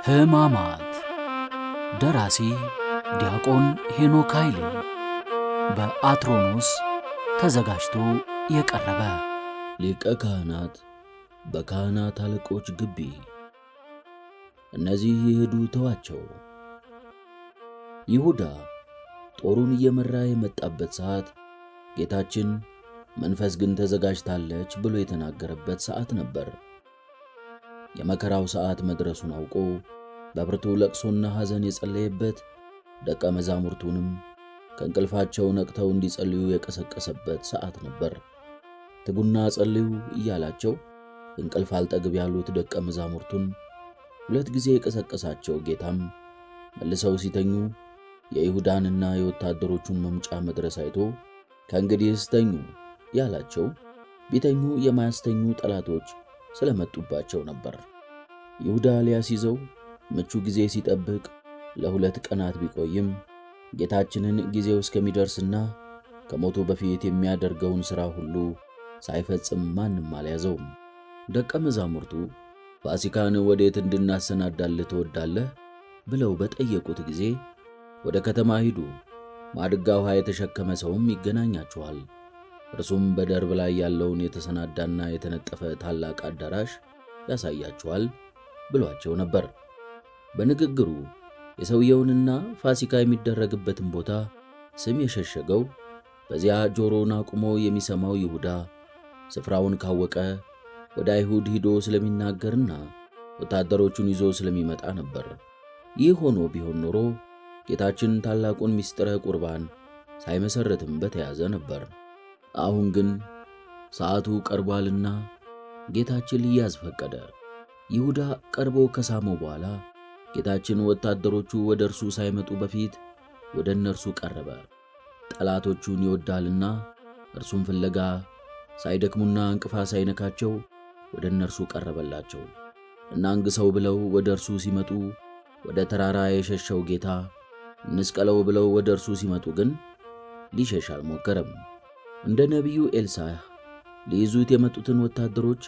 ሕማማት ደራሲ ዲያቆን ሄኖክ ኃይሌ በአትሮኖስ ተዘጋጅቶ የቀረበ ሊቀ ካህናት በካህናት አለቆች ግቢ። እነዚህ ይሄዱ ተዋቸው። ይሁዳ ጦሩን እየመራ የመጣበት ሰዓት ጌታችን መንፈስ ግን ተዘጋጅታለች ብሎ የተናገረበት ሰዓት ነበር። የመከራው ሰዓት መድረሱን አውቆ በብርቱ ለቅሶና ሐዘን የጸለየበት፣ ደቀ መዛሙርቱንም ከእንቅልፋቸው ነቅተው እንዲጸልዩ የቀሰቀሰበት ሰዓት ነበር። ትጉና ጸልዩ እያላቸው እንቅልፍ አልጠግብ ያሉት ደቀ መዛሙርቱን ሁለት ጊዜ የቀሰቀሳቸው ጌታም መልሰው ሲተኙ የይሁዳንና የወታደሮቹን መምጫ መድረስ አይቶ ከእንግዲህስ ተኙ ያላቸው ቢተኙ የማያስተኙ ጠላቶች ስለመጡባቸው ነበር። ይሁዳ ሊያስይዘው ምቹ ጊዜ ሲጠብቅ ለሁለት ቀናት ቢቆይም ጌታችንን ጊዜው እስከሚደርስና ከሞቱ በፊት የሚያደርገውን ሥራ ሁሉ ሳይፈጽም ማንም አልያዘውም። ደቀ መዛሙርቱ ፋሲካን ወዴት እንድናሰናዳልህ ትወዳለህ ብለው በጠየቁት ጊዜ ወደ ከተማ ሂዱ፣ ማድጋ ውሃ የተሸከመ ሰውም ይገናኛችኋል፣ እርሱም በደርብ ላይ ያለውን የተሰናዳና የተነጠፈ ታላቅ አዳራሽ ያሳያችኋል ብሏቸው ነበር። በንግግሩ የሰውየውንና ፋሲካ የሚደረግበትን ቦታ ስም የሸሸገው በዚያ ጆሮውን አቁሞ የሚሰማው ይሁዳ ስፍራውን ካወቀ ወደ አይሁድ ሂዶ ስለሚናገርና ወታደሮቹን ይዞ ስለሚመጣ ነበር። ይህ ሆኖ ቢሆን ኖሮ ጌታችን ታላቁን ምስጢረ ቁርባን ሳይመሰረትም በተያዘ ነበር። አሁን ግን ሰዓቱ ቀርቧልና ጌታችን ሊያዝ ፈቀደ። ይሁዳ ቀርቦ ከሳመው በኋላ ጌታችን ወታደሮቹ ወደ እርሱ ሳይመጡ በፊት ወደ እነርሱ ቀረበ። ጠላቶቹን ይወዳልና እርሱም ፍለጋ ሳይደክሙና እንቅፋት ሳይነካቸው ወደ እነርሱ ቀረበላቸው። እናንግሰው ብለው ወደ እርሱ ሲመጡ ወደ ተራራ የሸሸው ጌታ እንስቀለው ብለው ወደ እርሱ ሲመጡ ግን ሊሸሽ አልሞከረም። እንደ ነቢዩ ኤልሳዕ ሊይዙት የመጡትን ወታደሮች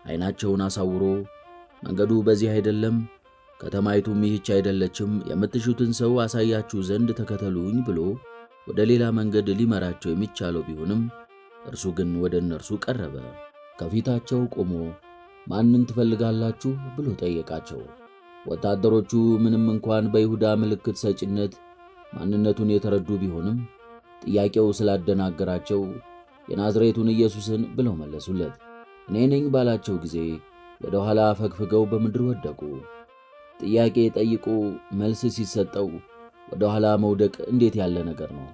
ዓይናቸውን አሳውሮ መንገዱ በዚህ አይደለም፣ ከተማይቱም ይህች አይደለችም፣ የምትሹትን ሰው አሳያችሁ ዘንድ ተከተሉኝ ብሎ ወደ ሌላ መንገድ ሊመራቸው የሚቻለው ቢሆንም እርሱ ግን ወደ እነርሱ ቀረበ። ከፊታቸው ቆሞ ማንን ትፈልጋላችሁ ብሎ ጠየቃቸው። ወታደሮቹ ምንም እንኳን በይሁዳ ምልክት ሰጪነት ማንነቱን የተረዱ ቢሆንም ጥያቄው ስላደናገራቸው የናዝሬቱን ኢየሱስን ብለው መለሱለት። እኔ ነኝ ባላቸው ጊዜ ወደ ኋላ ፈግፍገው በምድር ወደቁ። ጥያቄ ጠይቆ መልስ ሲሰጠው ወደ ኋላ መውደቅ እንዴት ያለ ነገር ነው?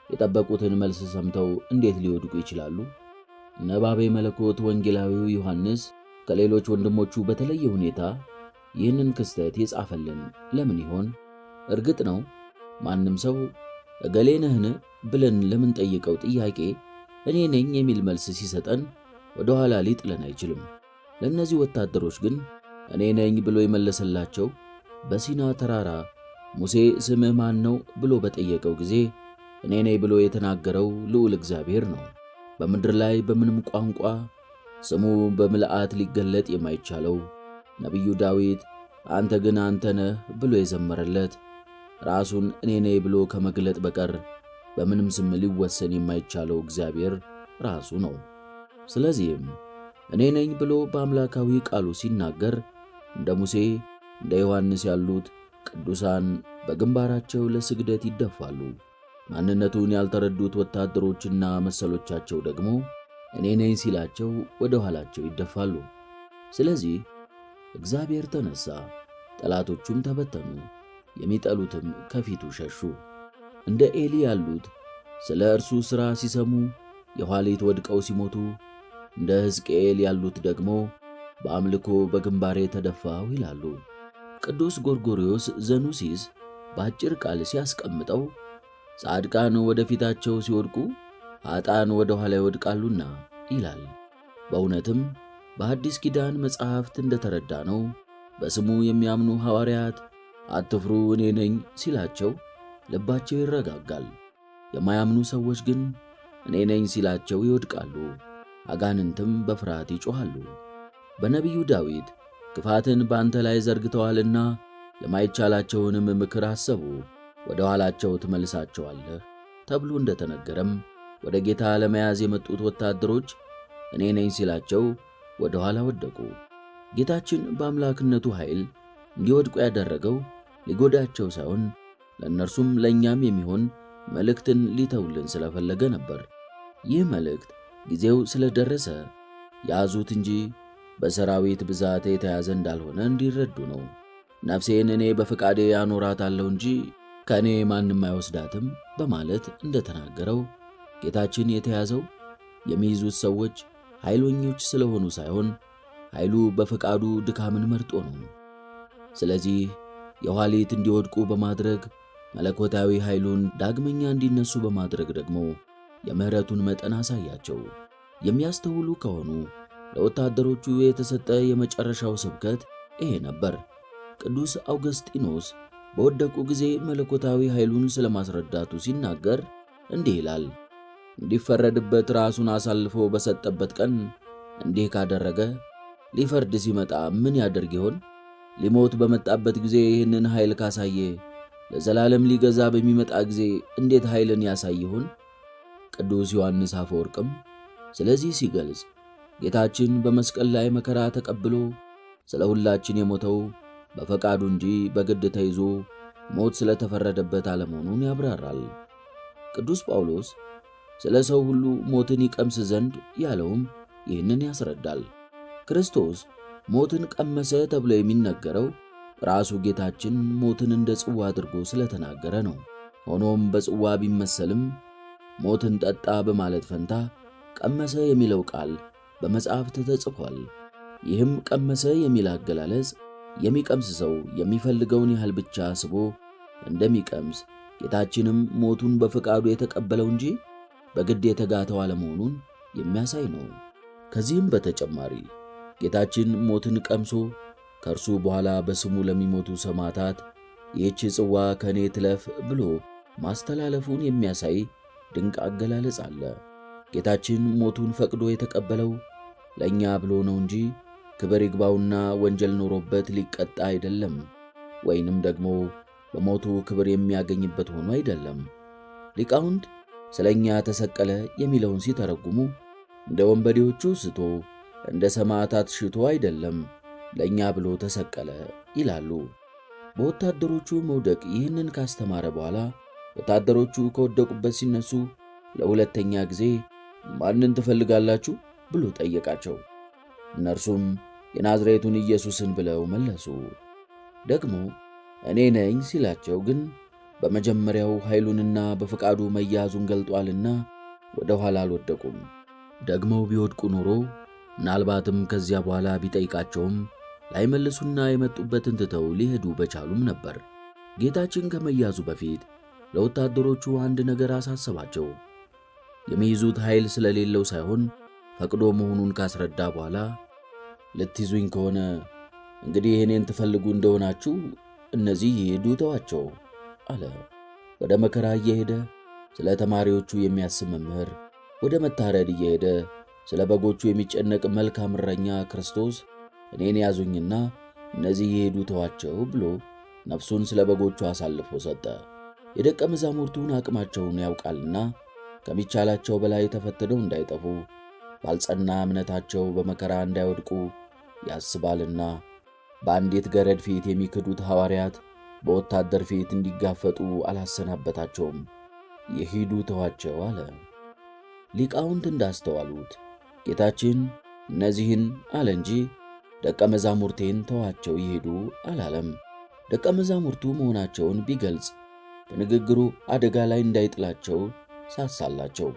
የጠበቁትን መልስ ሰምተው እንዴት ሊወድቁ ይችላሉ? ነባቤ መለኮት ወንጌላዊው ዮሐንስ ከሌሎች ወንድሞቹ በተለየ ሁኔታ ይህንን ክስተት የጻፈልን ለምን ይሆን? እርግጥ ነው ማንም ሰው እገሌ ነህን ብለን ለምንጠይቀው ጥያቄ እኔ ነኝ የሚል መልስ ሲሰጠን ወደ ኋላ ሊጥለን አይችልም። ለእነዚህ ወታደሮች ግን እኔ ነኝ ብሎ የመለሰላቸው በሲና ተራራ ሙሴ ስምህ ማን ነው ብሎ በጠየቀው ጊዜ እኔ ነኝ ብሎ የተናገረው ልዑል እግዚአብሔር ነው። በምድር ላይ በምንም ቋንቋ ስሙ በምልአት ሊገለጥ የማይቻለው ነቢዩ ዳዊት አንተ ግን አንተ ነህ ብሎ የዘመረለት ራሱን እኔ ነኝ ብሎ ከመግለጥ በቀር በምንም ስም ሊወሰን የማይቻለው እግዚአብሔር ራሱ ነው። ስለዚህም እኔ ነኝ ብሎ በአምላካዊ ቃሉ ሲናገር እንደ ሙሴ እንደ ዮሐንስ ያሉት ቅዱሳን በግንባራቸው ለስግደት ይደፋሉ። ማንነቱን ያልተረዱት ወታደሮችና መሰሎቻቸው ደግሞ እኔ ነኝ ሲላቸው ወደ ኋላቸው ይደፋሉ። ስለዚህ እግዚአብሔር ተነሳ፣ ጠላቶቹም ተበተኑ፣ የሚጠሉትም ከፊቱ ሸሹ። እንደ ኤሊ ያሉት ስለ እርሱ ሥራ ሲሰሙ የኋሊት ወድቀው ሲሞቱ፣ እንደ ሕዝቅኤል ያሉት ደግሞ በአምልኮ በግንባሬ ተደፋው ይላሉ። ቅዱስ ጎርጎርዮስ ዘኑሲስ በአጭር ቃል ሲያስቀምጠው ጻድቃን ወደ ፊታቸው ሲወድቁ ኃጥአን ወደ ኋላ ይወድቃሉና ይላል። በእውነትም በአዲስ ኪዳን መጻሕፍት እንደተረዳ ነው በስሙ የሚያምኑ ሐዋርያት አትፍሩ እኔ ነኝ ሲላቸው ልባቸው ይረጋጋል። የማያምኑ ሰዎች ግን እኔ ነኝ ሲላቸው ይወድቃሉ፣ አጋንንትም በፍርሃት ይጮኻሉ። በነቢዩ ዳዊት ክፋትን በአንተ ላይ ዘርግተዋልና የማይቻላቸውንም ምክር አሰቡ፣ ወደ ኋላቸው ትመልሳቸዋለህ ተብሎ እንደተነገረም ወደ ጌታ ለመያዝ የመጡት ወታደሮች እኔ ነኝ ሲላቸው ወደ ኋላ ወደቁ። ጌታችን በአምላክነቱ ኃይል እንዲወድቁ ያደረገው ሊጎዳቸው ሳይሆን ለእነርሱም ለእኛም የሚሆን መልእክትን ሊተውልን ስለፈለገ ነበር። ይህ መልእክት ጊዜው ስለደረሰ ያዙት እንጂ በሰራዊት ብዛት የተያዘ እንዳልሆነ እንዲረዱ ነው። ነፍሴን እኔ በፈቃዴ ያኖራታለሁ እንጂ ከእኔ ማንም አይወስዳትም በማለት እንደተናገረው ጌታችን የተያዘው የሚይዙት ሰዎች ኃይለኞች ስለሆኑ ሳይሆን ኃይሉ በፈቃዱ ድካምን መርጦ ነው። ስለዚህ የኋሊት እንዲወድቁ በማድረግ መለኮታዊ ኃይሉን ዳግመኛ እንዲነሱ በማድረግ ደግሞ የምሕረቱን መጠን አሳያቸው። የሚያስተውሉ ከሆኑ ለወታደሮቹ የተሰጠ የመጨረሻው ስብከት ይሄ ነበር። ቅዱስ አውግስጢኖስ በወደቁ ጊዜ መለኮታዊ ኃይሉን ስለማስረዳቱ ሲናገር እንዲህ ይላል። እንዲፈረድበት ራሱን አሳልፎ በሰጠበት ቀን እንዲህ ካደረገ ሊፈርድ ሲመጣ ምን ያደርግ ይሆን? ሊሞት በመጣበት ጊዜ ይህንን ኃይል ካሳየ ለዘላለም ሊገዛ በሚመጣ ጊዜ እንዴት ኃይልን ያሳይ ይሆን? ቅዱስ ዮሐንስ አፈወርቅም ስለዚህ ሲገልጽ ጌታችን በመስቀል ላይ መከራ ተቀብሎ ስለ ሁላችን የሞተው በፈቃዱ እንጂ በግድ ተይዞ ሞት ስለተፈረደበት አለመሆኑን ያብራራል። ቅዱስ ጳውሎስ ስለ ሰው ሁሉ ሞትን ይቀምስ ዘንድ ያለውም ይህንን ያስረዳል። ክርስቶስ ሞትን ቀመሰ ተብሎ የሚነገረው ራሱ ጌታችን ሞትን እንደ ጽዋ አድርጎ ስለተናገረ ነው። ሆኖም በጽዋ ቢመሰልም ሞትን ጠጣ በማለት ፈንታ ቀመሰ የሚለው ቃል በመጽሐፍት ተጽፏል። ይህም ቀመሰ የሚል አገላለጽ የሚቀምስ ሰው የሚፈልገውን ያህል ብቻ አስቦ እንደሚቀምስ ጌታችንም ሞቱን በፈቃዱ የተቀበለው እንጂ በግድ የተጋተው አለመሆኑን የሚያሳይ ነው። ከዚህም በተጨማሪ ጌታችን ሞትን ቀምሶ ከእርሱ በኋላ በስሙ ለሚሞቱ ሰማዕታት ይህች ጽዋ ከእኔ ትለፍ ብሎ ማስተላለፉን የሚያሳይ ድንቅ አገላለጽ አለ። ጌታችን ሞቱን ፈቅዶ የተቀበለው ለእኛ ብሎ ነው እንጂ ክብር ይግባውና ወንጀል ኖሮበት ሊቀጣ አይደለም፣ ወይንም ደግሞ በሞቱ ክብር የሚያገኝበት ሆኖ አይደለም። ሊቃውንት ስለ እኛ ተሰቀለ የሚለውን ሲተረጉሙ እንደ ወንበዴዎቹ ስቶ እንደ ሰማዕታት ሽቶ አይደለም፣ ለእኛ ብሎ ተሰቀለ ይላሉ። በወታደሮቹ መውደቅ ይህንን ካስተማረ በኋላ ወታደሮቹ ከወደቁበት ሲነሱ ለሁለተኛ ጊዜ ማንን ትፈልጋላችሁ ብሎ ጠየቃቸው። እነርሱም የናዝሬቱን ኢየሱስን ብለው መለሱ። ደግሞ እኔ ነኝ ሲላቸው ግን በመጀመሪያው ኃይሉንና በፈቃዱ መያዙን ገልጧልና ወደ ኋላ አልወደቁም። ደግመው ቢወድቁ ኖሮ ምናልባትም ከዚያ በኋላ ቢጠይቃቸውም ላይመልሱና የመጡበትን ትተው ሊሄዱ በቻሉም ነበር። ጌታችን ከመያዙ በፊት ለወታደሮቹ አንድ ነገር አሳሰባቸው። የሚይዙት ኃይል ስለሌለው ሳይሆን ፈቅዶ መሆኑን ካስረዳ በኋላ ልትይዙኝ ከሆነ እንግዲህ እኔን ትፈልጉ እንደሆናችሁ እነዚህ ይሄዱ ተዋቸው አለ። ወደ መከራ እየሄደ ስለ ተማሪዎቹ የሚያስብ መምህር፣ ወደ መታረድ እየሄደ ስለ በጎቹ የሚጨነቅ መልካም እረኛ ክርስቶስ እኔን ያዙኝና እነዚህ ይሄዱ ተዋቸው ብሎ ነፍሱን ስለ በጎቹ አሳልፎ ሰጠ። የደቀ መዛሙርቱን አቅማቸውን ያውቃልና ከሚቻላቸው በላይ ተፈትነው እንዳይጠፉ ባልጸና እምነታቸው በመከራ እንዳይወድቁ ያስባልና በአንዲት ገረድ ፊት የሚክዱት ሐዋርያት በወታደር ፊት እንዲጋፈጡ አላሰናበታቸውም። የሂዱ ተዋቸው አለ። ሊቃውንት እንዳስተዋሉት ጌታችን እነዚህን አለ እንጂ ደቀ መዛሙርቴን ተዋቸው ይሄዱ አላለም። ደቀ መዛሙርቱ መሆናቸውን ቢገልጽ በንግግሩ አደጋ ላይ እንዳይጥላቸው ሳሳላቸው።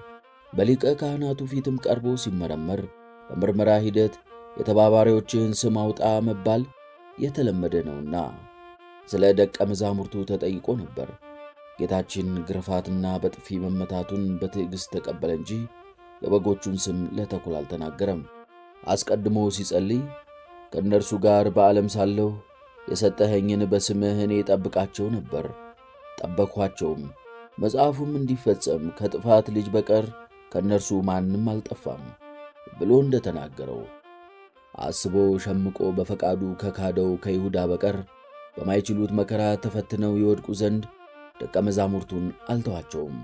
በሊቀ ካህናቱ ፊትም ቀርቦ ሲመረመር በምርመራ ሂደት የተባባሪዎችህን ስም አውጣ መባል የተለመደ ነውና ስለ ደቀ መዛሙርቱ ተጠይቆ ነበር። ጌታችን ግርፋትና በጥፊ መመታቱን በትዕግሥት ተቀበለ እንጂ የበጎቹን ስም ለተኩላ አልተናገረም። አስቀድሞ ሲጸልይ ከእነርሱ ጋር በዓለም ሳለሁ የሰጠኸኝን በስምህ እኔ ጠብቃቸው ነበር፣ ጠበቅኋቸውም፣ መጽሐፉም እንዲፈጸም ከጥፋት ልጅ በቀር ከእነርሱ ማንም አልጠፋም ብሎ እንደተናገረው አስቦ ሸምቆ በፈቃዱ ከካደው ከይሁዳ በቀር በማይችሉት መከራ ተፈትነው ይወድቁ ዘንድ ደቀ መዛሙርቱን አልተዋቸውም።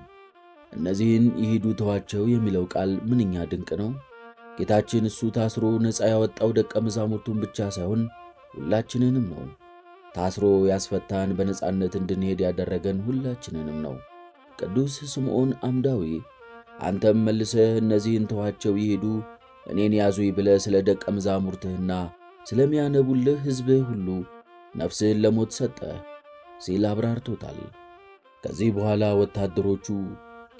እነዚህን ይሂዱ ተዋቸው የሚለው ቃል ምንኛ ድንቅ ነው! ጌታችን እሱ ታስሮ ነፃ ያወጣው ደቀ መዛሙርቱን ብቻ ሳይሆን ሁላችንንም ነው። ታስሮ ያስፈታን፣ በነፃነት እንድንሄድ ያደረገን ሁላችንንም ነው። ቅዱስ ስምዖን አምዳዊ አንተም መልሰህ እነዚህን ተዋቸው ይሄዱ እኔን ያዙኝ ብለህ ስለ ደቀ መዛሙርትህና ስለሚያነቡልህ ሕዝብህ ሁሉ ነፍስህን ለሞት ሰጠህ ሲል አብራርቶታል። ከዚህ በኋላ ወታደሮቹ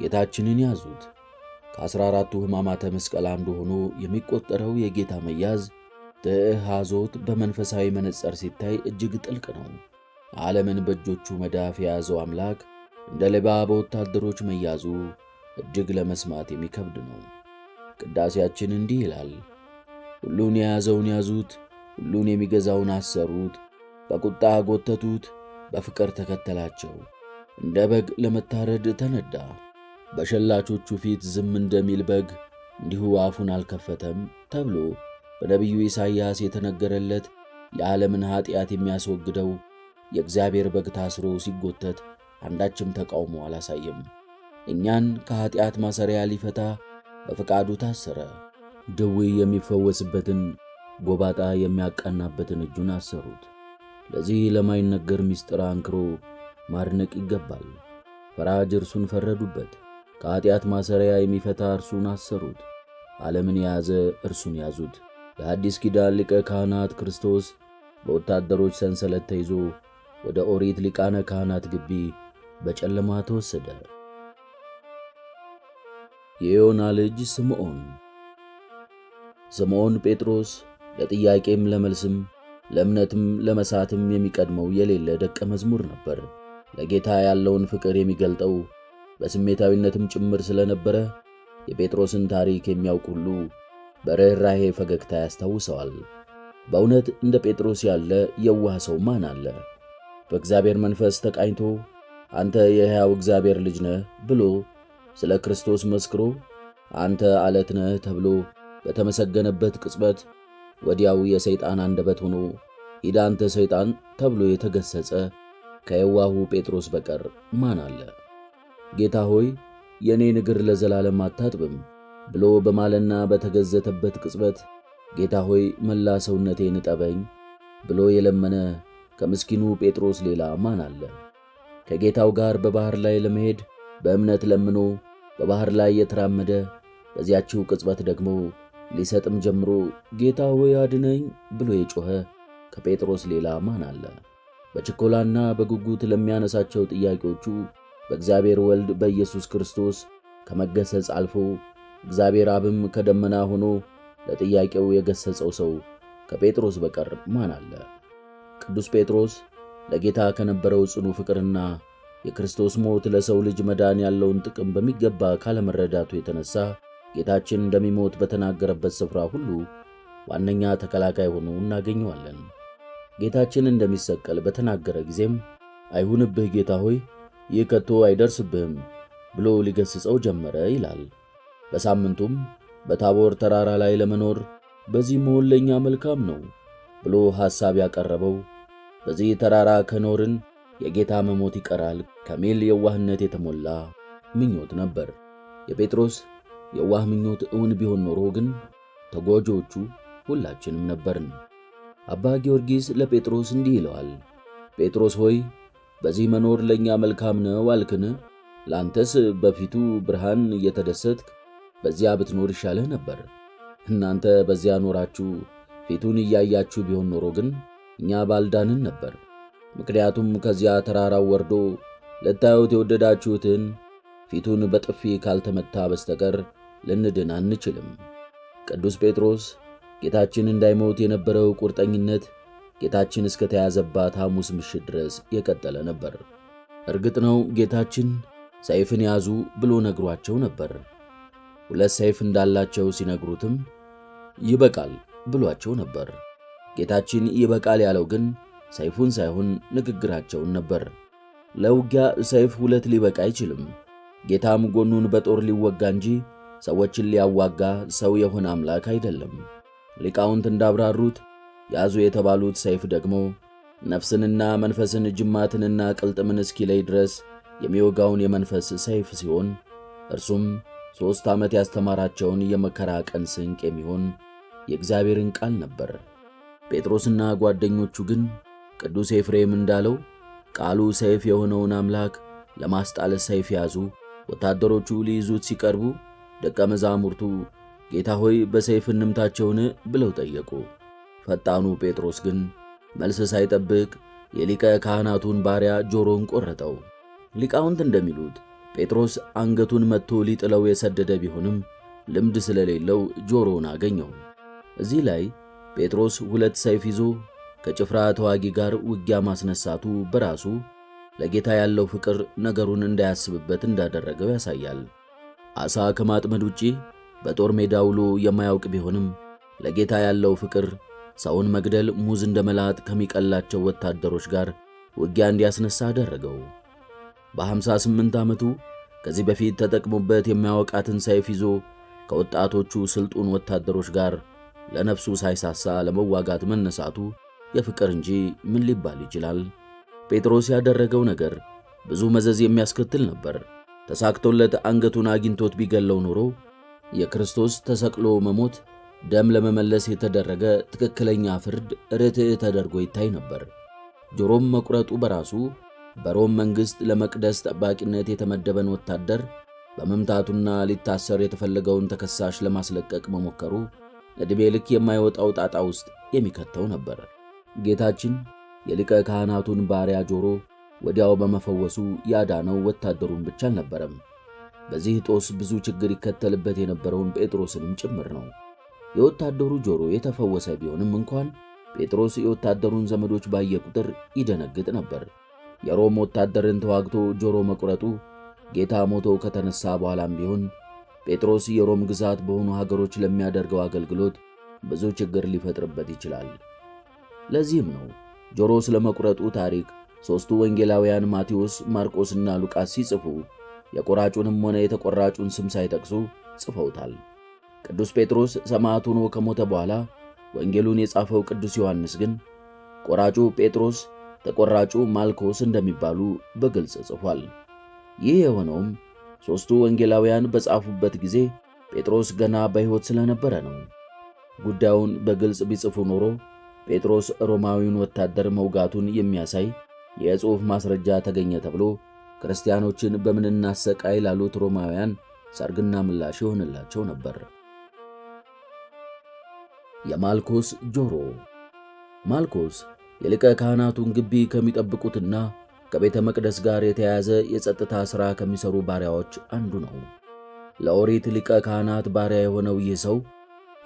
ጌታችንን ያዙት። ከ14ቱ ሕማማተ መስቀል አንዱ ሆኖ የሚቆጠረው የጌታ መያዝ ትእሃዞት በመንፈሳዊ መነጽር ሲታይ እጅግ ጥልቅ ነው። ዓለምን በእጆቹ መዳፍ የያዘው አምላክ እንደ ሌባ በወታደሮች መያዙ እጅግ ለመስማት የሚከብድ ነው። ቅዳሴያችን እንዲህ ይላል። ሁሉን የያዘውን ያዙት፣ ሁሉን የሚገዛውን አሰሩት፣ በቁጣ ጎተቱት፣ በፍቅር ተከተላቸው፣ እንደ በግ ለመታረድ ተነዳ። በሸላቾቹ ፊት ዝም እንደሚል በግ እንዲሁ አፉን አልከፈተም ተብሎ በነቢዩ ኢሳይያስ የተነገረለት የዓለምን ኀጢአት የሚያስወግደው የእግዚአብሔር በግ ታስሮ ሲጎተት አንዳችም ተቃውሞ አላሳየም። እኛን ከኀጢአት ማሰሪያ ሊፈታ በፈቃዱ ታሰረ። ድዊ የሚፈወስበትን፣ ጎባጣ የሚያቃናበትን እጁን አሰሩት። ለዚህ ለማይነገር ምስጢር አንክሮ ማድነቅ ይገባል። ፈራጅ እርሱን ፈረዱበት። ከኀጢአት ማሰሪያ የሚፈታ እርሱን አሰሩት። ዓለምን የያዘ እርሱን ያዙት። የአዲስ ኪዳን ሊቀ ካህናት ክርስቶስ በወታደሮች ሰንሰለት ተይዞ ወደ ኦሪት ሊቃነ ካህናት ግቢ በጨለማ ተወሰደ። የዮና ልጅ ስምዖን። ስምዖን ጴጥሮስ ለጥያቄም ለመልስም ለእምነትም ለመሳትም የሚቀድመው የሌለ ደቀ መዝሙር ነበር። ለጌታ ያለውን ፍቅር የሚገልጠው በስሜታዊነትም ጭምር ስለነበረ የጴጥሮስን ታሪክ የሚያውቅ ሁሉ በርኅራኄ ፈገግታ ያስታውሰዋል። በእውነት እንደ ጴጥሮስ ያለ የዋህ ሰው ማን አለ? በእግዚአብሔር መንፈስ ተቃኝቶ አንተ የሕያው እግዚአብሔር ልጅ ነህ ብሎ ስለ ክርስቶስ መስክሮ አንተ ዓለት ነህ ተብሎ በተመሰገነበት ቅጽበት ወዲያው የሰይጣን አንደበት ሆኖ ሂድ አንተ ሰይጣን ተብሎ የተገሰጸ ከየዋሁ ጴጥሮስ በቀር ማን አለ? ጌታ ሆይ የኔን እግር ለዘላለም አታጥብም ብሎ በማለና በተገዘተበት ቅጽበት ጌታ ሆይ መላ ሰውነቴን እጠበኝ ብሎ የለመነ ከምስኪኑ ጴጥሮስ ሌላ ማን አለ? ከጌታው ጋር በባህር ላይ ለመሄድ በእምነት ለምኖ በባህር ላይ የተራመደ በዚያችው ቅጽበት ደግሞ ሊሰጥም ጀምሮ ጌታ ሆይ አድነኝ ብሎ የጮኸ ከጴጥሮስ ሌላ ማን አለ? በችኮላና በጉጉት ለሚያነሳቸው ጥያቄዎቹ በእግዚአብሔር ወልድ በኢየሱስ ክርስቶስ ከመገሰጽ አልፎ እግዚአብሔር አብም ከደመና ሆኖ ለጥያቄው የገሰጸው ሰው ከጴጥሮስ በቀር ማን አለ? ቅዱስ ጴጥሮስ ለጌታ ከነበረው ጽኑ ፍቅርና የክርስቶስ ሞት ለሰው ልጅ መዳን ያለውን ጥቅም በሚገባ ካለመረዳቱ የተነሳ ጌታችን እንደሚሞት በተናገረበት ስፍራ ሁሉ ዋነኛ ተከላካይ ሆኖ እናገኘዋለን። ጌታችን እንደሚሰቀል በተናገረ ጊዜም አይሁንብህ ጌታ ሆይ ይህ ከቶ አይደርስብህም ብሎ ሊገስጸው ጀመረ ይላል። በሳምንቱም በታቦር ተራራ ላይ ለመኖር በዚህ መሆን ለኛ መልካም ነው ብሎ ሐሳብ ያቀረበው በዚህ ተራራ ከኖርን የጌታ መሞት ይቀራል ከሚል የዋህነት የተሞላ ምኞት ነበር። የጴጥሮስ የዋህ ምኞት እውን ቢሆን ኖሮ ግን ተጎጆቹ ሁላችንም ነበርን። አባ ጊዮርጊስ ለጴጥሮስ እንዲህ ይለዋል። ጴጥሮስ ሆይ በዚህ መኖር ለኛ መልካም ነው አልክን? ላንተስ በፊቱ ብርሃን እየተደሰትክ በዚያ ብትኖር ይሻልህ ነበር። እናንተ በዚያ ኖራችሁ ፊቱን እያያችሁ ቢሆን ኖሮ ግን እኛ ባልዳንን ነበር። ምክንያቱም ከዚያ ተራራው ወርዶ ልታዩት የወደዳችሁትን ፊቱን በጥፊ ካልተመታ በስተቀር ልንድን አንችልም። ቅዱስ ጴጥሮስ ጌታችን እንዳይሞት የነበረው ቁርጠኝነት ጌታችን እስከ ተያዘባት ሐሙስ ምሽት ድረስ የቀጠለ ነበር። እርግጥ ነው ጌታችን ሰይፍን ያዙ ብሎ ነግሯቸው ነበር። ሁለት ሰይፍ እንዳላቸው ሲነግሩትም ይበቃል ብሏቸው ነበር። ጌታችን ይበቃል ያለው ግን ሰይፉን ሳይሆን ንግግራቸውን ነበር። ለውጊያ ሰይፍ ሁለት ሊበቃ አይችልም። ጌታም ጎኑን በጦር ሊወጋ እንጂ ሰዎችን ሊያዋጋ ሰው የሆነ አምላክ አይደለም። ሊቃውንት እንዳብራሩት ያዙ የተባሉት ሰይፍ ደግሞ ነፍስንና መንፈስን ጅማትንና ቅልጥምን እስኪለይ ድረስ የሚወጋውን የመንፈስ ሰይፍ ሲሆን እርሱም 3 ዓመት ያስተማራቸውን የመከራ ቀን ስንቅ የሚሆን የእግዚአብሔርን ቃል ነበር። ጴጥሮስና ጓደኞቹ ግን ቅዱስ ኤፍሬም እንዳለው ቃሉ ሰይፍ የሆነውን አምላክ ለማስጣል ሰይፍ ያዙ። ወታደሮቹ ሊይዙት ሲቀርቡ ደቀ መዛሙርቱ ጌታ ሆይ በሰይፍ እንምታቸውን ብለው ጠየቁ። ፈጣኑ ጴጥሮስ ግን መልስ ሳይጠብቅ የሊቀ ካህናቱን ባሪያ ጆሮን ቆረጠው። ሊቃውንት እንደሚሉት ጴጥሮስ አንገቱን መጥቶ ሊጥለው የሰደደ ቢሆንም ልምድ ስለሌለው ጆሮውን አገኘው። እዚህ ላይ ጴጥሮስ 2 ሰይፍ ይዞ ከጭፍራ ተዋጊ ጋር ውጊያ ማስነሳቱ በራሱ ለጌታ ያለው ፍቅር ነገሩን እንዳያስብበት እንዳደረገው ያሳያል። ዓሣ ከማጥመድ ውጪ በጦር ሜዳ ውሎ የማያውቅ ቢሆንም ለጌታ ያለው ፍቅር ሰውን መግደል ሙዝ እንደመላጥ ከሚቀላቸው ወታደሮች ጋር ውጊያ እንዲያስነሳ አደረገው። በ58 ዓመቱ ከዚህ በፊት ተጠቅሞበት የማያውቃትን ሰይፍ ይዞ ከወጣቶቹ ስልጡን ወታደሮች ጋር ለነፍሱ ሳይሳሳ ለመዋጋት መነሳቱ የፍቅር እንጂ ምን ሊባል ይችላል? ጴጥሮስ ያደረገው ነገር ብዙ መዘዝ የሚያስከትል ነበር። ተሳክቶለት አንገቱን አግኝቶት ቢገለው ኖሮ የክርስቶስ ተሰቅሎ መሞት ደም ለመመለስ የተደረገ ትክክለኛ ፍርድ ርትዕ ተደርጎ ይታይ ነበር። ጆሮም መቁረጡ በራሱ በሮም መንግሥት ለመቅደስ ጠባቂነት የተመደበን ወታደር በመምታቱና ሊታሰር የተፈለገውን ተከሳሽ ለማስለቀቅ መሞከሩ ዕድሜ ልክ የማይወጣው ጣጣ ውስጥ የሚከተው ነበር። ጌታችን የሊቀ ካህናቱን ባሪያ ጆሮ ወዲያው በመፈወሱ ያዳነው ወታደሩን ብቻ አልነበረም። በዚህ ጦስ ብዙ ችግር ይከተልበት የነበረውን ጴጥሮስንም ጭምር ነው። የወታደሩ ጆሮ የተፈወሰ ቢሆንም እንኳን ጴጥሮስ የወታደሩን ዘመዶች ባየ ቁጥር ይደነግጥ ነበር። የሮም ወታደርን ተዋግቶ ጆሮ መቁረጡ ጌታ ሞቶ ከተነሳ በኋላም ቢሆን ጴጥሮስ የሮም ግዛት በሆኑ ሀገሮች ለሚያደርገው አገልግሎት ብዙ ችግር ሊፈጥርበት ይችላል። ለዚህም ነው ጆሮ ስለመቁረጡ ታሪክ 3ቱ ወንጌላውያን ማቴዎስ፣ ማርቆስና ሉቃስ ሲጽፉ የቆራጩንም ሆነ የተቆራጩን ስም ሳይጠቅሱ ጽፈውታል። ቅዱስ ጴጥሮስ ሰማዕት ሆኖ ከሞተ በኋላ ወንጌሉን የጻፈው ቅዱስ ዮሐንስ ግን ቆራጩ ጴጥሮስ፣ ተቆራጩ ማልኮስ እንደሚባሉ በግልጽ ጽፏል። ይህ የሆነውም 3ቱ ወንጌላውያን በጻፉበት ጊዜ ጴጥሮስ ገና በሕይወት ስለነበረ ነው። ጉዳዩን በግልጽ ቢጽፉ ኖሮ ጴጥሮስ ሮማዊውን ወታደር መውጋቱን የሚያሳይ የጽሑፍ ማስረጃ ተገኘ ተብሎ ክርስቲያኖችን በምን እናሰቃይ ላሉት ሮማውያን ሰርግና ምላሽ ይሆንላቸው ነበር። የማልኮስ ጆሮ። ማልኮስ የሊቀ ካህናቱን ግቢ ከሚጠብቁትና ከቤተ መቅደስ ጋር የተያያዘ የጸጥታ ሥራ ከሚሰሩ ባሪያዎች አንዱ ነው። ለኦሪት ሊቀ ካህናት ባሪያ የሆነው ይህ ሰው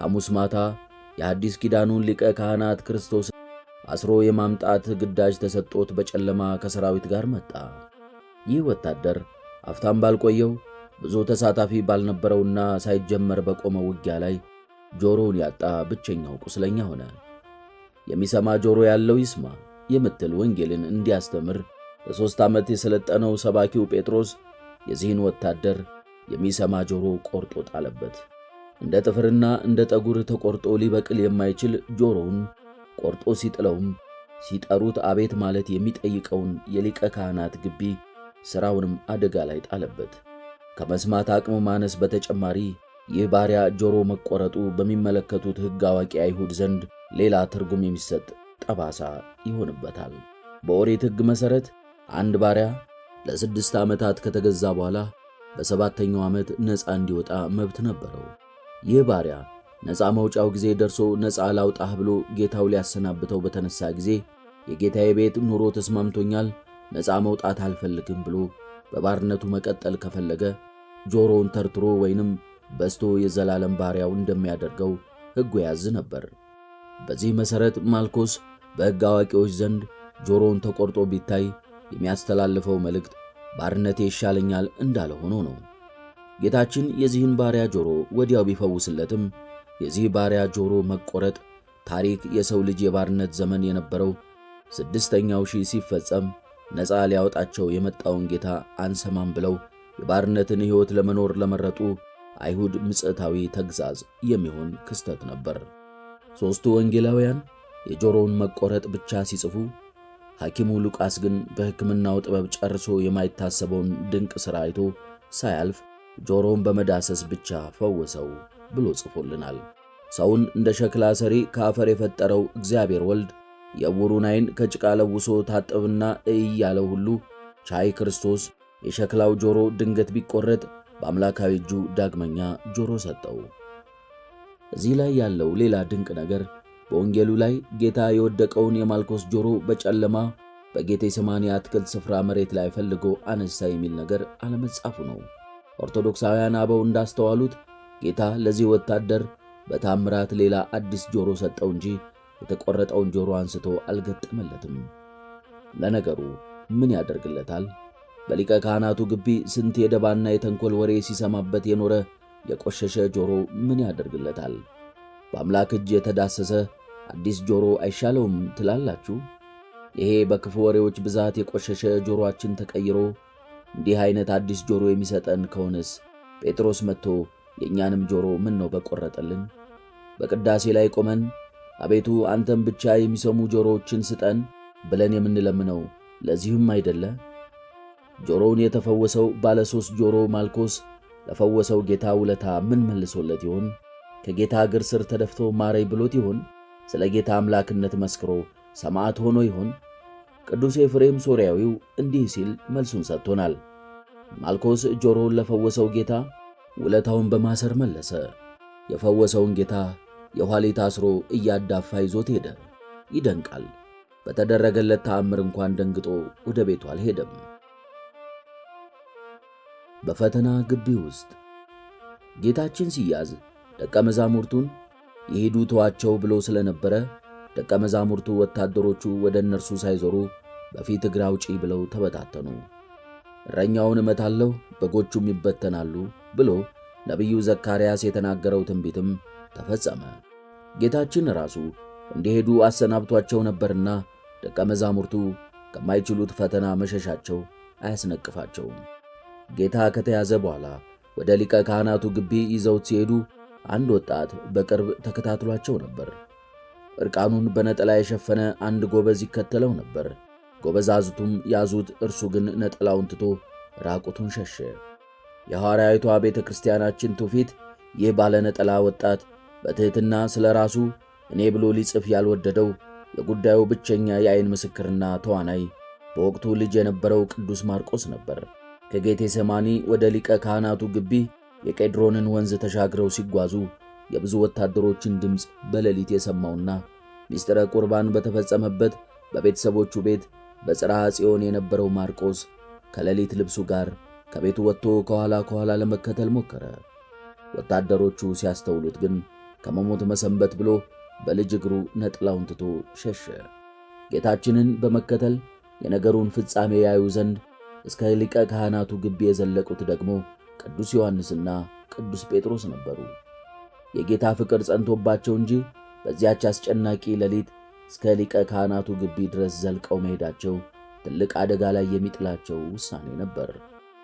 ሐሙስ ማታ የአዲስ ኪዳኑን ሊቀ ካህናት ክርስቶስ አስሮ የማምጣት ግዳጅ ተሰጥቶት በጨለማ ከሰራዊት ጋር መጣ። ይህ ወታደር አፍታም ባልቆየው ብዙ ተሳታፊ ባልነበረውና ሳይጀመር በቆመው ውጊያ ላይ ጆሮውን ያጣ ብቸኛው ቁስለኛ ሆነ። የሚሰማ ጆሮ ያለው ይስማ የምትል ወንጌልን እንዲያስተምር ለ3 ዓመት የሰለጠነው ሰባኪው ጴጥሮስ የዚህን ወታደር የሚሰማ ጆሮ ቆርጦ ጣለበት። እንደ ጥፍርና እንደ ጠጉር ተቆርጦ ሊበቅል የማይችል ጆሮውን ቆርጦ ሲጥለውም ሲጠሩት አቤት ማለት የሚጠይቀውን የሊቀ ካህናት ግቢ ሥራውንም አደጋ ላይ ጣለበት። ከመስማት አቅሙ ማነስ በተጨማሪ ይህ ባሪያ ጆሮ መቆረጡ በሚመለከቱት ሕግ አዋቂ አይሁድ ዘንድ ሌላ ትርጉም የሚሰጥ ጠባሳ ይሆንበታል። በኦሪት ሕግ መሠረት አንድ ባሪያ ለ6 ዓመታት ከተገዛ በኋላ በ7ኛው ዓመት ነፃ እንዲወጣ መብት ነበረው። ይህ ባሪያ ነፃ መውጫው ጊዜ ደርሶ ነፃ ላውጣህ ብሎ ጌታው ሊያሰናብተው በተነሳ ጊዜ የጌታዬ ቤት ኑሮ ተስማምቶኛል፣ ነፃ መውጣት አልፈልግም ብሎ በባርነቱ መቀጠል ከፈለገ ጆሮውን ተርትሮ ወይንም በስቶ የዘላለም ባሪያው እንደሚያደርገው ሕጉ ያዝ ነበር። በዚህ መሠረት ማልኮስ በሕግ አዋቂዎች ዘንድ ጆሮውን ተቆርጦ ቢታይ የሚያስተላልፈው መልእክት ባርነቴ ይሻለኛል እንዳለ ሆኖ ነው። ጌታችን የዚህን ባሪያ ጆሮ ወዲያው ቢፈውስለትም የዚህ ባሪያ ጆሮ መቆረጥ ታሪክ የሰው ልጅ የባርነት ዘመን የነበረው 6ኛው ሺህ ሲፈጸም ነፃ ሊያወጣቸው የመጣውን ጌታ አንሰማም ብለው የባርነትን ሕይወት ለመኖር ለመረጡ አይሁድ ምጽታዊ ተግዛዝ የሚሆን ክስተት ነበር። ሦስቱ ወንጌላውያን የጆሮውን መቆረጥ ብቻ ሲጽፉ፣ ሐኪሙ ሉቃስ ግን በሕክምናው ጥበብ ጨርሶ የማይታሰበውን ድንቅ ሥራ አይቶ ሳያልፍ ጆሮውን በመዳሰስ ብቻ ፈወሰው ብሎ ጽፎልናል። ሰውን እንደ ሸክላ ሰሪ ከአፈር የፈጠረው እግዚአብሔር ወልድ የዕውሩን ዓይን ከጭቃ ለውሶ ታጠብና እይ ያለው ሁሉ ቻይ ክርስቶስ የሸክላው ጆሮ ድንገት ቢቆረጥ በአምላካዊ እጁ ዳግመኛ ጆሮ ሰጠው። እዚህ ላይ ያለው ሌላ ድንቅ ነገር በወንጌሉ ላይ ጌታ የወደቀውን የማልኮስ ጆሮ በጨለማ በጌቴሴማኒ አትክልት ስፍራ መሬት ላይ ፈልጎ አነሳ የሚል ነገር አለመጻፉ ነው። ኦርቶዶክሳውያን አበው እንዳስተዋሉት ጌታ ለዚህ ወታደር በታምራት ሌላ አዲስ ጆሮ ሰጠው እንጂ የተቆረጠውን ጆሮ አንስቶ አልገጠመለትም። ለነገሩ ምን ያደርግለታል? በሊቀ ካህናቱ ግቢ ስንት የደባና የተንኮል ወሬ ሲሰማበት የኖረ የቆሸሸ ጆሮ ምን ያደርግለታል? በአምላክ እጅ የተዳሰሰ አዲስ ጆሮ አይሻለውም ትላላችሁ? ይሄ በክፉ ወሬዎች ብዛት የቆሸሸ ጆሮአችን ተቀይሮ እንዲህ አይነት አዲስ ጆሮ የሚሰጠን ከሆነስ ጴጥሮስ መጥቶ የእኛንም ጆሮ ምን ነው በቆረጠልን? በቅዳሴ ላይ ቆመን አቤቱ አንተም ብቻ የሚሰሙ ጆሮዎችን ስጠን ብለን የምንለምነው ለዚህም አይደለ? ጆሮውን የተፈወሰው ባለ 3 ጆሮ ማልኮስ ለፈወሰው ጌታ ውለታ ምን መልሶለት ይሆን? ከጌታ እግር ስር ተደፍቶ ማረይ ብሎት ይሆን? ስለ ጌታ አምላክነት መስክሮ ሰማዕት ሆኖ ይሆን? ቅዱስ ኤፍሬም ሶርያዊው እንዲህ ሲል መልሱን ሰጥቶናል። ማልኮስ ጆሮውን ለፈወሰው ጌታ ውለታውን በማሰር መለሰ። የፈወሰውን ጌታ የኋሊት አስሮ እያዳፋ ይዞት ሄደ። ይደንቃል። በተደረገለት ተአምር እንኳን ደንግጦ ወደ ቤቱ አልሄደም። በፈተና ግቢ ውስጥ ጌታችን ሲያዝ ደቀ መዛሙርቱን ይሄዱ ተዋቸው ብሎ ስለነበረ ደቀ መዛሙርቱ ወታደሮቹ ወደ እነርሱ ሳይዞሩ በፊት እግር አውጪ ብለው ተበታተኑ። እረኛውን እመታለሁ በጎቹም ይበተናሉ ብሎ ነቢዩ ዘካርያስ የተናገረው ትንቢትም ተፈጸመ። ጌታችን ራሱ እንዲሄዱ አሰናብቷቸው ነበርና ደቀ መዛሙርቱ ከማይችሉት ፈተና መሸሻቸው አያስነቅፋቸውም። ጌታ ከተያዘ በኋላ ወደ ሊቀ ካህናቱ ግቢ ይዘውት ሲሄዱ አንድ ወጣት በቅርብ ተከታትሏቸው ነበር። ዕርቃኑን በነጠላ የሸፈነ አንድ ጎበዝ ይከተለው ነበር። ጎበዛዝቱም ያዙት፣ እርሱ ግን ነጠላውን ትቶ ራቁቱን ሸሸ። የሐዋርያዊቷ ቤተ ክርስቲያናችን ትውፊት ይህ ባለ ነጠላ ወጣት በትሕትና ስለ ራሱ እኔ ብሎ ሊጽፍ ያልወደደው የጉዳዩ ብቸኛ የዓይን ምስክርና ተዋናይ በወቅቱ ልጅ የነበረው ቅዱስ ማርቆስ ነበር። ከጌቴሴማኒ ወደ ሊቀ ካህናቱ ግቢ የቄድሮንን ወንዝ ተሻግረው ሲጓዙ የብዙ ወታደሮችን ድምፅ በሌሊት የሰማውና ሚስጥረ ቁርባን በተፈጸመበት በቤተሰቦቹ ቤት በጽርሐ ጽዮን የነበረው ማርቆስ ከሌሊት ልብሱ ጋር ከቤቱ ወጥቶ ከኋላ ለመከተል ሞከረ። ወታደሮቹ ሲያስተውሉት ግን ከመሞት መሰንበት ብሎ በልጅ እግሩ ነጥላውን ትቶ ሸሸ። ጌታችንን በመከተል የነገሩን ፍጻሜ ያዩ ዘንድ እስከ ሊቀ ካህናቱ ግቢ የዘለቁት ደግሞ ቅዱስ ዮሐንስና ቅዱስ ጴጥሮስ ነበሩ። የጌታ ፍቅር ጸንቶባቸው እንጂ በዚያች አስጨናቂ ሌሊት እስከ ሊቀ ካህናቱ ግቢ ድረስ ዘልቀው መሄዳቸው ትልቅ አደጋ ላይ የሚጥላቸው ውሳኔ ነበር።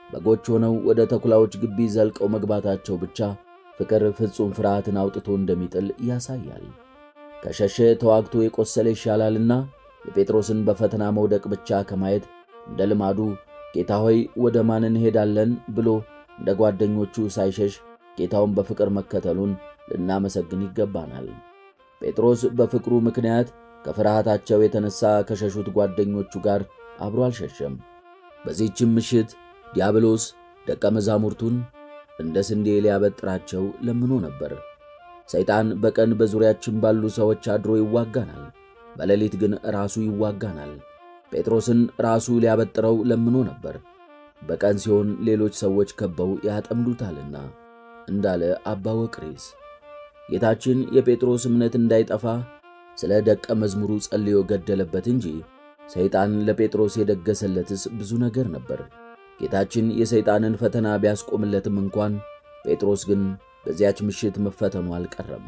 በጎች ሆነው ወደ ተኩላዎች ግቢ ዘልቀው መግባታቸው ብቻ ፍቅር ፍጹም ፍርሃትን አውጥቶ እንደሚጥል ያሳያል። ከሸሸ ተዋግቶ የቆሰለ ይሻላልና የጴጥሮስን በፈተና መውደቅ ብቻ ከማየት እንደ ልማዱ ጌታ ሆይ ወደ ማን እንሄዳለን ብሎ እንደ ጓደኞቹ ሳይሸሽ ጌታውን በፍቅር መከተሉን ልናመሰግን ይገባናል። ጴጥሮስ በፍቅሩ ምክንያት ከፍርሃታቸው የተነሳ ከሸሹት ጓደኞቹ ጋር አብሮ አልሸሸም። በዚህችም ምሽት ዲያብሎስ ደቀ መዛሙርቱን እንደ ስንዴ ሊያበጥራቸው ለምኖ ነበር። ሰይጣን በቀን በዙሪያችን ባሉ ሰዎች አድሮ ይዋጋናል፣ በሌሊት ግን ራሱ ይዋጋናል። ጴጥሮስን ራሱ ሊያበጥረው ለምኖ ነበር። በቀን ሲሆን ሌሎች ሰዎች ከበው ያጠምዱታልና እንዳለ አባ ወቅሬስ። ጌታችን የጴጥሮስ እምነት እንዳይጠፋ ስለ ደቀ መዝሙሩ ጸልዮ ገደለበት እንጂ ሰይጣን ለጴጥሮስ የደገሰለትስ ብዙ ነገር ነበር። ጌታችን የሰይጣንን ፈተና ቢያስቆምለትም እንኳን ጴጥሮስ ግን በዚያች ምሽት መፈተኑ አልቀረም።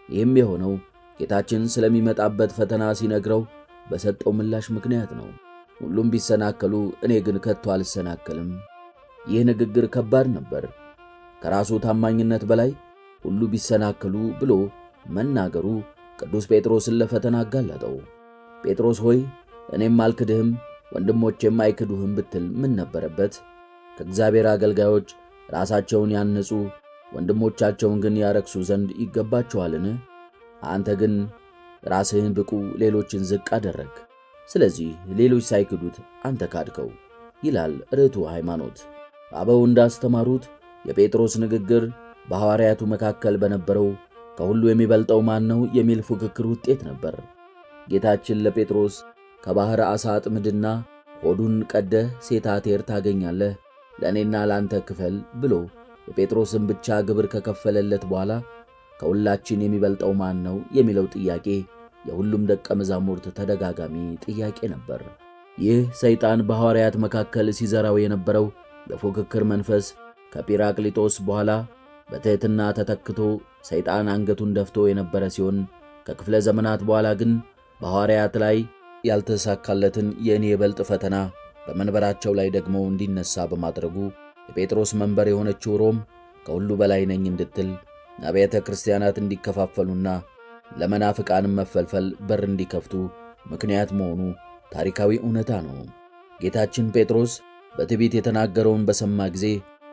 ይህም የሆነው ጌታችን ስለሚመጣበት ፈተና ሲነግረው በሰጠው ምላሽ ምክንያት ነው። ሁሉም ቢሰናከሉ እኔ ግን ከቶ አልሰናከልም። ይህ ንግግር ከባድ ነበር። ከራሱ ታማኝነት በላይ ሁሉ ቢሰናከሉ ብሎ መናገሩ ቅዱስ ጴጥሮስን ለፈተና አጋለጠው። ጴጥሮስ ሆይ እኔም አልክድህም ወንድሞቼም አይክዱህም ብትል ምን ነበረበት? ከእግዚአብሔር አገልጋዮች ራሳቸውን ያነጹ ወንድሞቻቸውን ግን ያረክሱ ዘንድ ይገባቸዋልን? አንተ ግን ራስህን ብቁ ሌሎችን ዝቅ አደረግ። ስለዚህ ሌሎች ሳይክዱት አንተ ካድከው ይላል ርቱዕ ሃይማኖት። አበው እንዳስተማሩት የጴጥሮስ ንግግር በሐዋርያቱ መካከል በነበረው ከሁሉ የሚበልጠው ማን ነው የሚል ፉክክር ውጤት ነበር። ጌታችን ለጴጥሮስ ከባሕር ዓሣ አጥምድና ሆዱን ቀደህ ሴታቴር ታገኛለህ፣ ለእኔና ለአንተ ክፈል ብሎ የጴጥሮስን ብቻ ግብር ከከፈለለት በኋላ ከሁላችን የሚበልጠው ማን ነው የሚለው ጥያቄ የሁሉም ደቀ መዛሙርት ተደጋጋሚ ጥያቄ ነበር። ይህ ሰይጣን በሐዋርያት መካከል ሲዘራው የነበረው የፉክክር መንፈስ ከጲራቅሊጦስ በኋላ በትሕትና ተተክቶ ሰይጣን አንገቱን ደፍቶ የነበረ ሲሆን ከክፍለ ዘመናት በኋላ ግን በሐዋርያት ላይ ያልተሳካለትን የእኔ የበልጥ ፈተና በመንበራቸው ላይ ደግሞ እንዲነሳ በማድረጉ የጴጥሮስ መንበር የሆነችው ሮም ከሁሉ በላይ ነኝ እንድትል አብያተ ክርስቲያናት እንዲከፋፈሉና ለመናፍቃንም መፈልፈል በር እንዲከፍቱ ምክንያት መሆኑ ታሪካዊ እውነታ ነው። ጌታችን ጴጥሮስ በትዕቢት የተናገረውን በሰማ ጊዜ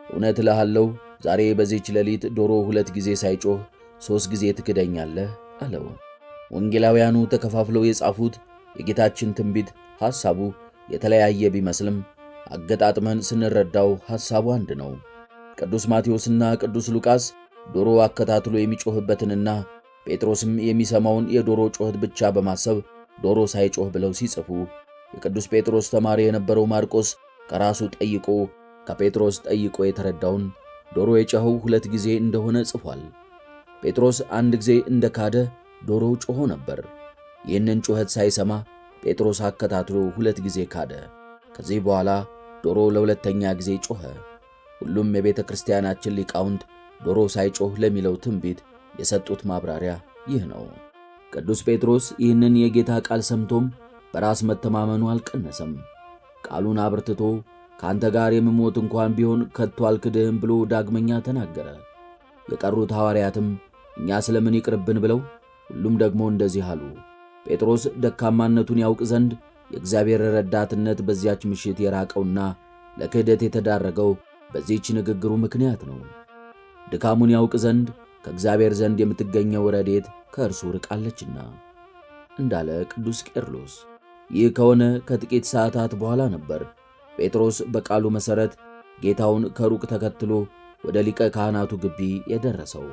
እውነት እልሃለሁ ዛሬ በዚህች ሌሊት ዶሮ 2 ጊዜ ሳይጮህ 3 ጊዜ ትክደኛለህ አለው። ወንጌላውያኑ ተከፋፍለው የጻፉት የጌታችን ትንቢት ሐሳቡ የተለያየ ቢመስልም አገጣጥመን ስንረዳው ሐሳቡ አንድ ነው። ቅዱስ ማቴዎስና ቅዱስ ሉቃስ ዶሮ አከታትሎ የሚጮህበትንና ጴጥሮስም የሚሰማውን የዶሮ ጮህት ብቻ በማሰብ ዶሮ ሳይጮህ ብለው ሲጽፉ፣ የቅዱስ ጴጥሮስ ተማሪ የነበረው ማርቆስ ከራሱ ጠይቆ ከጴጥሮስ ጠይቆ የተረዳውን ዶሮ የጮኸው 2 ጊዜ እንደሆነ ጽፏል። ጴጥሮስ 1 ጊዜ እንደካደ ዶሮው ጮሆ ነበር። ይህንን ጩኸት ሳይሰማ ጴጥሮስ አከታትሎ 2 ጊዜ ካደ። ከዚህ በኋላ ዶሮ ለሁለተኛ ጊዜ ጮኸ። ሁሉም የቤተ ክርስቲያናችን ሊቃውንት ዶሮ ሳይጮህ ለሚለው ትንቢት የሰጡት ማብራሪያ ይህ ነው። ቅዱስ ጴጥሮስ ይህንን የጌታ ቃል ሰምቶም በራስ መተማመኑ አልቀነሰም። ቃሉን አብርትቶ ከአንተ ጋር የምሞት እንኳን ቢሆን ከቶ አልክድህም ብሎ ዳግመኛ ተናገረ። የቀሩት ሐዋርያትም እኛ ስለምን ይቅርብን ብለው ሁሉም ደግሞ እንደዚህ አሉ። ጴጥሮስ ደካማነቱን ያውቅ ዘንድ የእግዚአብሔር ረዳትነት በዚያች ምሽት የራቀውና ለክህደት የተዳረገው በዚህች ንግግሩ ምክንያት ነው። ድካሙን ያውቅ ዘንድ ከእግዚአብሔር ዘንድ የምትገኘው ረድኤት ከእርሱ ርቃለችና እንዳለ ቅዱስ ቄርሎስ። ይህ ከሆነ ከጥቂት ሰዓታት በኋላ ነበር ጴጥሮስ በቃሉ መሠረት ጌታውን ከሩቅ ተከትሎ ወደ ሊቀ ካህናቱ ግቢ የደረሰው።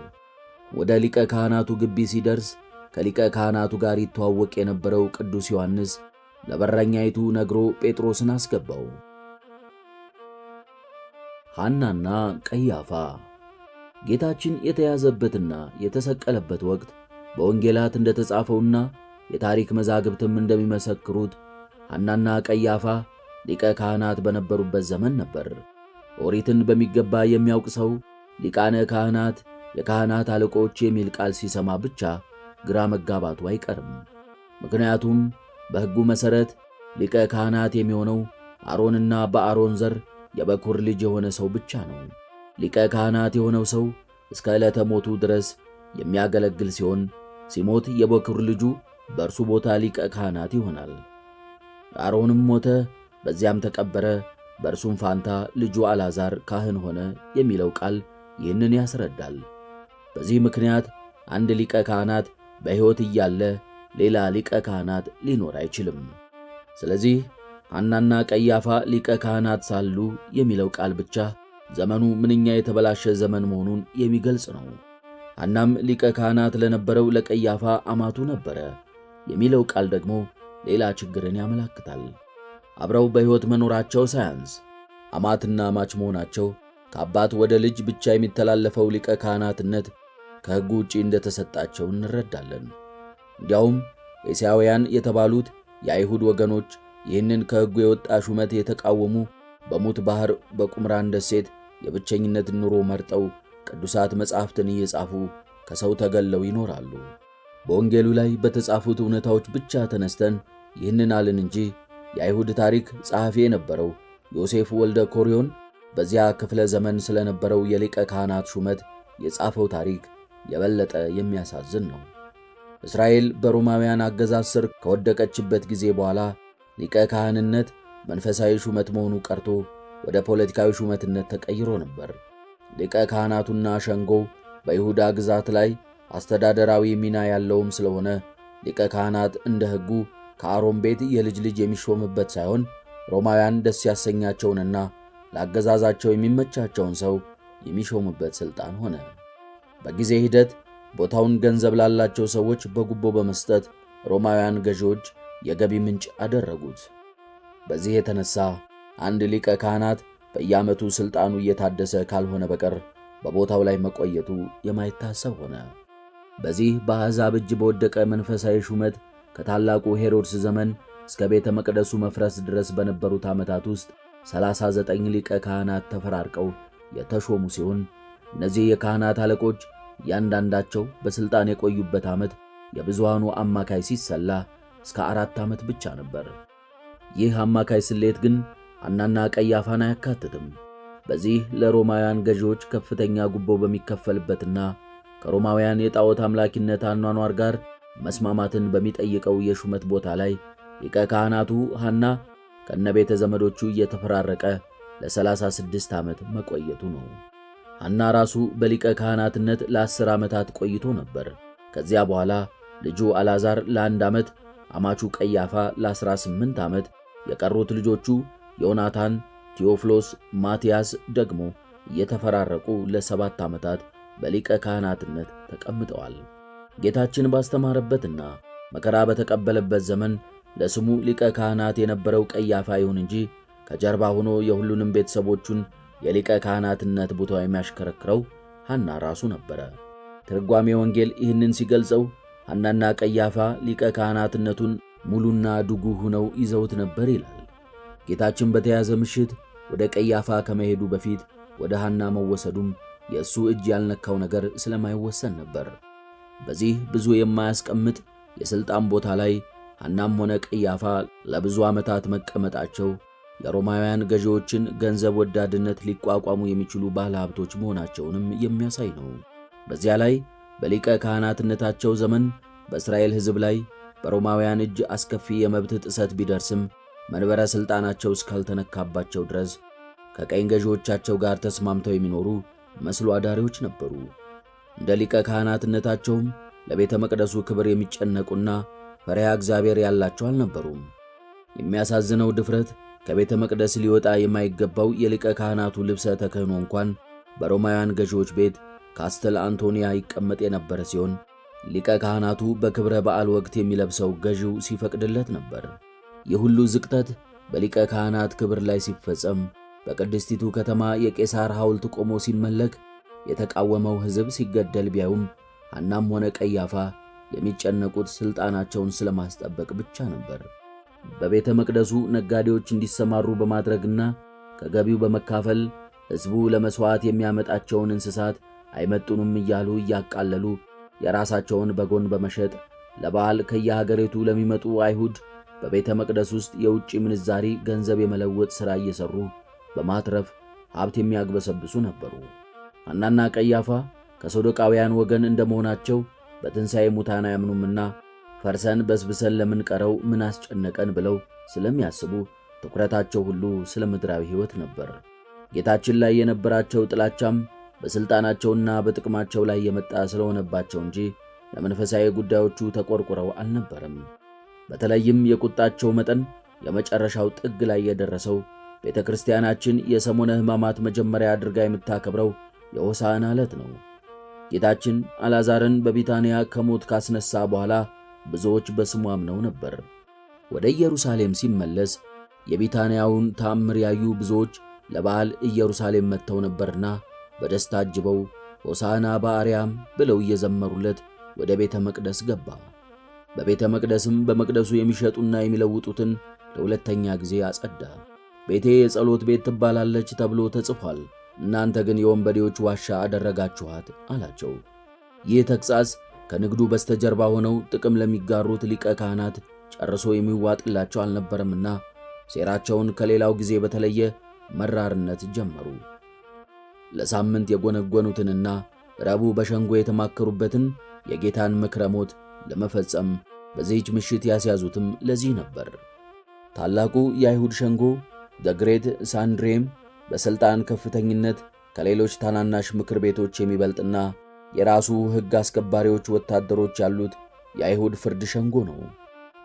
ወደ ሊቀ ካህናቱ ግቢ ሲደርስ ከሊቀ ካህናቱ ጋር ይተዋወቅ የነበረው ቅዱስ ዮሐንስ ለበረኛይቱ ነግሮ ጴጥሮስን አስገባው። ሐናና ቀያፋ። ጌታችን የተያዘበትና የተሰቀለበት ወቅት በወንጌላት እንደተጻፈውና የታሪክ መዛግብትም እንደሚመሰክሩት ሐናና ቀያፋ ሊቀ ካህናት በነበሩበት ዘመን ነበር። ኦሪትን በሚገባ የሚያውቅ ሰው ሊቃነ ካህናት፣ የካህናት አለቆች የሚል ቃል ሲሰማ ብቻ ግራ መጋባቱ አይቀርም። ምክንያቱም በሕጉ መሠረት ሊቀ ካህናት የሚሆነው አሮንና በአሮን ዘር የበኩር ልጅ የሆነ ሰው ብቻ ነው። ሊቀ ካህናት የሆነው ሰው እስከ ዕለተ ሞቱ ድረስ የሚያገለግል ሲሆን ሲሞት የበኩር ልጁ በእርሱ ቦታ ሊቀ ካህናት ይሆናል። አሮንም ሞተ፣ በዚያም ተቀበረ፣ በእርሱም ፋንታ ልጁ አልዓዛር ካህን ሆነ የሚለው ቃል ይህንን ያስረዳል። በዚህ ምክንያት አንድ ሊቀ ካህናት በሕይወት እያለ ሌላ ሊቀ ካህናት ሊኖር አይችልም። ስለዚህ ሐናና ቀያፋ ሊቀ ካህናት ሳሉ የሚለው ቃል ብቻ ዘመኑ ምንኛ የተበላሸ ዘመን መሆኑን የሚገልጽ ነው። ሐናም ሊቀ ካህናት ለነበረው ለቀያፋ አማቱ ነበረ የሚለው ቃል ደግሞ ሌላ ችግርን ያመለክታል። አብረው በሕይወት መኖራቸው ሳያንስ አማትና አማች መሆናቸው ከአባት ወደ ልጅ ብቻ የሚተላለፈው ሊቀ ካህናትነት ከሕጉ ውጪ እንደተሰጣቸው እንረዳለን። እንዲያውም ኤሳውያን የተባሉት የአይሁድ ወገኖች ይህንን ከሕጉ የወጣ ሹመት የተቃወሙ በሙት ባሕር በቁምራን ደሴት የብቸኝነትን ኑሮ መርጠው ቅዱሳት መጻሕፍትን እየጻፉ ከሰው ተገለው ይኖራሉ። በወንጌሉ ላይ በተጻፉት እውነታዎች ብቻ ተነስተን ይህንን አልን እንጂ የአይሁድ ታሪክ ጸሐፊ የነበረው ዮሴፍ ወልደ ኮርዮን በዚያ ክፍለ ዘመን ስለነበረው የሊቀ ካህናት ሹመት የጻፈው ታሪክ የበለጠ የሚያሳዝን ነው። እስራኤል በሮማውያን አገዛዝ ስር ከወደቀችበት ጊዜ በኋላ ሊቀ ካህንነት መንፈሳዊ ሹመት መሆኑ ቀርቶ ወደ ፖለቲካዊ ሹመትነት ተቀይሮ ነበር። ሊቀ ካህናቱና ሸንጎው በይሁዳ ግዛት ላይ አስተዳደራዊ ሚና ያለውም ስለሆነ ሊቀ ካህናት እንደ ሕጉ ከአሮን ቤት የልጅ ልጅ የሚሾምበት ሳይሆን ሮማውያን ደስ ያሰኛቸውንና ለአገዛዛቸው የሚመቻቸውን ሰው የሚሾምበት ሥልጣን ሆነ። በጊዜ ሂደት ቦታውን ገንዘብ ላላቸው ሰዎች በጉቦ በመስጠት ሮማውያን ገዢዎች የገቢ ምንጭ አደረጉት። በዚህ የተነሳ አንድ ሊቀ ካህናት በየዓመቱ ሥልጣኑ እየታደሰ ካልሆነ በቀር በቦታው ላይ መቆየቱ የማይታሰብ ሆነ። በዚህ በአሕዛብ እጅ በወደቀ መንፈሳዊ ሹመት ከታላቁ ሄሮድስ ዘመን እስከ ቤተ መቅደሱ መፍረስ ድረስ በነበሩት ዓመታት ውስጥ 39 ሊቀ ካህናት ተፈራርቀው የተሾሙ ሲሆን እነዚህ የካህናት አለቆች እያንዳንዳቸው በሥልጣን የቆዩበት ዓመት የብዙሃኑ አማካይ ሲሰላ እስከ 4 ዓመት ብቻ ነበር። ይህ አማካይ ስሌት ግን ሐናና ቀያፋን አያካትትም። በዚህ ለሮማውያን ገዢዎች ከፍተኛ ጉቦ በሚከፈልበትና ከሮማውያን የጣዖት አምላኪነት አኗኗር ጋር መስማማትን በሚጠይቀው የሹመት ቦታ ላይ ሊቀ ካህናቱ ሐና ከነቤተ ዘመዶቹ እየተፈራረቀ ለ36 ዓመት መቆየቱ ነው። ሐና ራሱ በሊቀ ካህናትነት ለ10 ዓመታት ቆይቶ ነበር። ከዚያ በኋላ ልጁ አልዓዛር ለ1 ዓመት፣ አማቹ ቀያፋ ለ18 ዓመት፣ የቀሩት ልጆቹ ዮናታን፣ ቴዎፍሎስ፣ ማትያስ ደግሞ እየተፈራረቁ ለ7 ዓመታት በሊቀ ካህናትነት ተቀምጠዋል። ጌታችን ባስተማረበትና መከራ በተቀበለበት ዘመን ለስሙ ሊቀ ካህናት የነበረው ቀያፋ ይሁን እንጂ ከጀርባ ሆኖ የሁሉንም ቤተሰቦቹን የሊቀ ካህናትነት ቦታ የሚያሽከረክረው ሐና ራሱ ነበረ። ትርጓሜ ወንጌል ይህንን ሲገልጸው ሐናና ቀያፋ ሊቀ ካህናትነቱን ሙሉና ድጉ ሆነው ይዘውት ነበር ይላል። ጌታችን በተያዘ ምሽት ወደ ቀያፋ ከመሄዱ በፊት ወደ ሐና መወሰዱም የእሱ እጅ ያልነካው ነገር ስለማይወሰን ነበር። በዚህ ብዙ የማያስቀምጥ የሥልጣን ቦታ ላይ ሐናም ሆነ ቀያፋ ለብዙ ዓመታት መቀመጣቸው የሮማውያን ገዢዎችን ገንዘብ ወዳድነት ሊቋቋሙ የሚችሉ ባለ ሀብቶች መሆናቸውንም የሚያሳይ ነው። በዚያ ላይ በሊቀ ካህናትነታቸው ዘመን በእስራኤል ሕዝብ ላይ በሮማውያን እጅ አስከፊ የመብት ጥሰት ቢደርስም መንበረ ሥልጣናቸው እስካልተነካባቸው ድረስ ከቀኝ ገዢዎቻቸው ጋር ተስማምተው የሚኖሩ መስሎ አዳሪዎች ነበሩ። እንደ ሊቀ ካህናትነታቸውም ለቤተ መቅደሱ ክብር የሚጨነቁና ፈሪሃ እግዚአብሔር ያላቸው አልነበሩም። የሚያሳዝነው ድፍረት ከቤተ መቅደስ ሊወጣ የማይገባው የሊቀ ካህናቱ ልብሰ ተክህኖ እንኳን በሮማውያን ገዢዎች ቤት ካስተል አንቶኒያ ይቀመጥ የነበረ ሲሆን ሊቀ ካህናቱ በክብረ በዓል ወቅት የሚለብሰው ገዢው ሲፈቅድለት ነበር። ይህ ሁሉ ዝቅጠት በሊቀ ካህናት ክብር ላይ ሲፈጸም በቅድስቲቱ ከተማ የቄሳር ሐውልት ቆሞ ሲመለክ የተቃወመው ሕዝብ ሲገደል ቢያዩም ሐናም ሆነ ቀያፋ የሚጨነቁት ሥልጣናቸውን ስለማስጠበቅ ብቻ ነበር። በቤተ መቅደሱ ነጋዴዎች እንዲሰማሩ በማድረግና ከገቢው በመካፈል ሕዝቡ ለመሥዋዕት የሚያመጣቸውን እንስሳት አይመጡንም እያሉ እያቃለሉ የራሳቸውን በጎን በመሸጥ ለበዓል ከየሀገሪቱ ለሚመጡ አይሁድ በቤተ መቅደስ ውስጥ የውጭ ምንዛሪ ገንዘብ የመለወጥ ሥራ እየሠሩ በማትረፍ ሀብት የሚያግበሰብሱ ነበሩ። ሐናና ቀያፋ ከሰዶቃውያን ወገን እንደመሆናቸው በትንሣኤ ሙታን አያምኑምና ፈርሰን በስብሰን ለምንቀረው ምን አስጨነቀን ብለው ስለሚያስቡ ትኩረታቸው ሁሉ ስለ ምድራዊ ሕይወት ነበር። ጌታችን ላይ የነበራቸው ጥላቻም በሥልጣናቸውና በጥቅማቸው ላይ የመጣ ስለሆነባቸው እንጂ ለመንፈሳዊ ጉዳዮቹ ተቆርቁረው አልነበረም። በተለይም የቁጣቸው መጠን የመጨረሻው ጥግ ላይ የደረሰው ቤተ ክርስቲያናችን የሰሞነ ሕማማት መጀመሪያ አድርጋ የምታከብረው የሆሳዕና ዕለት ነው። ጌታችን አልዓዛርን በቢታንያ ከሞት ካስነሳ በኋላ ብዙዎች በስሙ አምነው ነበር። ወደ ኢየሩሳሌም ሲመለስ የቢታንያውን ተአምር ያዩ ብዙዎች ለበዓል ኢየሩሳሌም መጥተው ነበርና በደስታ አጅበው ሆሳዕና በአርያም ብለው እየዘመሩለት ወደ ቤተ መቅደስ ገባ። በቤተ መቅደስም በመቅደሱ የሚሸጡና የሚለውጡትን ለሁለተኛ ጊዜ አጸዳ። ቤቴ የጸሎት ቤት ትባላለች ተብሎ ተጽፏል፣ እናንተ ግን የወንበዴዎች ዋሻ አደረጋችኋት አላቸው። ይህ ተግሣጽ ከንግዱ በስተጀርባ ሆነው ጥቅም ለሚጋሩት ሊቀ ካህናት ጨርሶ የሚዋጥላቸው አልነበረምና ሴራቸውን ከሌላው ጊዜ በተለየ መራርነት ጀመሩ። ለሳምንት የጎነጎኑትንና ረቡዕ በሸንጎ የተማከሩበትን የጌታን ምክረ ሞት ለመፈጸም በዚህች ምሽት ያስያዙትም ለዚህ ነበር። ታላቁ የአይሁድ ሸንጎ ግሬት ሳንድሬም በሥልጣን ከፍተኝነት ከሌሎች ታናናሽ ምክር ቤቶች የሚበልጥና የራሱ ሕግ አስከባሪዎች ወታደሮች ያሉት የአይሁድ ፍርድ ሸንጎ ነው።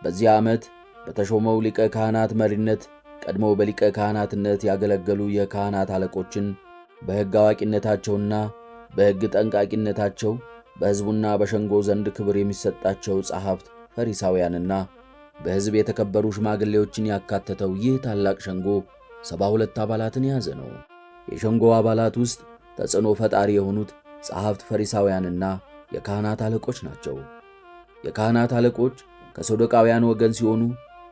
በዚህ ዓመት በተሾመው ሊቀ ካህናት መሪነት ቀድሞው በሊቀ ካህናትነት ያገለገሉ የካህናት አለቆችን በሕግ አዋቂነታቸውና በሕግ ጠንቃቂነታቸው በሕዝቡና በሸንጎ ዘንድ ክብር የሚሰጣቸው ጸሐፍት ፈሪሳውያንና በሕዝብ የተከበሩ ሽማግሌዎችን ያካተተው ይህ ታላቅ ሸንጎ 72 አባላትን የያዘ ነው። የሸንጎ አባላት ውስጥ ተጽዕኖ ፈጣሪ የሆኑት ጸሐፍት ፈሪሳውያንና የካህናት አለቆች ናቸው። የካህናት አለቆች ከሰዶቃውያን ወገን ሲሆኑ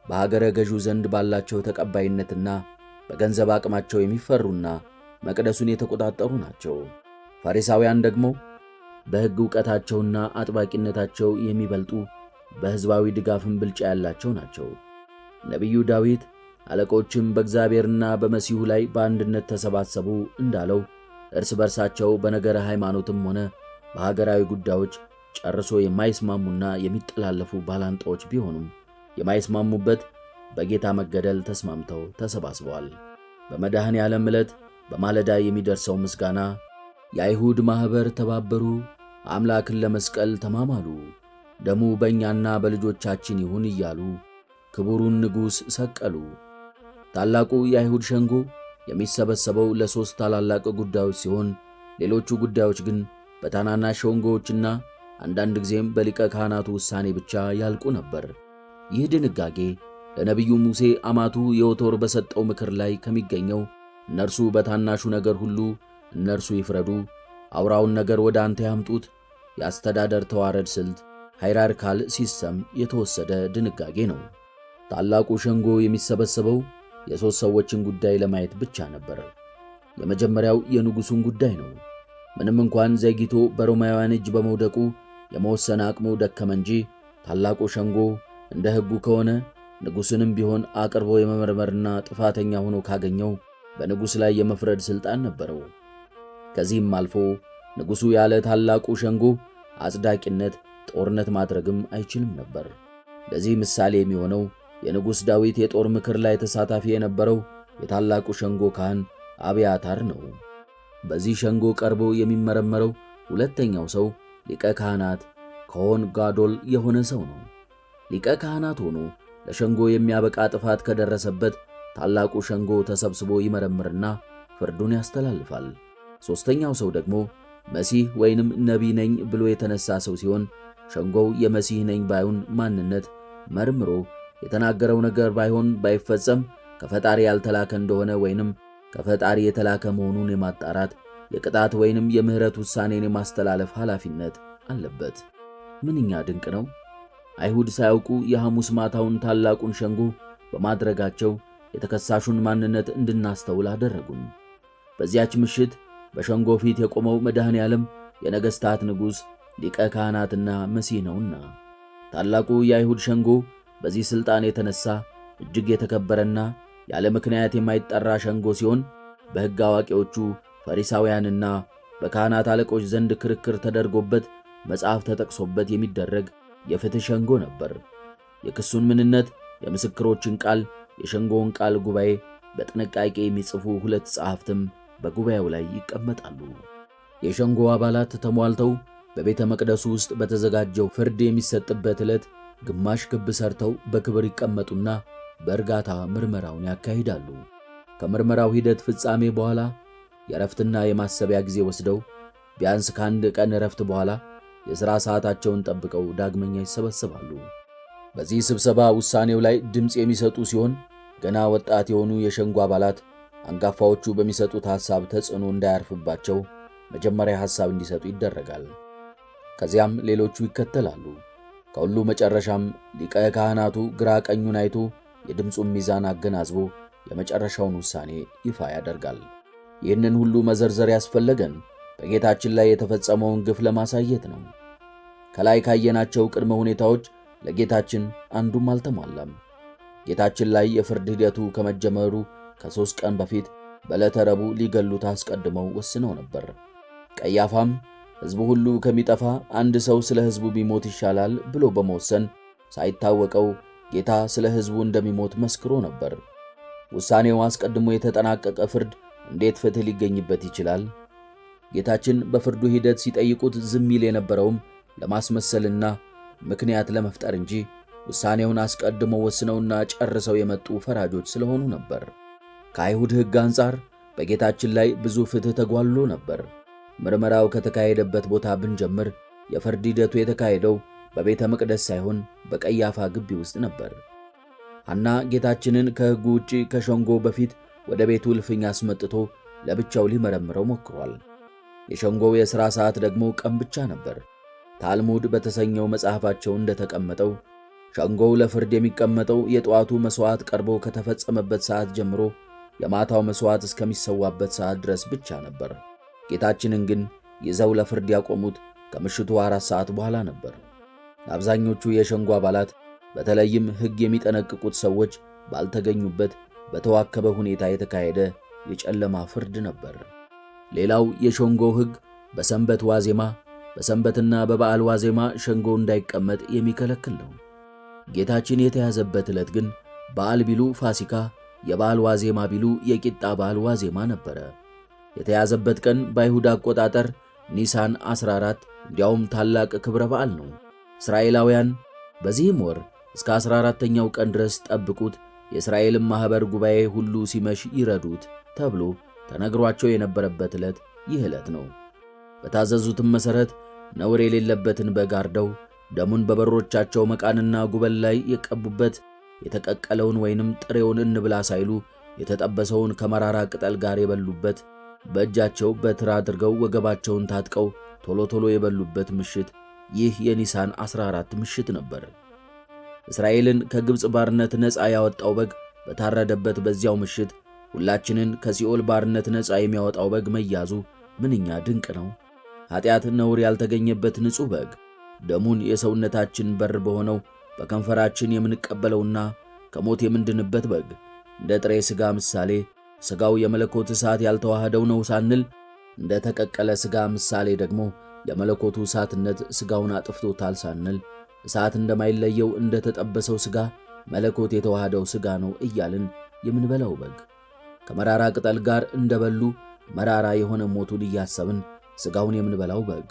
በሀገረ ገዡ ዘንድ ባላቸው ተቀባይነትና በገንዘብ አቅማቸው የሚፈሩና መቅደሱን የተቆጣጠሩ ናቸው። ፈሪሳውያን ደግሞ በሕግ ዕውቀታቸውና አጥባቂነታቸው የሚበልጡ በሕዝባዊ ድጋፍም ብልጫ ያላቸው ናቸው። ነቢዩ ዳዊት አለቆችም በእግዚአብሔርና በመሲሁ ላይ በአንድነት ተሰባሰቡ እንዳለው እርስ በርሳቸው በነገረ ሃይማኖትም ሆነ በሀገራዊ ጉዳዮች ጨርሶ የማይስማሙና የሚጠላለፉ ባላንጣዎች ቢሆኑም የማይስማሙበት በጌታ መገደል ተስማምተው ተሰባስበዋል። በመድኃኔ ዓለም ዕለት በማለዳ የሚደርሰው ምስጋና የአይሁድ ማኅበር ተባበሩ፣ አምላክን ለመስቀል ተማማሉ፣ ደሙ በእኛና በልጆቻችን ይሁን እያሉ ክቡሩን ንጉሥ ሰቀሉ። ታላቁ የአይሁድ ሸንጎ የሚሰበሰበው ለ3 ታላላቅ ጉዳዮች ሲሆን ሌሎቹ ጉዳዮች ግን በታናናሽ ሸንጎዎችና አንዳንድ ጊዜም በሊቀ ካህናቱ ውሳኔ ብቻ ያልቁ ነበር። ይህ ድንጋጌ ለነቢዩ ሙሴ አማቱ ዮቶር በሰጠው ምክር ላይ ከሚገኘው እነርሱ በታናሹ ነገር ሁሉ እነርሱ ይፍረዱ፣ አውራውን ነገር ወደ አንተ ያምጡት የአስተዳደር ተዋረድ ስልት ሃይራርካል ሲስተም የተወሰደ ድንጋጌ ነው። ታላቁ ሸንጎ የሚሰበሰበው የ3 ሰዎችን ጉዳይ ለማየት ብቻ ነበር። የመጀመሪያው የንጉሡን ጉዳይ ነው። ምንም እንኳን ዘግይቶ በሮማውያን እጅ በመውደቁ የመወሰን አቅሙ ደከመ እንጂ ታላቁ ሸንጎ እንደ ሕጉ ከሆነ ንጉሥንም ቢሆን አቅርቦ የመመርመርና ጥፋተኛ ሆኖ ካገኘው በንጉሥ ላይ የመፍረድ ሥልጣን ነበረው። ከዚህም አልፎ ንጉሡ ያለ ታላቁ ሸንጎ አጽዳቂነት ጦርነት ማድረግም አይችልም ነበር። ለዚህ ምሳሌ የሚሆነው የንጉሥ ዳዊት የጦር ምክር ላይ ተሳታፊ የነበረው የታላቁ ሸንጎ ካህን አብያታር ነው። በዚህ ሸንጎ ቀርቦ የሚመረመረው ሁለተኛው ሰው ሊቀ ካህናት ከሆን ጋዶል የሆነ ሰው ነው። ሊቀ ካህናት ሆኖ ለሸንጎ የሚያበቃ ጥፋት ከደረሰበት ታላቁ ሸንጎ ተሰብስቦ ይመረምርና ፍርዱን ያስተላልፋል። ሦስተኛው ሰው ደግሞ መሲህ ወይንም ነቢይ ነኝ ብሎ የተነሳ ሰው ሲሆን ሸንጎው የመሲህ ነኝ ባዩን ማንነት መርምሮ የተናገረው ነገር ባይሆን ባይፈጸም ከፈጣሪ ያልተላከ እንደሆነ ወይንም ከፈጣሪ የተላከ መሆኑን የማጣራት የቅጣት ወይንም የምህረት ውሳኔን የማስተላለፍ ኃላፊነት አለበት። ምንኛ ድንቅ ነው! አይሁድ ሳያውቁ የሐሙስ ማታውን ታላቁን ሸንጎ በማድረጋቸው የተከሳሹን ማንነት እንድናስተውል አደረጉን። በዚያች ምሽት በሸንጎ ፊት የቆመው መድኃኔ ዓለም የነገሥታት ንጉሥ ሊቀ ካህናትና መሲህ ነውና ታላቁ የአይሁድ ሸንጎ በዚህ ሥልጣን የተነሣ እጅግ የተከበረና ያለ ምክንያት የማይጠራ ሸንጎ ሲሆን በሕግ አዋቂዎቹ ፈሪሳውያንና በካህናት አለቆች ዘንድ ክርክር ተደርጎበት መጽሐፍ ተጠቅሶበት የሚደረግ የፍትሕ ሸንጎ ነበር። የክሱን ምንነት፣ የምስክሮችን ቃል፣ የሸንጎውን ቃል ጉባኤ በጥንቃቄ የሚጽፉ 2 ጸሐፍትም በጉባኤው ላይ ይቀመጣሉ። የሸንጎ አባላት ተሟልተው በቤተ መቅደሱ ውስጥ በተዘጋጀው ፍርድ የሚሰጥበት ዕለት ግማሽ ክብ ሰርተው በክብር ይቀመጡና በእርጋታ ምርመራውን ያካሂዳሉ። ከምርመራው ሂደት ፍጻሜ በኋላ የረፍትና የማሰቢያ ጊዜ ወስደው ቢያንስ ከአንድ ቀን ረፍት በኋላ የሥራ ሰዓታቸውን ጠብቀው ዳግመኛ ይሰበሰባሉ። በዚህ ስብሰባ ውሳኔው ላይ ድምፅ የሚሰጡ ሲሆን ገና ወጣት የሆኑ የሸንጎ አባላት አንጋፋዎቹ በሚሰጡት ሐሳብ ተጽዕኖ እንዳያርፍባቸው መጀመሪያ ሐሳብ እንዲሰጡ ይደረጋል። ከዚያም ሌሎቹ ይከተላሉ። ከሁሉ መጨረሻም ሊቀ ካህናቱ ግራ ቀኙን አይቶ የድምፁን ሚዛን አገናዝቦ የመጨረሻውን ውሳኔ ይፋ ያደርጋል። ይህንን ሁሉ መዘርዘር ያስፈለገን በጌታችን ላይ የተፈጸመውን ግፍ ለማሳየት ነው። ከላይ ካየናቸው ቅድመ ሁኔታዎች ለጌታችን አንዱም አልተሟላም። ጌታችን ላይ የፍርድ ሂደቱ ከመጀመሩ ከ3 ቀን በፊት በዕለተ ረቡዕ ሊገሉት አስቀድመው ወስነው ነበር። ቀያፋም ሕዝቡ ሁሉ ከሚጠፋ አንድ ሰው ስለ ሕዝቡ ቢሞት ይሻላል ብሎ በመወሰን ሳይታወቀው ጌታ ስለ ሕዝቡ እንደሚሞት መስክሮ ነበር። ውሳኔው አስቀድሞ የተጠናቀቀ ፍርድ እንዴት ፍትሕ ሊገኝበት ይችላል? ጌታችን በፍርዱ ሂደት ሲጠይቁት ዝም ይል የነበረውም ለማስመሰልና ምክንያት ለመፍጠር እንጂ ውሳኔውን አስቀድሞ ወስነውና ጨርሰው የመጡ ፈራጆች ስለሆኑ ነበር። ከአይሁድ ሕግ አንጻር በጌታችን ላይ ብዙ ፍትሕ ተጓሎ ነበር። ምርመራው ከተካሄደበት ቦታ ብንጀምር የፍርድ ሂደቱ የተካሄደው በቤተ መቅደስ ሳይሆን በቀያፋ ግቢ ውስጥ ነበር። ሐና ጌታችንን ከሕጉ ውጪ ከሸንጎ በፊት ወደ ቤቱ እልፍኝ አስመጥቶ ለብቻው ሊመረምረው ሞክሯል። የሸንጎው የሥራ ሰዓት ደግሞ ቀን ብቻ ነበር። ታልሙድ በተሰኘው መጽሐፋቸው እንደተቀመጠው ሸንጎው ለፍርድ የሚቀመጠው የጠዋቱ መሥዋዕት ቀርቦ ከተፈጸመበት ሰዓት ጀምሮ የማታው መሥዋዕት እስከሚሰዋበት ሰዓት ድረስ ብቻ ነበር። ጌታችንን ግን ይዘው ለፍርድ ያቆሙት ከምሽቱ 4 ሰዓት በኋላ ነበር። አብዛኞቹ የሸንጎ አባላት በተለይም ሕግ የሚጠነቅቁት ሰዎች ባልተገኙበት በተዋከበ ሁኔታ የተካሄደ የጨለማ ፍርድ ነበር። ሌላው የሸንጎ ሕግ በሰንበት ዋዜማ፣ በሰንበትና በበዓል ዋዜማ ሸንጎ እንዳይቀመጥ የሚከለክል ነው። ጌታችን የተያዘበት ዕለት ግን በዓል ቢሉ ፋሲካ፣ የበዓል ዋዜማ ቢሉ የቂጣ በዓል ዋዜማ ነበረ። የተያዘበት ቀን በአይሁድ አቆጣጠር ኒሳን 14 እንዲያውም ታላቅ ክብረ በዓል ነው። እስራኤላውያን በዚህም ወር እስከ 14ኛው ቀን ድረስ ጠብቁት፣ የእስራኤልም ማኅበር ጉባኤ ሁሉ ሲመሽ ይረዱት ተብሎ ተነግሯቸው የነበረበት ዕለት ይህ ዕለት ነው። በታዘዙትም መሠረት ነውር የሌለበትን በግ አርደው ደሙን በበሮቻቸው መቃንና ጉበል ላይ የቀቡበት፣ የተቀቀለውን ወይንም ጥሬውን እንብላ ሳይሉ የተጠበሰውን ከመራራ ቅጠል ጋር የበሉበት፣ በእጃቸው በትር አድርገው ወገባቸውን ታጥቀው ቶሎ ቶሎ የበሉበት ምሽት ይህ የኒሳን 14 ምሽት ነበር። እስራኤልን ከግብፅ ባርነት ነፃ ያወጣው በግ በታረደበት በዚያው ምሽት ሁላችንን ከሲኦል ባርነት ነፃ የሚያወጣው በግ መያዙ ምንኛ ድንቅ ነው! ኃጢአት ነውር ያልተገኘበት ንጹሕ በግ ደሙን የሰውነታችን በር በሆነው በከንፈራችን የምንቀበለውና ከሞት የምንድንበት በግ እንደ ጥሬ ሥጋ ምሳሌ ሥጋው የመለኮት እሳት ያልተዋሃደው ነው ሳንል፣ እንደ ተቀቀለ ሥጋ ምሳሌ ደግሞ የመለኮቱ እሳትነት ሥጋውን አጥፍቶታል ሳንል፣ እሳት እንደማይለየው እንደ ተጠበሰው ሥጋ መለኮት የተዋሃደው ሥጋ ነው እያልን የምንበላው በግ ከመራራ ቅጠል ጋር እንደበሉ መራራ የሆነ ሞቱን እያሰብን ሥጋውን የምንበላው በግ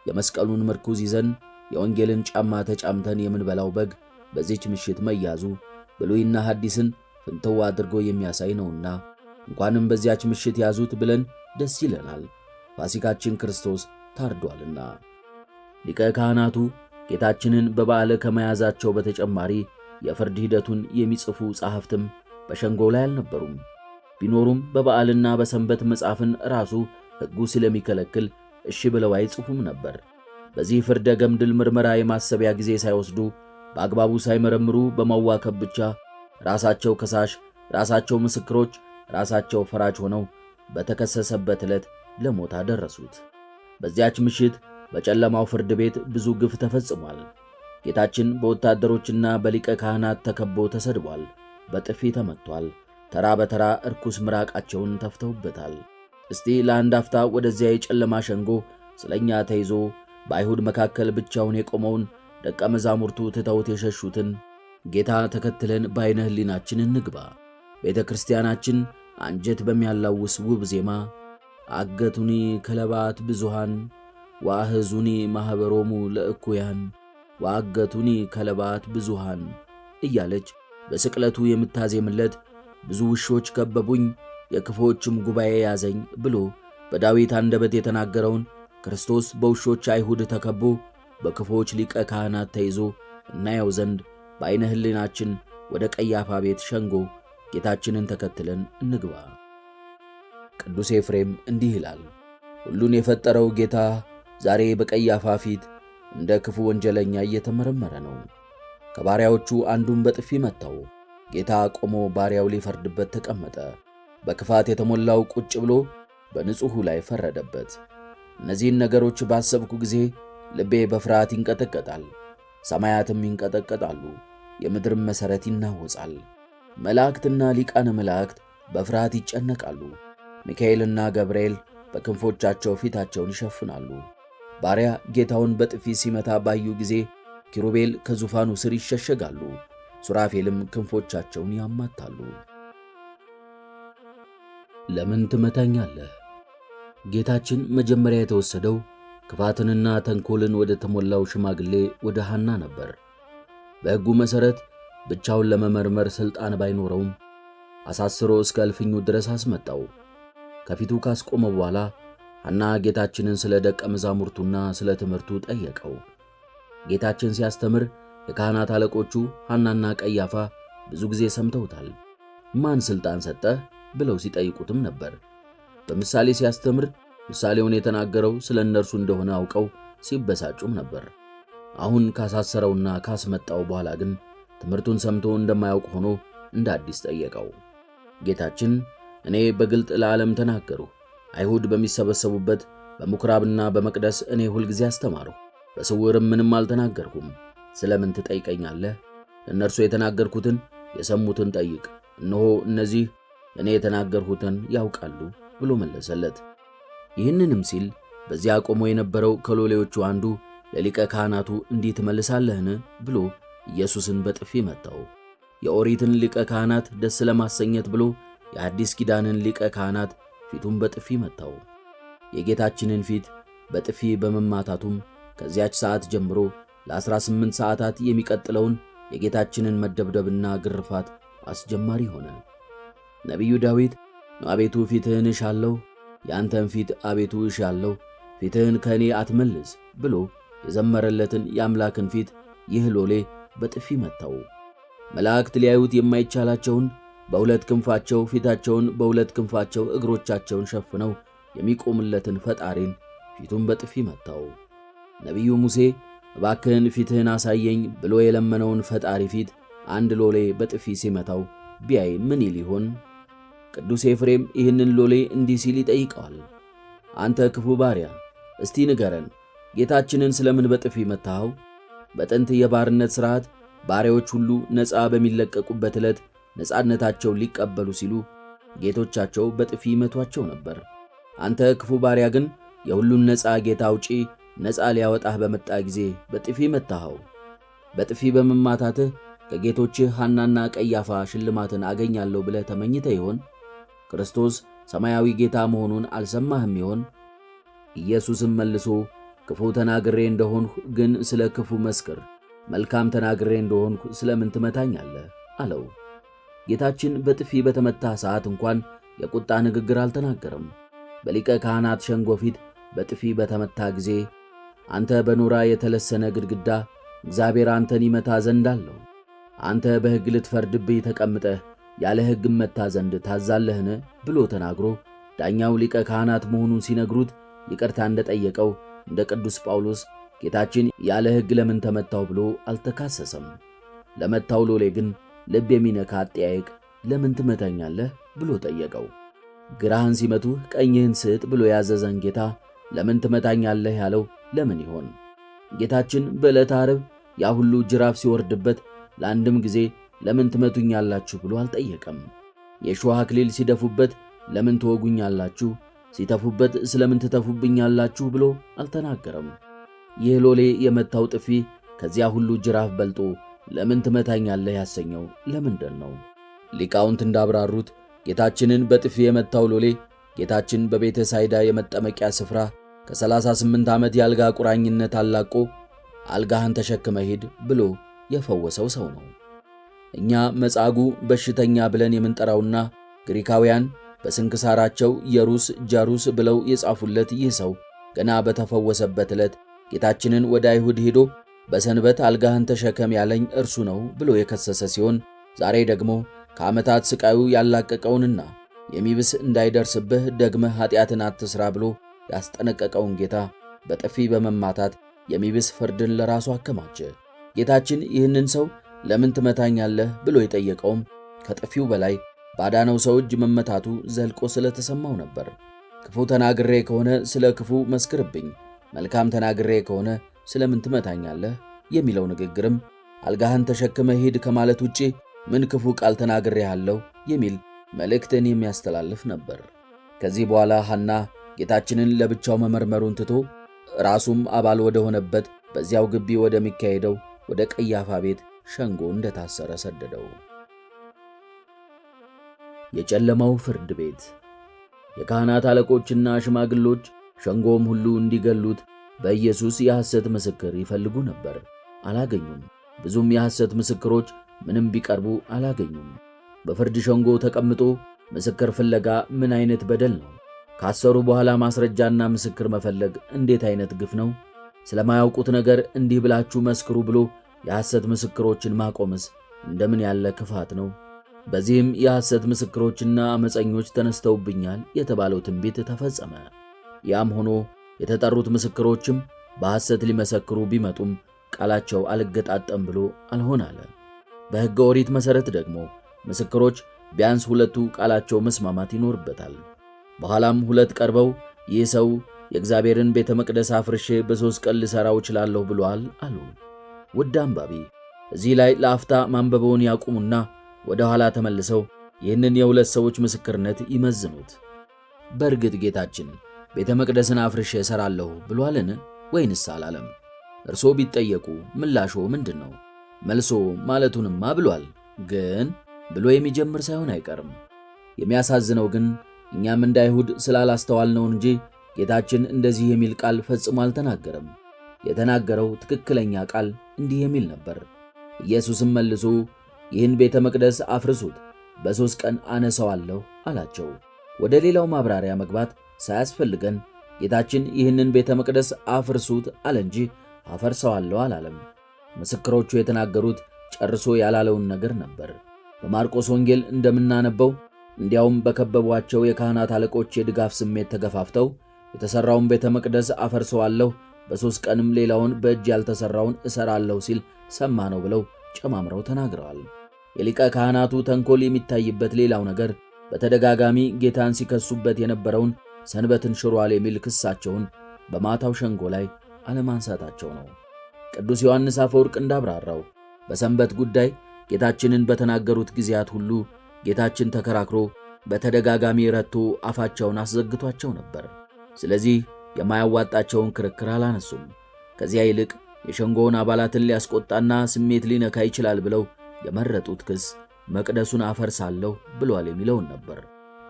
የመስቀሉን ምርኩዝ ይዘን የወንጌልን ጫማ ተጫምተን የምንበላው በግ በዚች ምሽት መያዙ ብሉይና ሐዲስን ፍንትው አድርጎ የሚያሳይ ነውና እንኳንም በዚያች ምሽት ያዙት ብለን ደስ ይለናል። ፋሲካችን ክርስቶስ ታርዷልና። ሊቀ ካህናቱ ጌታችንን በበዓል ከመያዛቸው በተጨማሪ የፍርድ ሂደቱን የሚጽፉ ጸሐፍትም በሸንጎው ላይ አልነበሩም። ቢኖሩም በበዓልና በሰንበት መጻፍን ራሱ ሕጉ ስለሚከለክል እሺ ብለው አይጽፉም ነበር። በዚህ ፍርደ ገምድል ምርመራ የማሰቢያ ጊዜ ሳይወስዱ በአግባቡ ሳይመረምሩ በማዋከብ ብቻ ራሳቸው ከሳሽ፣ ራሳቸው ምስክሮች፣ ራሳቸው ፈራጅ ሆነው በተከሰሰበት ዕለት ለሞት አደረሱት። በዚያች ምሽት በጨለማው ፍርድ ቤት ብዙ ግፍ ተፈጽሟል። ጌታችን በወታደሮችና በሊቀ ካህናት ተከቦ ተሰድቧል። በጥፊ ተመቷል። ተራ በተራ እርኩስ ምራቃቸውን ተፍተውበታል። እስቲ ለአንድ አፍታ ወደዚያ የጨለማ ሸንጎ ስለኛ ተይዞ በአይሁድ መካከል ብቻውን የቆመውን ደቀ መዛሙርቱ ትተውት የሸሹትን ጌታ ተከትለን በዓይነ ሕሊናችን እንግባ። ቤተ ክርስቲያናችን አንጀት በሚያላውስ ውብ ዜማ አገቱኒ ከለባት ብዙሃን ወአህዙኒ ማኅበሮሙ ለእኩያን ወአገቱኒ ከለባት ብዙሃን እያለች በስቅለቱ የምታዜምለት ብዙ ውሾች ከበቡኝ የክፎችም ጉባኤ ያዘኝ ብሎ በዳዊት አንደበት የተናገረውን ክርስቶስ በውሾች አይሁድ ተከቦ በክፎች ሊቀ ካህናት ተይዞ እናየው ዘንድ በዓይነ ሕሊናችን ወደ ቀያፋ ቤት ሸንጎ ጌታችንን ተከትለን እንግባ። ቅዱስ ኤፍሬም እንዲህ ይላል። ሁሉን የፈጠረው ጌታ ዛሬ በቀያፋ ፊት እንደ ክፉ ወንጀለኛ እየተመረመረ ነው። ከባሪያዎቹ አንዱን በጥፊ መታው። ጌታ ቆሞ ባሪያው ሊፈርድበት ተቀመጠ። በክፋት የተሞላው ቁጭ ብሎ በንጹሑ ላይ ፈረደበት። እነዚህን ነገሮች ባሰብኩ ጊዜ ልቤ በፍርሃት ይንቀጠቀጣል፣ ሰማያትም ይንቀጠቀጣሉ፣ የምድርም መሠረት ይናወጻል። መላእክትና ሊቃነ መላእክት በፍርሃት ይጨነቃሉ። ሚካኤልና ገብርኤል በክንፎቻቸው ፊታቸውን ይሸፍናሉ። ባሪያ ጌታውን በጥፊ ሲመታ ባዩ ጊዜ ኪሩቤል ከዙፋኑ ስር ይሸሸጋሉ፣ ሱራፌልም ክንፎቻቸውን ያማታሉ። ለምን ትመታኛለህ? ጌታችን መጀመሪያ የተወሰደው ክፋትንና ተንኮልን ወደ ተሞላው ሽማግሌ ወደ ሐና ነበር። በሕጉ መሠረት ብቻውን ለመመርመር ሥልጣን ባይኖረውም አሳስሮ እስከ እልፍኙ ድረስ አስመጣው። ከፊቱ ካስቆመ በኋላ ሐና ጌታችንን ስለ ደቀ መዛሙርቱና ስለ ትምህርቱ ጠየቀው። ጌታችን ሲያስተምር የካህናት አለቆቹ ሐናና ቀያፋ ብዙ ጊዜ ሰምተውታል። ማን ሥልጣን ሰጠህ ብለው ሲጠይቁትም ነበር። በምሳሌ ሲያስተምር ምሳሌውን የተናገረው ስለ እነርሱ እንደሆነ አውቀው ሲበሳጩም ነበር። አሁን ካሳሰረውና ካስመጣው በኋላ ግን ትምህርቱን ሰምቶ እንደማያውቅ ሆኖ እንደ አዲስ ጠየቀው። ጌታችን እኔ በግልጥ ለዓለም ተናገርሁ፣ አይሁድ በሚሰበሰቡበት በምኵራብና በመቅደስ እኔ ሁልጊዜ አስተማርሁ፣ በስውርም ምንም አልተናገርሁም። ስለምን ትጠይቀኛለህ? እነርሱ የተናገርኩትን የሰሙትን ጠይቅ፣ እነሆ እነዚህ እኔ የተናገርሁትን ያውቃሉ ብሎ መለሰለት። ይህንንም ሲል በዚያ ቆሞ የነበረው ከሎሌዎቹ አንዱ ለሊቀ ካህናቱ እንዲህ ትመልሳለህን ብሎ ኢየሱስን በጥፊ መታው። የኦሪትን ሊቀ ካህናት ደስ ለማሰኘት ብሎ የአዲስ ኪዳንን ሊቀ ካህናት ፊቱን በጥፊ መታው። የጌታችንን ፊት በጥፊ በመማታቱም ከዚያች ሰዓት ጀምሮ ለ18 ሰዓታት የሚቀጥለውን የጌታችንን መደብደብና ግርፋት አስጀማሪ ሆነ። ነቢዩ ዳዊት አቤቱ ፊትህን እሻለሁ፣ የአንተን ፊት አቤቱ እሻለሁ፣ ፊትህን ከእኔ አትመልስ ብሎ የዘመረለትን የአምላክን ፊት ይህ ሎሌ በጥፊ መታው። መላእክት ሊያዩት የማይቻላቸውን በሁለት ክንፋቸው ፊታቸውን፣ በሁለት ክንፋቸው እግሮቻቸውን ሸፍነው የሚቆምለትን ፈጣሪን ፊቱን በጥፊ መታው። ነቢዩ ሙሴ እባክህን ፊትህን አሳየኝ ብሎ የለመነውን ፈጣሪ ፊት አንድ ሎሌ በጥፊ ሲመታው ቢያይ ምን ይል ይሆን? ቅዱስ ኤፍሬም ይህንን ሎሌ እንዲህ ሲል ይጠይቀዋል። አንተ ክፉ ባሪያ፣ እስቲ ንገረን፣ ጌታችንን ስለምን በጥፊ መታኸው? በጥንት የባርነት ሥርዓት ባሪያዎች ሁሉ ነፃ በሚለቀቁበት ዕለት ነፃነታቸውን ሊቀበሉ ሲሉ ጌቶቻቸው በጥፊ ይመቷቸው ነበር። አንተ ክፉ ባሪያ ግን የሁሉን ነፃ ጌታ አውጪ ነፃ ሊያወጣህ በመጣ ጊዜ በጥፊ መታኸው። በጥፊ በመማታትህ ከጌቶችህ ሐናና ቀያፋ ሽልማትን አገኛለሁ ብለህ ተመኝተህ ይሆን? ክርስቶስ ሰማያዊ ጌታ መሆኑን አልሰማህም ይሆን? ኢየሱስም መልሶ ክፉ ተናግሬ እንደሆንሁ ግን ስለ ክፉ መስክር፣ መልካም ተናግሬ እንደሆንሁ ስለምን ትመታኛለህ አለው። ጌታችን በጥፊ በተመታ ሰዓት እንኳን የቁጣ ንግግር አልተናገረም። በሊቀ ካህናት ሸንጎ ፊት በጥፊ በተመታ ጊዜ አንተ በኖራ የተለሰነ ግድግዳ እግዚአብሔር አንተን ይመታ ዘንድ አለው። አንተ በሕግ ልትፈርድብኝ ተቀምጠህ ያለ ሕግ መታ ዘንድ ታዛለህን ብሎ ተናግሮ ዳኛው ሊቀ ካህናት መሆኑን ሲነግሩት ይቅርታ እንደጠየቀው እንደ ቅዱስ ጳውሎስ ጌታችን ያለ ሕግ ለምን ተመታው ብሎ አልተካሰሰም። ለመታው ሎሌ ግን ልብ የሚነካ አጠያየቅ ለምን ትመታኛለህ ብሎ ጠየቀው። ግራህን ሲመቱህ ቀኝህን ስጥ ብሎ ያዘዘን ጌታ ለምን ትመታኛለህ ያለው ለምን ይሆን? ጌታችን በዕለተ ዓርብ ያ ሁሉ ጅራፍ ሲወርድበት ለአንድም ጊዜ ለምን ትመቱኛላችሁ ብሎ አልጠየቀም። የእሾህ አክሊል ሲደፉበት ለምን ትወጉኛላችሁ፣ ሲተፉበት ስለምን ትተፉብኛላችሁ ብሎ አልተናገረም። ይህ ሎሌ የመታው ጥፊ ከዚያ ሁሉ ጅራፍ በልጦ ለምን ትመታኛለህ ያሰኘው ለምንድን ነው? ሊቃውንት እንዳብራሩት ጌታችንን በጥፊ የመታው ሎሌ ጌታችን በቤተ ሳይዳ የመጠመቂያ ስፍራ ከ38 ዓመት የአልጋ ቁራኝነት አላቆ አልጋህን ተሸክመ ሂድ ብሎ የፈወሰው ሰው ነው። እኛ መጻጉዕ በሽተኛ ብለን የምንጠራውና ግሪካውያን በስንክሳራቸው የሩስ ጃሩስ ብለው የጻፉለት ይህ ሰው ገና በተፈወሰበት ዕለት ጌታችንን ወደ አይሁድ ሄዶ በሰንበት አልጋህን ተሸከም ያለኝ እርሱ ነው ብሎ የከሰሰ ሲሆን ዛሬ ደግሞ ከዓመታት ስቃዩ ያላቀቀውንና የሚብስ እንዳይደርስብህ ደግመህ ኃጢአትን አትስራ ብሎ ያስጠነቀቀውን ጌታ በጥፊ በመማታት የሚብስ ፍርድን ለራሱ አከማቸ። ጌታችን ይህንን ሰው ለምን ትመታኛለህ ብሎ የጠየቀውም ከጥፊው በላይ ባዳነው ሰው እጅ መመታቱ ዘልቆ ስለተሰማው ነበር። ክፉ ተናግሬ ከሆነ ስለ ክፉ መስክርብኝ፣ መልካም ተናግሬ ከሆነ ስለምን ትመታኛለህ የሚለው ንግግርም አልጋህን ተሸክመ ሂድ ከማለት ውጪ ምን ክፉ ቃል ተናግሬሃለሁ የሚል መልእክትን የሚያስተላልፍ ነበር። ከዚህ በኋላ ሐና ጌታችንን ለብቻው መመርመሩን ትቶ ራሱም አባል ወደ ሆነበት በዚያው ግቢ ወደሚካሄደው ወደ ቀያፋ ቤት ሸንጎ እንደታሰረ ሰደደው። የጨለማው ፍርድ ቤት። የካህናት አለቆችና ሽማግሎች ሸንጎም ሁሉ እንዲገሉት በኢየሱስ የሐሰት ምስክር ይፈልጉ ነበር፣ አላገኙም። ብዙም የሐሰት ምስክሮች ምንም ቢቀርቡ አላገኙም። በፍርድ ሸንጎ ተቀምጦ ምስክር ፍለጋ ምን አይነት በደል ነው? ካሰሩ በኋላ ማስረጃና ምስክር መፈለግ እንዴት አይነት ግፍ ነው? ስለማያውቁት ነገር እንዲህ ብላችሁ መስክሩ ብሎ የሐሰት ምስክሮችን ማቆምስ እንደምን ያለ ክፋት ነው? በዚህም የሐሰት ምስክሮችና አመፀኞች ተነስተውብኛል የተባለው ትንቢት ተፈጸመ። ያም ሆኖ የተጠሩት ምስክሮችም በሐሰት ሊመሰክሩ ቢመጡም ቃላቸው አልገጣጠም ብሎ አልሆን አለ። በሕገ ኦሪት መሠረት ደግሞ ምስክሮች ቢያንስ ሁለቱ ቃላቸው መስማማት ይኖርበታል። በኋላም ሁለት ቀርበው ይህ ሰው የእግዚአብሔርን ቤተ መቅደስ አፍርሼ በ3 ቀን ልሠራው እችላለሁ ብሎአል አሉ። ውድ አንባቢ፣ እዚህ ላይ ለአፍታ ማንበበውን ያቁሙና ወደ ኋላ ተመልሰው ይህንን የሁለት ሰዎች ምስክርነት ይመዝኑት። በእርግጥ ጌታችን ቤተ መቅደስን አፍርሼ እሠራለሁ ብሎአልን ወይንስ አላለም? እርሶ ቢጠየቁ ምላሾ ምንድን ነው? መልሶ ማለቱንማ ብሏል፣ ግን ብሎ የሚጀምር ሳይሆን አይቀርም። የሚያሳዝነው ግን እኛም እንደ አይሁድ ስላላስተዋልነው እንጂ ጌታችን እንደዚህ የሚል ቃል ፈጽሞ አልተናገረም። የተናገረው ትክክለኛ ቃል እንዲህ የሚል ነበር። ኢየሱስም መልሶ ይህን ቤተ መቅደስ አፍርሱት፣ በ3 ቀን አነሳዋለሁ አላቸው። ወደ ሌላው ማብራሪያ መግባት ሳያስፈልገን ጌታችን ይህንን ቤተ መቅደስ አፍርሱት አለ እንጂ አፈርሰዋለሁ አላለም። ምስክሮቹ የተናገሩት ጨርሶ ያላለውን ነገር ነበር። በማርቆስ ወንጌል እንደምናነበው እንዲያውም በከበቧቸው የካህናት አለቆች የድጋፍ ስሜት ተገፋፍተው የተሠራውን ቤተ መቅደስ አፈርሰዋለሁ፣ በ3 ቀንም ሌላውን በእጅ ያልተሠራውን እሠራለሁ ሲል ሰማ ነው ብለው ጨማምረው ተናግረዋል። የሊቀ ካህናቱ ተንኮል የሚታይበት ሌላው ነገር በተደጋጋሚ ጌታን ሲከሱበት የነበረውን ሰንበትን ሽሯል የሚል ክሳቸውን በማታው ሸንጎ ላይ አለማንሳታቸው ነው። ቅዱስ ዮሐንስ አፈወርቅ እንዳብራራው በሰንበት ጉዳይ ጌታችንን በተናገሩት ጊዜያት ሁሉ ጌታችን ተከራክሮ በተደጋጋሚ ረቶ አፋቸውን አስዘግቷቸው ነበር። ስለዚህ የማያዋጣቸውን ክርክር አላነሱም። ከዚያ ይልቅ የሸንጎውን አባላትን ሊያስቆጣና ስሜት ሊነካ ይችላል ብለው የመረጡት ክስ መቅደሱን አፈርሳለሁ ብሏል የሚለውን ነበር።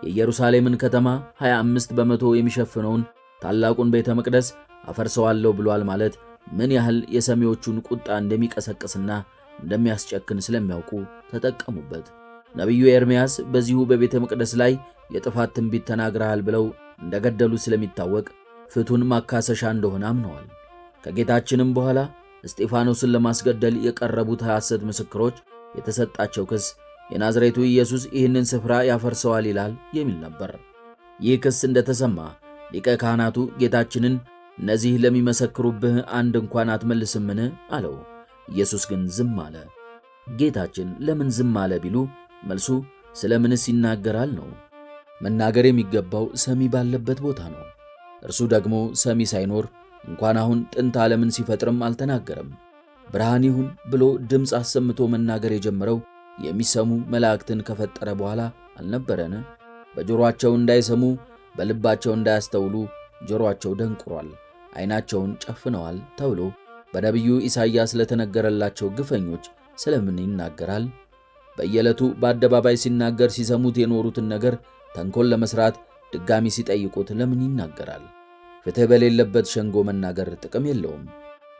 የኢየሩሳሌምን ከተማ 25 በመቶ የሚሸፍነውን ታላቁን ቤተ መቅደስ አፈርሰዋለሁ ብሏል ማለት ምን ያህል የሰሚዎቹን ቁጣ እንደሚቀሰቅስና እንደሚያስጨክን ስለሚያውቁ ተጠቀሙበት። ነቢዩ ኤርምያስ በዚሁ በቤተ መቅደስ ላይ የጥፋት ትንቢት ተናግረሃል ብለው እንደገደሉ ስለሚታወቅ ፍቱን ማካሰሻ እንደሆነ አምነዋል። ከጌታችንም በኋላ እስጢፋኖስን ለማስገደል የቀረቡት ሐሰት ምስክሮች የተሰጣቸው ክስ የናዝሬቱ ኢየሱስ ይህንን ስፍራ ያፈርሰዋል ይላል የሚል ነበር። ይህ ክስ እንደተሰማ ሊቀ ካህናቱ ጌታችንን እነዚህ ለሚመሰክሩብህ አንድ እንኳን አትመልስምን አለው። ኢየሱስ ግን ዝም አለ። ጌታችን ለምን ዝም አለ ቢሉ መልሱ ስለምንስ ይናገራል ነው። መናገር የሚገባው ሰሚ ባለበት ቦታ ነው። እርሱ ደግሞ ሰሚ ሳይኖር እንኳን አሁን ጥንት ዓለምን ሲፈጥርም አልተናገረም። ብርሃን ይሁን ብሎ ድምፅ አሰምቶ መናገር የጀመረው የሚሰሙ መላእክትን ከፈጠረ በኋላ አልነበረን? በጆሮአቸው እንዳይሰሙ በልባቸው እንዳያስተውሉ ጆሮአቸው ደንቁሯል፣ ዓይናቸውን ጨፍነዋል ተብሎ በነቢዩ ኢሳይያስ ለተነገረላቸው ግፈኞች ስለምን ይናገራል? በየዕለቱ በአደባባይ ሲናገር ሲሰሙት የኖሩትን ነገር ተንኮል ለመስራት ድጋሚ ሲጠይቁት ለምን ይናገራል? ፍትሕ በሌለበት ሸንጎ መናገር ጥቅም የለውም።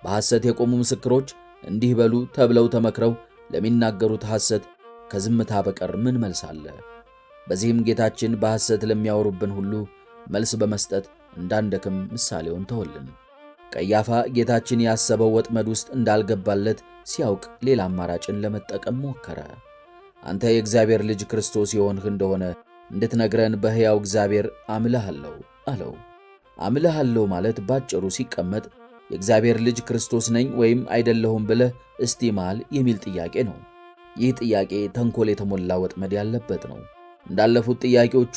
በሐሰት የቆሙ ምስክሮች እንዲህ በሉ ተብለው ተመክረው ለሚናገሩት ሐሰት ከዝምታ በቀር ምን መልስ አለ? በዚህም ጌታችን በሐሰት ለሚያወሩብን ሁሉ መልስ በመስጠት እንዳንደክም ምሳሌውን ተወልን። ቀያፋ ጌታችን ያሰበው ወጥመድ ውስጥ እንዳልገባለት ሲያውቅ ሌላ አማራጭን ለመጠቀም ሞከረ። አንተ የእግዚአብሔር ልጅ ክርስቶስ የሆንህ እንደሆነ እንድትነግረን በሕያው እግዚአብሔር አምልሃለሁ አለው። አምልሃለሁ ማለት ባጭሩ ሲቀመጥ የእግዚአብሔር ልጅ ክርስቶስ ነኝ ወይም አይደለሁም ብለህ እስቲ ማል የሚል ጥያቄ ነው። ይህ ጥያቄ ተንኮል የተሞላ ወጥመድ ያለበት ነው። እንዳለፉት ጥያቄዎቹ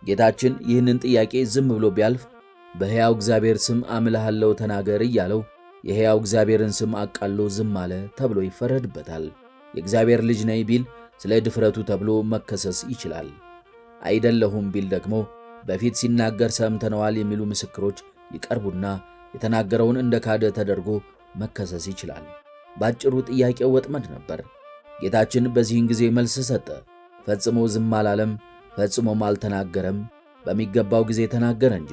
ጌታችን ይህንን ጥያቄ ዝም ብሎ ቢያልፍ በሕያው እግዚአብሔር ስም አምልሃለሁ ተናገር እያለው የሕያው እግዚአብሔርን ስም አቃሎ ዝም አለ ተብሎ ይፈረድበታል። የእግዚአብሔር ልጅ ነኝ ቢል ስለ ድፍረቱ ተብሎ መከሰስ ይችላል። አይደለሁም ቢል ደግሞ በፊት ሲናገር ሰምተነዋል የሚሉ ምስክሮች ይቀርቡና የተናገረውን እንደ ካደ ተደርጎ መከሰስ ይችላል። ባጭሩ ጥያቄው ወጥመድ ነበር። ጌታችን በዚህን ጊዜ መልስ ሰጠ። ፈጽሞ ዝም አላለም፣ ፈጽሞም አልተናገረም። በሚገባው ጊዜ ተናገረ እንጂ።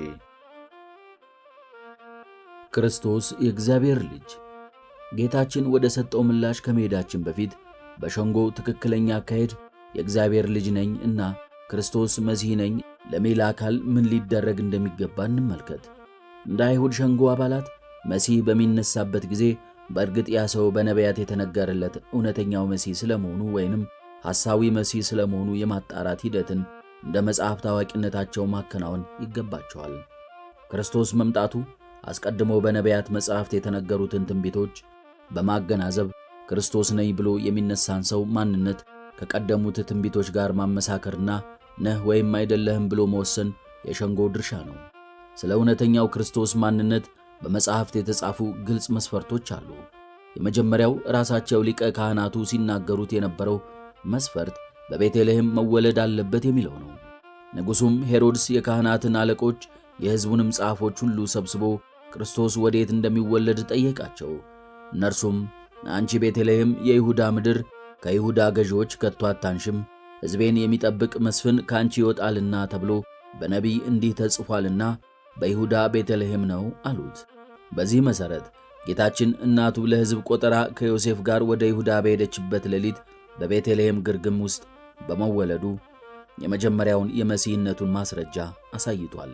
ክርስቶስ የእግዚአብሔር ልጅ። ጌታችን ወደ ሰጠው ምላሽ ከመሄዳችን በፊት በሸንጎ ትክክለኛ አካሄድ የእግዚአብሔር ልጅ ነኝ እና ክርስቶስ መሲህ ነኝ ለሚል አካል ምን ሊደረግ እንደሚገባ እንመልከት። እንደ አይሁድ ሸንጎ አባላት መሲህ በሚነሳበት ጊዜ በእርግጥ ያ ሰው በነቢያት የተነገረለት እውነተኛው መሲህ ስለመሆኑ ወይንም ሐሳዊ መሲህ ስለመሆኑ የማጣራት ሂደትን እንደ መጽሐፍ ታዋቂነታቸው ማከናወን ይገባቸዋል። ክርስቶስ መምጣቱ አስቀድሞ በነቢያት መጽሐፍት የተነገሩትን ትንቢቶች በማገናዘብ ክርስቶስ ነኝ ብሎ የሚነሳን ሰው ማንነት ከቀደሙት ትንቢቶች ጋር ማመሳከርና ነህ ወይም አይደለህም ብሎ መወሰን የሸንጎ ድርሻ ነው። ስለ እውነተኛው ክርስቶስ ማንነት በመጽሐፍት የተጻፉ ግልጽ መስፈርቶች አሉ። የመጀመሪያው ራሳቸው ሊቀ ካህናቱ ሲናገሩት የነበረው መስፈርት በቤተልሔም መወለድ አለበት የሚለው ነው። ንጉሡም ሄሮድስ የካህናትን አለቆች የሕዝቡንም ጻፎች ሁሉ ሰብስቦ ክርስቶስ ወዴት እንደሚወለድ ጠየቃቸው። እነርሱም አንቺ ቤተልሔም የይሁዳ ምድር ከይሁዳ ገዢዎች ከቶ አታንሽም፣ ሕዝቤን የሚጠብቅ መስፍን ከአንቺ ይወጣልና ተብሎ በነቢይ እንዲህ ተጽፏልና በይሁዳ ቤተልሔም ነው አሉት። በዚህ መሠረት ጌታችን እናቱ ለሕዝብ ቆጠራ ከዮሴፍ ጋር ወደ ይሁዳ በሄደችበት ሌሊት በቤተልሔም ግርግም ውስጥ በመወለዱ የመጀመሪያውን የመሲህነቱን ማስረጃ አሳይቷል።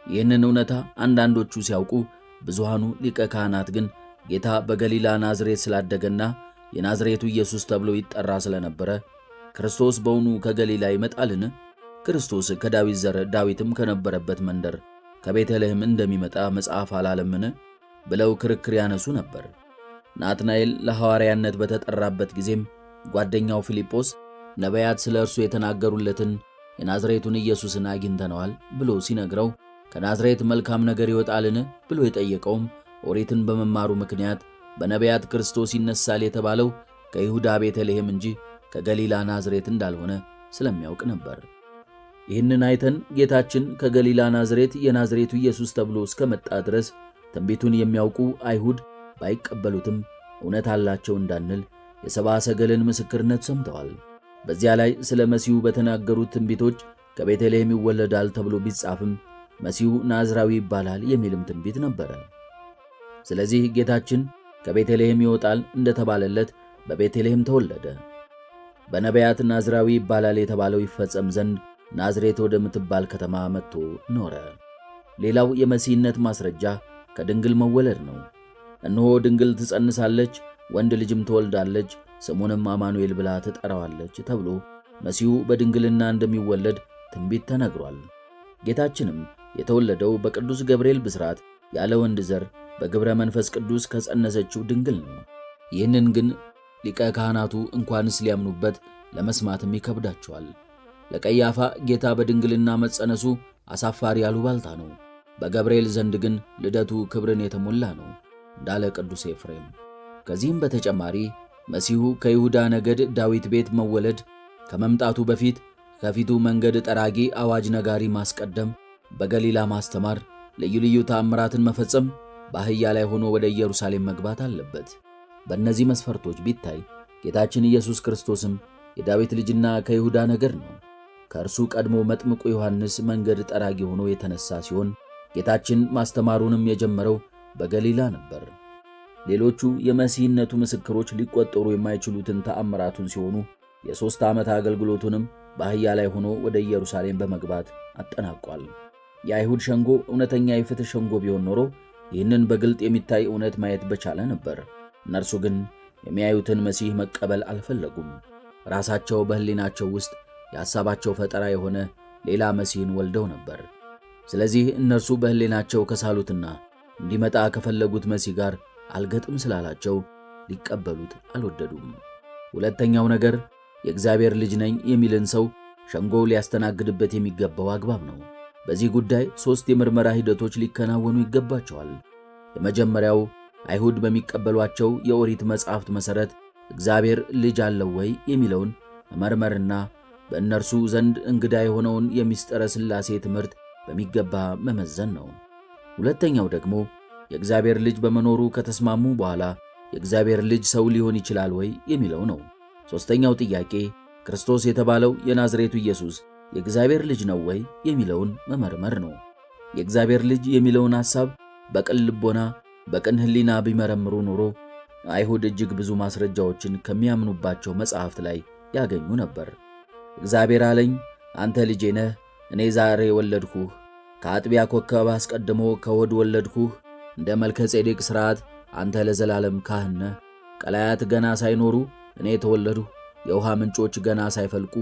ይህንን እውነታ አንዳንዶቹ ሲያውቁ፣ ብዙሃኑ ሊቀ ካህናት ግን ጌታ በገሊላ ናዝሬት ስላደገና የናዝሬቱ ኢየሱስ ተብሎ ይጠራ ስለነበረ ክርስቶስ በውኑ ከገሊላ ይመጣልን? ክርስቶስ ከዳዊት ዘር ዳዊትም ከነበረበት መንደር ከቤተልሔም እንደሚመጣ መጽሐፍ አላለምን? ብለው ክርክር ያነሱ ነበር። ናትናኤል ለሐዋርያነት በተጠራበት ጊዜም ጓደኛው ፊልጶስ ነቢያት ስለ እርሱ የተናገሩለትን የናዝሬቱን ኢየሱስን አግኝተነዋል ብሎ ሲነግረው ከናዝሬት መልካም ነገር ይወጣልን? ብሎ የጠየቀውም ኦሪትን በመማሩ ምክንያት በነቢያት ክርስቶስ ይነሳል የተባለው ከይሁዳ ቤተልሔም እንጂ ከገሊላ ናዝሬት እንዳልሆነ ስለሚያውቅ ነበር። ይህንን አይተን ጌታችን ከገሊላ ናዝሬት የናዝሬቱ ኢየሱስ ተብሎ እስከመጣ ድረስ ትንቢቱን የሚያውቁ አይሁድ ባይቀበሉትም እውነት አላቸው እንዳንል የሰብአ ሰገልን ምስክርነት ሰምተዋል። በዚያ ላይ ስለ መሲሁ በተናገሩት ትንቢቶች ከቤተልሔም ይወለዳል ተብሎ ቢጻፍም መሲሁ ናዝራዊ ይባላል የሚልም ትንቢት ነበረ። ስለዚህ ጌታችን ከቤተልሔም ይወጣል እንደተባለለት በቤተልሔም ተወለደ። በነቢያት ናዝራዊ ይባላል የተባለው ይፈጸም ዘንድ ናዝሬት ወደምትባል ከተማ መጥቶ ኖረ። ሌላው የመሲህነት ማስረጃ ከድንግል መወለድ ነው። እነሆ ድንግል ትጸንሳለች፣ ወንድ ልጅም ትወልዳለች፣ ስሙንም አማኑኤል ብላ ትጠራዋለች ተብሎ መሲሁ በድንግልና እንደሚወለድ ትንቢት ተነግሯል። ጌታችንም የተወለደው በቅዱስ ገብርኤል ብስራት ያለ ወንድ ዘር በግብረ መንፈስ ቅዱስ ከጸነሰችው ድንግል ነው። ይህንን ግን ሊቀ ካህናቱ እንኳንስ ሊያምኑበት ለመስማትም ይከብዳቸዋል። ለቀያፋ ጌታ በድንግልና መጸነሱ አሳፋሪ አሉባልታ ነው። በገብርኤል ዘንድ ግን ልደቱ ክብርን የተሞላ ነው እንዳለ ቅዱስ ኤፍሬም። ከዚህም በተጨማሪ መሲሁ ከይሁዳ ነገድ ዳዊት ቤት መወለድ ከመምጣቱ በፊት ከፊቱ መንገድ ጠራጊ አዋጅ ነጋሪ ማስቀደም፣ በገሊላ ማስተማር፣ ልዩ ልዩ ተአምራትን መፈጸም፣ በአህያ ላይ ሆኖ ወደ ኢየሩሳሌም መግባት አለበት። በእነዚህ መስፈርቶች ቢታይ ጌታችን ኢየሱስ ክርስቶስም የዳዊት ልጅና ከይሁዳ ነገድ ነው። ከእርሱ ቀድሞ መጥምቁ ዮሐንስ መንገድ ጠራጊ ሆኖ የተነሳ ሲሆን ጌታችን ማስተማሩንም የጀመረው በገሊላ ነበር። ሌሎቹ የመሲህነቱ ምስክሮች ሊቆጠሩ የማይችሉትን ተአምራቱን ሲሆኑ የ3 ዓመት አገልግሎቱንም በአህያ ላይ ሆኖ ወደ ኢየሩሳሌም በመግባት አጠናቋል። የአይሁድ ሸንጎ እውነተኛ የፍትሕ ሸንጎ ቢሆን ኖሮ ይህንን በግልጥ የሚታይ እውነት ማየት በቻለ ነበር። እነርሱ ግን የሚያዩትን መሲህ መቀበል አልፈለጉም። ራሳቸው በሕሊናቸው ውስጥ የሐሳባቸው ፈጠራ የሆነ ሌላ መሲህን ወልደው ነበር። ስለዚህ እነርሱ በሕሊናቸው ከሳሉትና እንዲመጣ ከፈለጉት መሲህ ጋር አልገጥም ስላላቸው ሊቀበሉት አልወደዱም። ሁለተኛው ነገር የእግዚአብሔር ልጅ ነኝ የሚልን ሰው ሸንጎ ሊያስተናግድበት የሚገባው አግባብ ነው። በዚህ ጉዳይ 3 የምርመራ ሂደቶች ሊከናወኑ ይገባቸዋል። የመጀመሪያው አይሁድ በሚቀበሏቸው የኦሪት መጻሕፍት መሠረት እግዚአብሔር ልጅ አለው ወይ የሚለውን መመርመርና በእነርሱ ዘንድ እንግዳ የሆነውን የምስጢረ ሥላሴ ትምህርት በሚገባ መመዘን ነው። ሁለተኛው ደግሞ የእግዚአብሔር ልጅ በመኖሩ ከተስማሙ በኋላ የእግዚአብሔር ልጅ ሰው ሊሆን ይችላል ወይ የሚለው ነው። ሦስተኛው ጥያቄ ክርስቶስ የተባለው የናዝሬቱ ኢየሱስ የእግዚአብሔር ልጅ ነው ወይ የሚለውን መመርመር ነው። የእግዚአብሔር ልጅ የሚለውን ሐሳብ በቅን ልቦና በቅን ሕሊና ቢመረምሩ ኖሮ አይሁድ እጅግ ብዙ ማስረጃዎችን ከሚያምኑባቸው መጻሕፍት ላይ ያገኙ ነበር። እግዚአብሔር አለኝ፣ አንተ ልጄ ነህ፣ እኔ ዛሬ ወለድኩህ፣ ከአጥቢያ ኮከብ አስቀድሞ ከሆድ ወለድኩህ፣ እንደ መልከ ጼዴቅ ሥርዓት አንተ ለዘላለም ካህን ነህ፣ ቀላያት ገና ሳይኖሩ እኔ ተወለድሁ፣ የውሃ ምንጮች ገና ሳይፈልቁ፣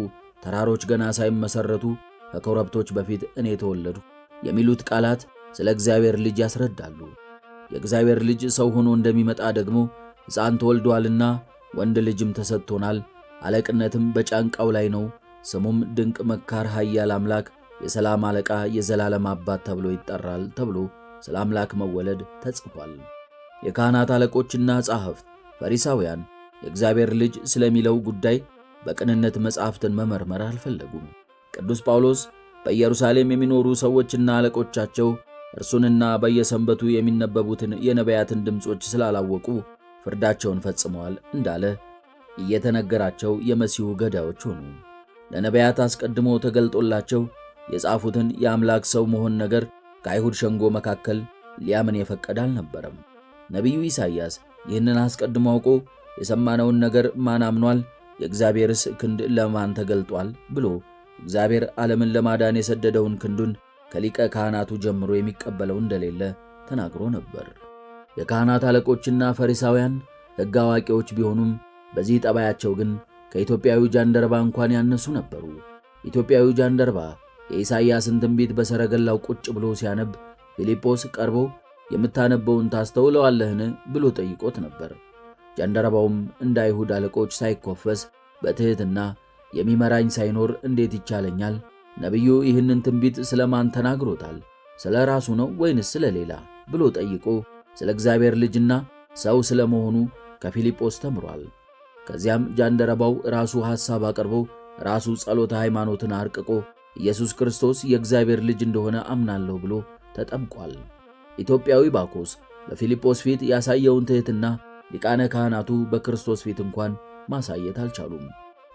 ተራሮች ገና ሳይመሠረቱ፣ ከኮረብቶች በፊት እኔ ተወለድሁ የሚሉት ቃላት ስለ እግዚአብሔር ልጅ ያስረዳሉ። የእግዚአብሔር ልጅ ሰው ሆኖ እንደሚመጣ ደግሞ ሕፃን ተወልዶአልና ወንድ ልጅም ተሰጥቶናል፣ አለቅነትም በጫንቃው ላይ ነው፣ ስሙም ድንቅ መካር፣ ኃያል አምላክ፣ የሰላም አለቃ፣ የዘላለም አባት ተብሎ ይጠራል ተብሎ ስለ አምላክ መወለድ ተጽፏል። የካህናት አለቆችና ጸሐፍት ፈሪሳውያን የእግዚአብሔር ልጅ ስለሚለው ጉዳይ በቅንነት መጻሕፍትን መመርመር አልፈለጉም። ቅዱስ ጳውሎስ በኢየሩሳሌም የሚኖሩ ሰዎችና አለቆቻቸው እርሱንና በየሰንበቱ የሚነበቡትን የነቢያትን ድምፆች ስላላወቁ ፍርዳቸውን ፈጽመዋል እንዳለ እየተነገራቸው የመሲሁ ገዳዮች ሆኑ። ለነቢያት አስቀድሞ ተገልጦላቸው የጻፉትን የአምላክ ሰው መሆን ነገር ከአይሁድ ሸንጎ መካከል ሊያምን የፈቀደ አልነበረም። ነቢዩ ኢሳይያስ ይህንን አስቀድሞ አውቆ የሰማነውን ነገር ማን አምኗል? የእግዚአብሔርስ ክንድ ለማን ተገልጧል? ብሎ እግዚአብሔር ዓለምን ለማዳን የሰደደውን ክንዱን ከሊቀ ካህናቱ ጀምሮ የሚቀበለው እንደሌለ ተናግሮ ነበር። የካህናት አለቆችና ፈሪሳውያን ሕግ አዋቂዎች ቢሆኑም በዚህ ጠባያቸው ግን ከኢትዮጵያዊ ጃንደረባ እንኳን ያነሱ ነበሩ። ኢትዮጵያዊ ጃንደረባ የኢሳይያስን ትንቢት በሰረገላው ቁጭ ብሎ ሲያነብ ፊልጶስ ቀርቦ የምታነበውን ታስተውለዋለህን ብሎ ጠይቆት ነበር። ጃንደረባውም እንደ አይሁድ አለቆች ሳይኮፈስ በትሕትና የሚመራኝ ሳይኖር እንዴት ይቻለኛል? ነቢዩ ይህንን ትንቢት ስለማን ተናግሮታል? ስለ ራሱ ነው ወይንስ ስለ ሌላ? ብሎ ጠይቆ ስለ እግዚአብሔር ልጅና ሰው ስለ መሆኑ ከፊልጶስ ተምሯል። ከዚያም ጃንደረባው ራሱ ሐሳብ አቅርቦ ራሱ ጸሎተ ሃይማኖትን አርቅቆ ኢየሱስ ክርስቶስ የእግዚአብሔር ልጅ እንደሆነ አምናለሁ ብሎ ተጠምቋል። ኢትዮጵያዊ ባኮስ በፊልጶስ ፊት ያሳየውን ትሕትና ሊቃነ ካህናቱ በክርስቶስ ፊት እንኳን ማሳየት አልቻሉም።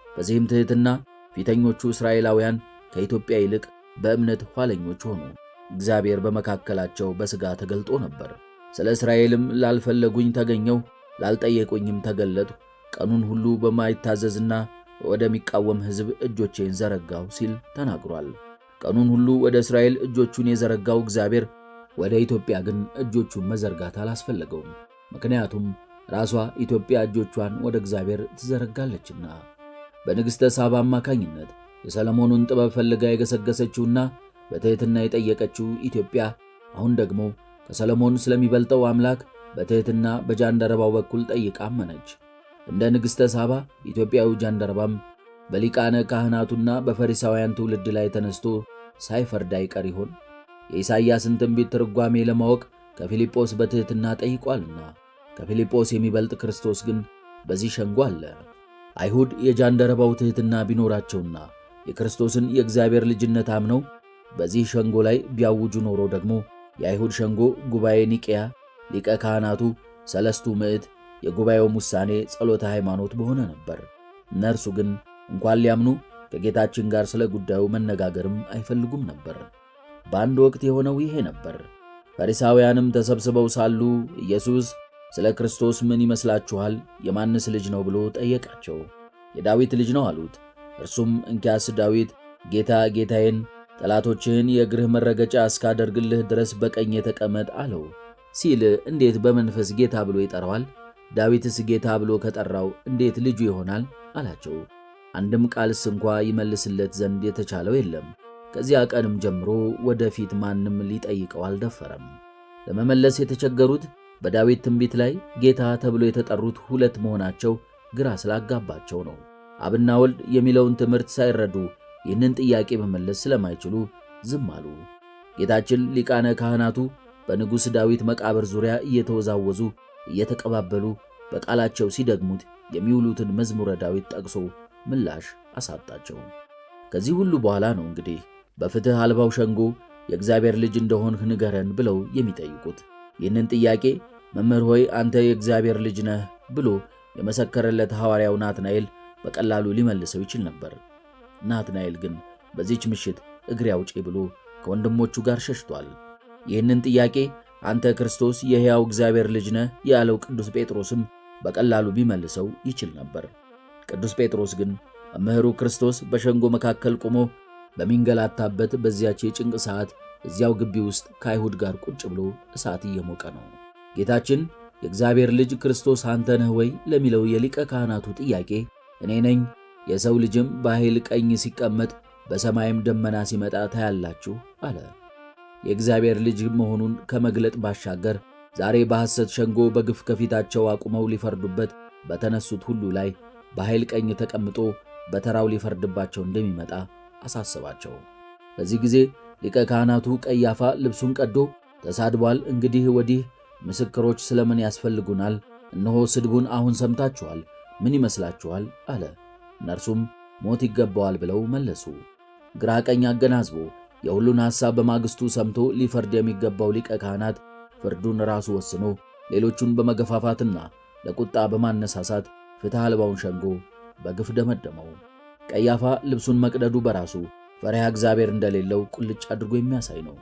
በዚህም ትሕትና ፊተኞቹ እስራኤላውያን ከኢትዮጵያ ይልቅ በእምነት ኋለኞች ሆኑ። እግዚአብሔር በመካከላቸው በሥጋ ተገልጦ ነበር። ስለ እስራኤልም ላልፈለጉኝ ተገኘው፣ ላልጠየቁኝም ተገለጥሁ፣ ቀኑን ሁሉ በማይታዘዝና ወደሚቃወም ሕዝብ እጆቼን ዘረጋሁ ሲል ተናግሯል። ቀኑን ሁሉ ወደ እስራኤል እጆቹን የዘረጋው እግዚአብሔር ወደ ኢትዮጵያ ግን እጆቹን መዘርጋት አላስፈለገውም። ምክንያቱም ራሷ ኢትዮጵያ እጆቿን ወደ እግዚአብሔር ትዘረጋለችና። በንግሥተ ሳባ አማካኝነት የሰለሞኑን ጥበብ ፈልጋ የገሰገሰችውና በትሕትና የጠየቀችው ኢትዮጵያ አሁን ደግሞ ከሰለሞን ስለሚበልጠው አምላክ በትሕትና በጃንደረባው በኩል ጠይቃ አመነች። እንደ ንግሥተ ሳባ ኢትዮጵያዊ ጃንደረባም በሊቃነ ካህናቱና በፈሪሳውያን ትውልድ ላይ ተነስቶ ሳይፈርድ አይቀር ይሆን? የኢሳይያስን ትንቢት ትርጓሜ ለማወቅ ከፊልጶስ በትሕትና ጠይቋልና። ከፊልጶስ የሚበልጥ ክርስቶስ ግን በዚህ ሸንጎ አለ። አይሁድ የጃንደረባው ትሕትና ቢኖራቸውና የክርስቶስን የእግዚአብሔር ልጅነት አምነው በዚህ ሸንጎ ላይ ቢያውጁ ኖሮ ደግሞ የአይሁድ ሸንጎ ጉባኤ ኒቄያ፣ ሊቀ ካህናቱ ሰለስቱ ምዕት፣ የጉባኤውም ውሳኔ ጸሎተ ሃይማኖት በሆነ ነበር። እነርሱ ግን እንኳን ሊያምኑ ከጌታችን ጋር ስለ ጉዳዩ መነጋገርም አይፈልጉም ነበር። በአንድ ወቅት የሆነው ይሄ ነበር። ፈሪሳውያንም ተሰብስበው ሳሉ ኢየሱስ ስለ ክርስቶስ ምን ይመስላችኋል? የማንስ ልጅ ነው ብሎ ጠየቃቸው። የዳዊት ልጅ ነው አሉት። እርሱም እንኪያስ ዳዊት ጌታ ጌታዬን ጠላቶችህን የእግርህ መረገጫ እስካደርግልህ ድረስ በቀኝ ተቀመጥ አለው ሲል እንዴት በመንፈስ ጌታ ብሎ ይጠራዋል? ዳዊትስ ጌታ ብሎ ከጠራው እንዴት ልጁ ይሆናል አላቸው። አንድም ቃልስ እንኳ ይመልስለት ዘንድ የተቻለው የለም። ከዚያ ቀንም ጀምሮ ወደፊት ማንም ሊጠይቀው አልደፈረም። ለመመለስ የተቸገሩት በዳዊት ትንቢት ላይ ጌታ ተብሎ የተጠሩት ሁለት መሆናቸው ግራ ስላጋባቸው ነው። አብና ወልድ የሚለውን ትምህርት ሳይረዱ ይህንን ጥያቄ መመለስ ስለማይችሉ ዝም አሉ። ጌታችን ሊቃነ ካህናቱ በንጉሥ ዳዊት መቃብር ዙሪያ እየተወዛወዙ እየተቀባበሉ በቃላቸው ሲደግሙት የሚውሉትን መዝሙረ ዳዊት ጠቅሶ ምላሽ አሳጣቸው። ከዚህ ሁሉ በኋላ ነው እንግዲህ በፍትሕ አልባው ሸንጎ የእግዚአብሔር ልጅ እንደሆንህ ንገረን ብለው የሚጠይቁት። ይህንን ጥያቄ መምህር ሆይ አንተ የእግዚአብሔር ልጅ ነህ ብሎ የመሰከረለት ሐዋርያው ናትናኤል በቀላሉ ሊመልሰው ይችል ነበር። ናትናኤል ግን በዚች ምሽት እግሬ አውጪ ብሎ ከወንድሞቹ ጋር ሸሽቷል። ይህንን ጥያቄ አንተ ክርስቶስ የሕያው እግዚአብሔር ልጅ ነህ ያለው ቅዱስ ጴጥሮስም በቀላሉ ቢመልሰው ይችል ነበር። ቅዱስ ጴጥሮስ ግን መምህሩ ክርስቶስ በሸንጎ መካከል ቆሞ በሚንገላታበት በዚያች የጭንቅ ሰዓት እዚያው ግቢ ውስጥ ከአይሁድ ጋር ቁጭ ብሎ እሳት እየሞቀ ነው። ጌታችን የእግዚአብሔር ልጅ ክርስቶስ አንተ ነህ ወይ ለሚለው የሊቀ ካህናቱ ጥያቄ እኔ ነኝ፣ የሰው ልጅም በኃይል ቀኝ ሲቀመጥ በሰማይም ደመና ሲመጣ ታያላችሁ አለ። የእግዚአብሔር ልጅ መሆኑን ከመግለጥ ባሻገር ዛሬ በሐሰት ሸንጎ በግፍ ከፊታቸው አቁመው ሊፈርዱበት በተነሱት ሁሉ ላይ በኃይል ቀኝ ተቀምጦ በተራው ሊፈርድባቸው እንደሚመጣ አሳሰባቸው። በዚህ ጊዜ ሊቀ ካህናቱ ቀያፋ ልብሱን ቀዶ ተሳድቧል፣ እንግዲህ ወዲህ ምስክሮች ስለምን ያስፈልጉናል? እነሆ ስድቡን አሁን ሰምታችኋል፣ ምን ይመስላችኋል? አለ። እነርሱም ሞት ይገባዋል ብለው መለሱ። ግራ ቀኝ አገናዝቦ የሁሉን ሐሳብ በማግስቱ ሰምቶ ሊፈርድ የሚገባው ሊቀ ካህናት ፍርዱን ራሱ ወስኖ ሌሎቹን በመገፋፋትና ለቁጣ በማነሳሳት ፍትሕ አልባውን ሸንጎ በግፍ ደመደመው። ቀያፋ ልብሱን መቅደዱ በራሱ ፈሪሃ እግዚአብሔር እንደሌለው ቁልጭ አድርጎ የሚያሳይ ነው።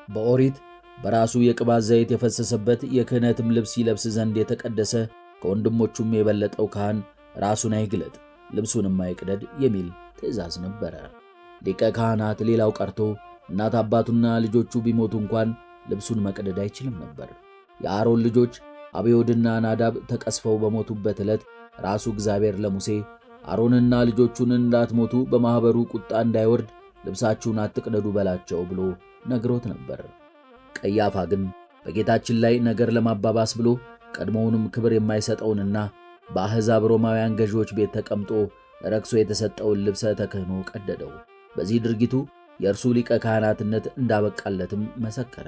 በኦሪት በራሱ የቅባት ዘይት የፈሰሰበት የክህነትም ልብስ ይለብስ ዘንድ የተቀደሰ ከወንድሞቹም የበለጠው ካህን ራሱን አይግለጥ ልብሱንም አይቅደድ የሚል ትእዛዝ ነበረ። ሊቀ ካህናት ሌላው ቀርቶ እናት አባቱና ልጆቹ ቢሞቱ እንኳን ልብሱን መቅደድ አይችልም ነበር። የአሮን ልጆች አብዮድና ናዳብ ተቀስፈው በሞቱበት ዕለት ራሱ እግዚአብሔር ለሙሴ አሮንና ልጆቹን እንዳትሞቱ በማኅበሩ ቁጣ እንዳይወርድ ልብሳችሁን አትቅደዱ በላቸው ብሎ ነግሮት ነበር። ቀያፋ ግን በጌታችን ላይ ነገር ለማባባስ ብሎ ቀድሞውንም ክብር የማይሰጠውንና በአሕዛብ ሮማውያን ገዢዎች ቤት ተቀምጦ ረክሶ የተሰጠውን ልብሰ ተክህኖ ቀደደው። በዚህ ድርጊቱ የእርሱ ሊቀ ካህናትነት እንዳበቃለትም መሰከረ።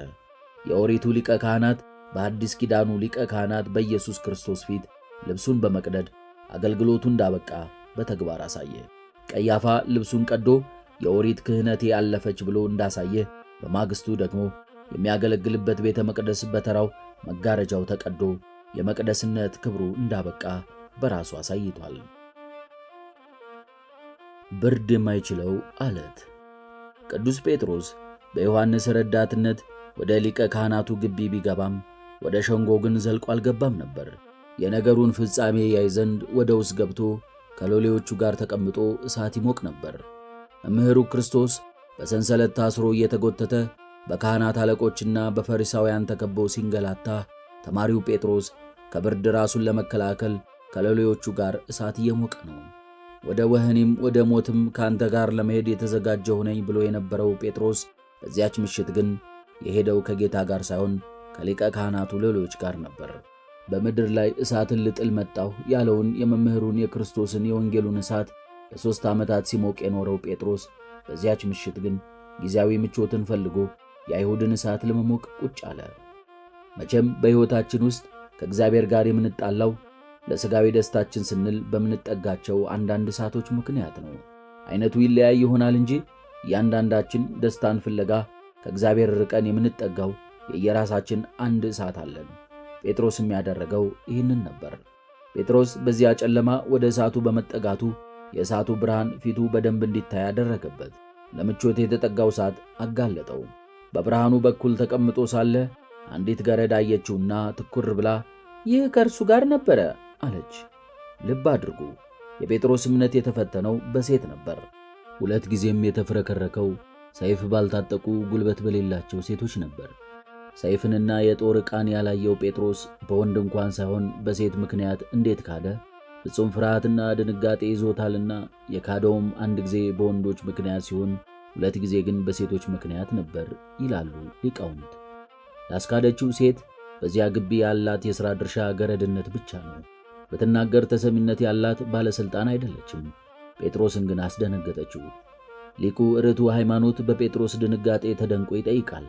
የኦሪቱ ሊቀ ካህናት በአዲስ ኪዳኑ ሊቀ ካህናት በኢየሱስ ክርስቶስ ፊት ልብሱን በመቅደድ አገልግሎቱ እንዳበቃ በተግባር አሳየ። ቀያፋ ልብሱን ቀዶ የኦሪት ክህነቴ አለፈች ብሎ እንዳሳየ በማግስቱ ደግሞ የሚያገለግልበት ቤተ መቅደስ በተራው መጋረጃው ተቀዶ የመቅደስነት ክብሩ እንዳበቃ በራሱ አሳይቷል። ብርድ የማይችለው አለት። ቅዱስ ጴጥሮስ በዮሐንስ ረዳትነት ወደ ሊቀ ካህናቱ ግቢ ቢገባም ወደ ሸንጎ ግን ዘልቆ አልገባም ነበር። የነገሩን ፍጻሜ ያይ ዘንድ ወደ ውስጥ ገብቶ ከሎሌዎቹ ጋር ተቀምጦ እሳት ይሞቅ ነበር። መምህሩ ክርስቶስ በሰንሰለት ታስሮ እየተጎተተ በካህናት አለቆችና በፈሪሳውያን ተከቦ ሲንገላታ፣ ተማሪው ጴጥሮስ ከብርድ ራሱን ለመከላከል ከሎሌዎቹ ጋር እሳት እየሞቀ ነው። ወደ ወህኒም ወደ ሞትም ካንተ ጋር ለመሄድ የተዘጋጀሁ ነኝ ብሎ የነበረው ጴጥሮስ በዚያች ምሽት ግን የሄደው ከጌታ ጋር ሳይሆን ከሊቀ ካህናቱ ሎሌዎች ጋር ነበር። በምድር ላይ እሳትን ልጥል መጣሁ ያለውን የመምህሩን የክርስቶስን የወንጌሉን እሳት ለ3 ዓመታት ሲሞቅ የኖረው ጴጥሮስ በዚያች ምሽት ግን ጊዜያዊ ምቾትን ፈልጎ የአይሁድን እሳት ለመሞቅ ቁጭ አለ። መቼም በሕይወታችን ውስጥ ከእግዚአብሔር ጋር የምንጣላው ለሥጋዊ ደስታችን ስንል በምንጠጋቸው አንዳንድ እሳቶች ምክንያት ነው። አይነቱ ይለያይ ይሆናል እንጂ እያንዳንዳችን ደስታን ፍለጋ ከእግዚአብሔር ርቀን የምንጠጋው የየራሳችን አንድ እሳት አለን። ጴጥሮስም ያደረገው ይህንን ነበር። ጴጥሮስ በዚያ ጨለማ ወደ እሳቱ በመጠጋቱ የእሳቱ ብርሃን ፊቱ በደንብ እንዲታይ ያደረገበት። ለምቾት የተጠጋው እሳት አጋለጠው። በብርሃኑ በኩል ተቀምጦ ሳለ አንዲት ገረድ አየችውና ትኩር ብላ ይህ ከእርሱ ጋር ነበረ አለች። ልብ አድርጉ፣ የጴጥሮስ እምነት የተፈተነው በሴት ነበር። 2 ጊዜም የተፍረከረከው ሰይፍ ባልታጠቁ ጉልበት በሌላቸው ሴቶች ነበር። ሰይፍንና የጦር ዕቃን ያላየው ጴጥሮስ በወንድ እንኳን ሳይሆን በሴት ምክንያት እንዴት ካደ? ፍጹም ፍርሃትና ድንጋጤ ይዞታልና የካደውም አንድ ጊዜ በወንዶች ምክንያት ሲሆን 2 ጊዜ ግን በሴቶች ምክንያት ነበር ይላሉ ሊቃውንት። ያስካደችው ሴት በዚያ ግቢ ያላት የሥራ ድርሻ ገረድነት ብቻ ነው። በትናገር ተሰሚነት ያላት ባለሥልጣን አይደለችም። ጴጥሮስን ግን አስደነገጠችው። ሊቁ ርቱ ሃይማኖት በጴጥሮስ ድንጋጤ ተደንቆ ይጠይቃል።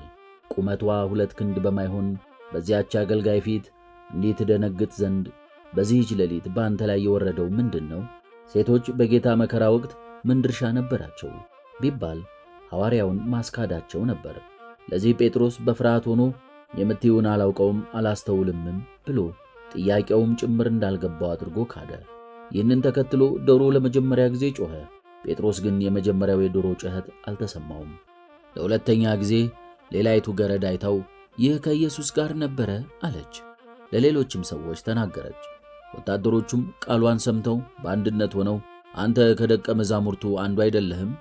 ቁመቷ 2 ክንድ በማይሆን በዚያች አገልጋይ ፊት እንዴት ደነግጥ ዘንድ በዚህች ሌሊት በአንተ ላይ የወረደው ምንድን ነው? ሴቶች በጌታ መከራ ወቅት ምን ድርሻ ነበራቸው ቢባል ሐዋርያውን ማስካዳቸው ነበር። ለዚህ ጴጥሮስ በፍርሃት ሆኖ የምትይውን አላውቀውም አላስተውልምም ብሎ ጥያቄውም ጭምር እንዳልገባው አድርጎ ካደ። ይህንን ተከትሎ ዶሮ ለመጀመሪያ ጊዜ ጮኸ። ጴጥሮስ ግን የመጀመሪያው የዶሮ ጩኸት አልተሰማውም። ለሁለተኛ ጊዜ ሌላይቱ ገረድ አይታው ይህ ከኢየሱስ ጋር ነበረ አለች። ለሌሎችም ሰዎች ተናገረች። ወታደሮቹም ቃሏን ሰምተው በአንድነት ሆነው አንተ ከደቀ መዛሙርቱ አንዱ አይደለህም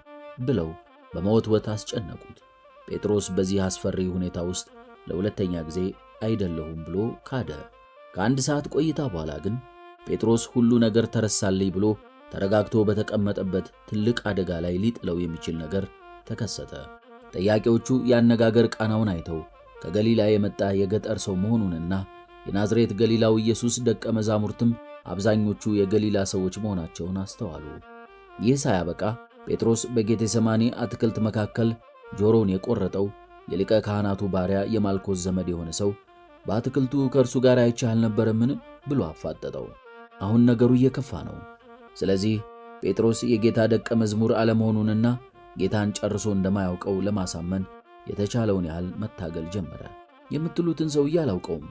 ብለው በመወትወት አስጨነቁት። ጴጥሮስ በዚህ አስፈሪ ሁኔታ ውስጥ ለሁለተኛ ጊዜ አይደለሁም ብሎ ካደ። ከአንድ ሰዓት ቆይታ በኋላ ግን ጴጥሮስ ሁሉ ነገር ተረሳልኝ ብሎ ተረጋግቶ በተቀመጠበት ትልቅ አደጋ ላይ ሊጥለው የሚችል ነገር ተከሰተ። ጠያቂዎቹ የአነጋገር ቃናውን አይተው ከገሊላ የመጣ የገጠር ሰው መሆኑንና የናዝሬት ገሊላው ኢየሱስ ደቀ መዛሙርትም አብዛኞቹ የገሊላ ሰዎች መሆናቸውን አስተዋሉ። ይህ ሳያበቃ ጴጥሮስ በጌቴሰማኒ አትክልት መካከል ጆሮውን የቆረጠው የሊቀ ካህናቱ ባሪያ የማልኮስ ዘመድ የሆነ ሰው በአትክልቱ ከእርሱ ጋር አይቼህ አልነበረምን ብሎ አፋጠጠው። አሁን ነገሩ እየከፋ ነው። ስለዚህ ጴጥሮስ የጌታ ደቀ መዝሙር አለመሆኑንና ጌታን ጨርሶ እንደማያውቀው ለማሳመን የተቻለውን ያህል መታገል ጀመረ። የምትሉትን ሰውዬ አላውቀውም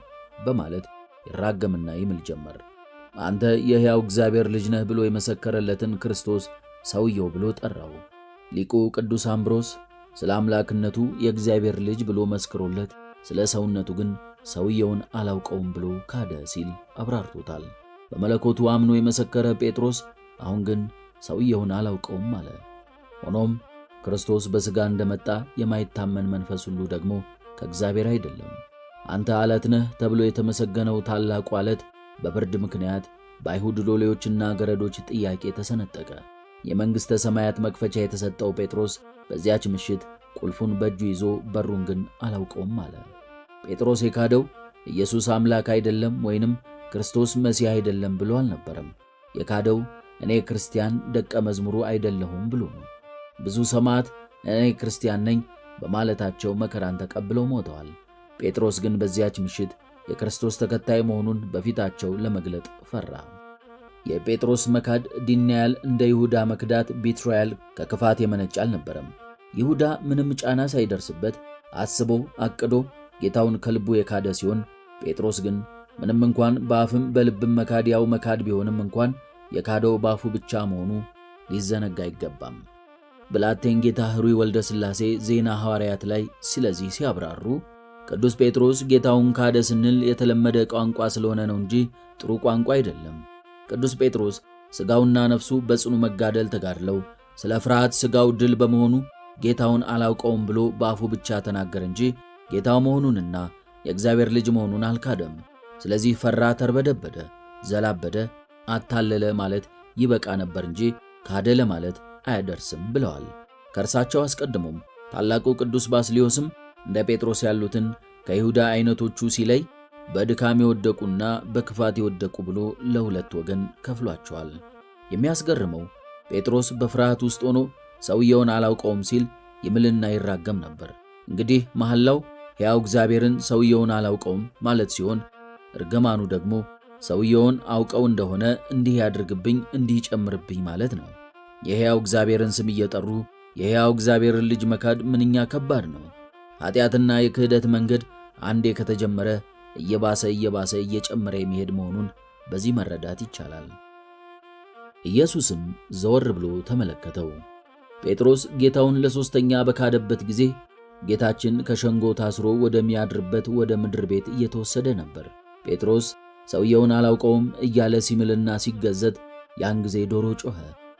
በማለት ይራገምና ይምል ጀመር። አንተ የሕያው እግዚአብሔር ልጅ ነህ ብሎ የመሰከረለትን ክርስቶስ ሰውየው ብሎ ጠራው። ሊቁ ቅዱስ አምብሮስ ስለ አምላክነቱ የእግዚአብሔር ልጅ ብሎ መስክሮለት፣ ስለ ሰውነቱ ግን ሰውየውን አላውቀውም ብሎ ካደ ሲል አብራርቶታል። በመለኮቱ አምኖ የመሰከረ ጴጥሮስ አሁን ግን ሰውየውን አላውቀውም አለ። ሆኖም ክርስቶስ በሥጋ እንደመጣ የማይታመን መንፈስ ሁሉ ደግሞ ከእግዚአብሔር አይደለም። አንተ ዓለት ነህ ተብሎ የተመሰገነው ታላቁ ዓለት በብርድ ምክንያት በአይሁድ ሎሌዎችና ገረዶች ጥያቄ ተሰነጠቀ። የመንግሥተ ሰማያት መክፈቻ የተሰጠው ጴጥሮስ በዚያች ምሽት ቁልፉን በእጁ ይዞ በሩን ግን አላውቀውም አለ። ጴጥሮስ የካደው ኢየሱስ አምላክ አይደለም ወይንም ክርስቶስ መሲህ አይደለም ብሎ አልነበረም። የካደው እኔ ክርስቲያን ደቀ መዝሙሩ አይደለሁም ብሎ ነው። ብዙ ሰማዕት እኔ ክርስቲያን ነኝ በማለታቸው መከራን ተቀብለው ሞተዋል። ጴጥሮስ ግን በዚያች ምሽት የክርስቶስ ተከታይ መሆኑን በፊታቸው ለመግለጥ ፈራ። የጴጥሮስ መካድ ዲናያል እንደ ይሁዳ መክዳት ቢትራያል ከክፋት የመነጨ አልነበረም። ይሁዳ ምንም ጫና ሳይደርስበት አስቦ አቅዶ ጌታውን ከልቡ የካደ ሲሆን፣ ጴጥሮስ ግን ምንም እንኳን በአፍም በልብም መካድ ያው መካድ ቢሆንም እንኳን የካደው በአፉ ብቻ መሆኑ ሊዘነጋ አይገባም። ብላቴን ጌታ ሕሩይ ወልደ ሥላሴ ዜና ሐዋርያት ላይ ስለዚህ ሲያብራሩ ቅዱስ ጴጥሮስ ጌታውን ካደ ስንል የተለመደ ቋንቋ ስለሆነ ነው እንጂ ጥሩ ቋንቋ አይደለም። ቅዱስ ጴጥሮስ ሥጋውና ነፍሱ በጽኑ መጋደል ተጋድለው ስለ ፍርሃት ሥጋው ድል በመሆኑ ጌታውን አላውቀውም ብሎ በአፉ ብቻ ተናገረ እንጂ ጌታው መሆኑንና የእግዚአብሔር ልጅ መሆኑን አልካደም። ስለዚህ ፈራ፣ ተርበደበደ፣ ዘላበደ፣ አታለለ ማለት ይበቃ ነበር እንጂ ካደ ለማለት አያደርስም ብለዋል። ከእርሳቸው አስቀድሞም ታላቁ ቅዱስ ባስልዮስም እንደ ጴጥሮስ ያሉትን ከይሁዳ አይነቶቹ ሲለይ በድካም የወደቁና በክፋት የወደቁ ብሎ ለሁለት ወገን ከፍሏቸዋል። የሚያስገርመው ጴጥሮስ በፍርሃት ውስጥ ሆኖ ሰውየውን አላውቀውም ሲል ይምልና ይራገም ነበር። እንግዲህ መሐላው ሕያው እግዚአብሔርን ሰውየውን አላውቀውም ማለት ሲሆን፣ እርግማኑ ደግሞ ሰውየውን አውቀው እንደሆነ እንዲህ ያድርግብኝ እንዲህ ይጨምርብኝ ማለት ነው። የሕያው እግዚአብሔርን ስም እየጠሩ የሕያው እግዚአብሔርን ልጅ መካድ ምንኛ ከባድ ነው። ኃጢአትና የክህደት መንገድ አንዴ ከተጀመረ እየባሰ እየጨመረ የሚሄድ መሆኑን በዚህ መረዳት ይቻላል። ኢየሱስም ዘወር ብሎ ተመለከተው። ጴጥሮስ ጌታውን ለሦስተኛ በካደበት ጊዜ ጌታችን ከሸንጎ ታስሮ ወደሚያድርበት ወደ ምድር ቤት እየተወሰደ ነበር። ጴጥሮስ ሰውየውን አላውቀውም እያለ ሲምልና ሲገዘት ያን ጊዜ ዶሮ ጮኸ።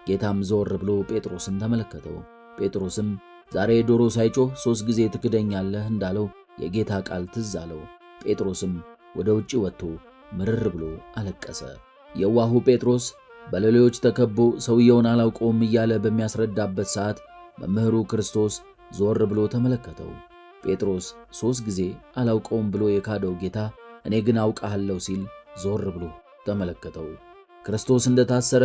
ጌታም ዘወር ብሎ ጴጥሮስን ተመለከተው። ጴጥሮስም ዛሬ ዶሮ ሳይጮህ 3 ጊዜ ትክደኛለህ እንዳለው የጌታ ቃል ትዝ አለው። ጴጥሮስም ወደ ውጪ ወጥቶ ምርር ብሎ አለቀሰ። የዋሁ ጴጥሮስ በሌሎች ተከቦ ሰውየውን አላውቀውም እያለ በሚያስረዳበት ሰዓት መምህሩ ክርስቶስ ዞር ብሎ ተመለከተው። ጴጥሮስ 3 ጊዜ አላውቀውም ብሎ የካደው ጌታ እኔ ግን አውቃለሁ ሲል ዞር ብሎ ተመለከተው። ክርስቶስ እንደታሰረ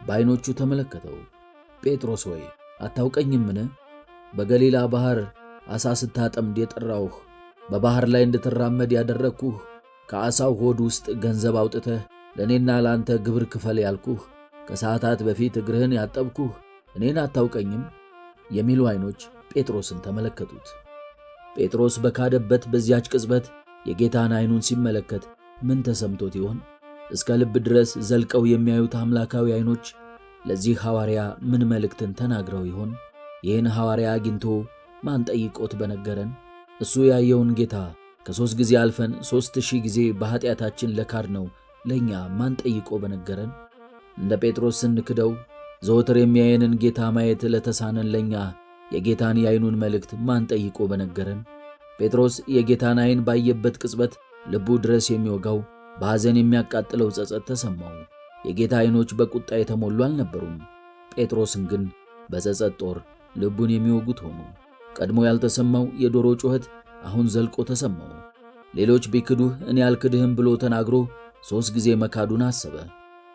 በዓይኖቹ ተመለከተው። ጴጥሮስ ሆይ አታውቀኝምን? በገሊላ ባህር ዓሣ ስታጠምድ የጠራሁህ፣ በባህር ላይ እንድትራመድ ያደረግኩህ፣ ከዓሣው ሆድ ውስጥ ገንዘብ አውጥተህ ለእኔና ለአንተ ግብር ክፈል ያልኩህ፣ ከሰዓታት በፊት እግርህን ያጠብኩህ እኔን አታውቀኝም? የሚሉ ዓይኖች ጴጥሮስን ተመለከቱት። ጴጥሮስ በካደበት በዚያች ቅጽበት የጌታን ዓይኑን ሲመለከት ምን ተሰምቶት ይሆን? እስከ ልብ ድረስ ዘልቀው የሚያዩት አምላካዊ ዓይኖች ለዚህ ሐዋርያ ምን መልእክትን ተናግረው ይሆን? ይህን ሐዋርያ አግኝቶ ማን ጠይቆት በነገረን? እሱ ያየውን ጌታ ከ3 ጊዜ አልፈን 3000 ጊዜ በኃጢአታችን ለካድነው ለእኛ ማን ጠይቆ በነገረን? እንደ ጴጥሮስ ስንክደው ዘወትር የሚያየንን ጌታ ማየት ለተሳነን ለእኛ የጌታን የዓይኑን መልእክት ማን ጠይቆ በነገረን? ጴጥሮስ የጌታን ዓይን ባየበት ቅጽበት ልቡ ድረስ የሚወጋው በሐዘን የሚያቃጥለው ጸጸት ተሰማው። የጌታ ዓይኖች በቁጣ የተሞሉ አልነበሩም። ጴጥሮስን ግን በጸጸት ጦር ልቡን የሚወጉት ሆኑ። ቀድሞ ያልተሰማው የዶሮ ጩኸት አሁን ዘልቆ ተሰማው። ሌሎች ቢክዱህ እኔ አልክድህም ብሎ ተናግሮ 3 ጊዜ መካዱን አሰበ።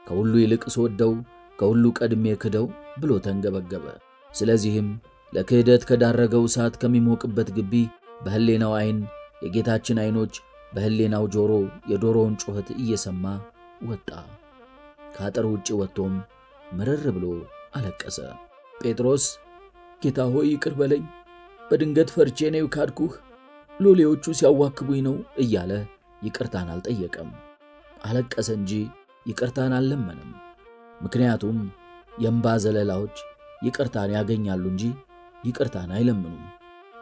ከሁሉ ይልቅ ስወደው ከሁሉ ቀድሜ ክደው ብሎ ተንገበገበ። ስለዚህም ለክህደት ከዳረገው እሳት ከሚሞቅበት ግቢ በሕሌናው ዓይን የጌታችን ዓይኖች በሕሌናው ጆሮ የዶሮውን ጩኸት እየሰማ ወጣ። ከአጥር ውጭ ወጥቶም ምርር ብሎ አለቀሰ። ጴጥሮስ ጌታ ሆይ ይቅር በለኝ፣ በድንገት ፈርቼ ነው ካድኩህ፣ ሎሌዎቹ ሲያዋክቡኝ ነው እያለ ይቅርታን አልጠየቀም። አለቀሰ እንጂ ይቅርታን አልለመነም። ምክንያቱም የእንባ ዘለላዎች ይቅርታን ያገኛሉ እንጂ ይቅርታን አይለምኑም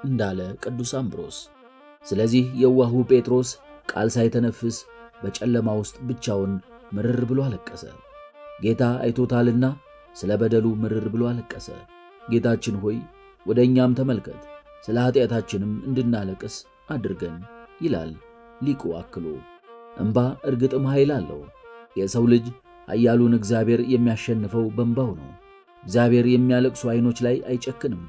እንዳለ ቅዱስ አምብሮስ። ስለዚህ የዋሁ ጴጥሮስ ቃል ሳይተነፍስ በጨለማ ውስጥ ብቻውን ምርር ብሎ አለቀሰ። ጌታ አይቶታልና ስለ በደሉ ምርር ብሎ አለቀሰ። ጌታችን ሆይ ወደ እኛም ተመልከት፣ ስለ ኃጢአታችንም እንድናለቅስ አድርገን ይላል ሊቁ አክሎ። እንባ እርግጥም ኃይል አለው። የሰው ልጅ ኃያሉን እግዚአብሔር የሚያሸንፈው በእንባው ነው። እግዚአብሔር የሚያለቅሱ ዓይኖች ላይ አይጨክንም።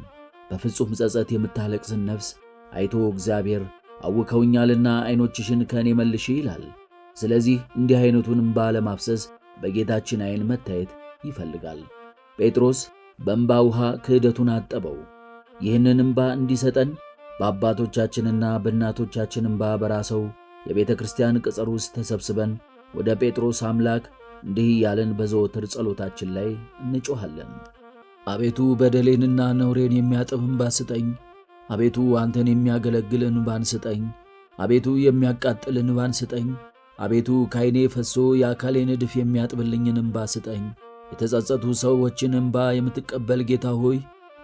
በፍጹም ጸጸት የምታለቅስን ነፍስ አይቶ እግዚአብሔር አውከውኛልና ዓይኖችሽን ከእኔ መልሺ ይላል። ስለዚህ እንዲህ ዓይነቱን እንባ ለማፍሰስ በጌታችን ዓይን መታየት ይፈልጋል። ጴጥሮስ በእንባ ውሃ ክህደቱን አጠበው። ይህንን እንባ እንዲሰጠን በአባቶቻችንና በእናቶቻችን እንባ በራሰው የቤተ ክርስቲያን ቅጽር ውስጥ ተሰብስበን ወደ ጴጥሮስ አምላክ እንዲህ እያለን በዘወትር ጸሎታችን ላይ እንጮኻለን። አቤቱ በደሌንና ነውሬን የሚያጥብ እንባ ስጠኝ። አቤቱ አንተን የሚያገለግል እንባን ስጠኝ። አቤቱ የሚያቃጥል እንባን ስጠኝ። አቤቱ ከዓይኔ ፈሶ የአካሌን እድፍ የሚያጥብልኝን እንባ ስጠኝ። የተጸጸቱ ሰዎችን እንባ የምትቀበል ጌታ ሆይ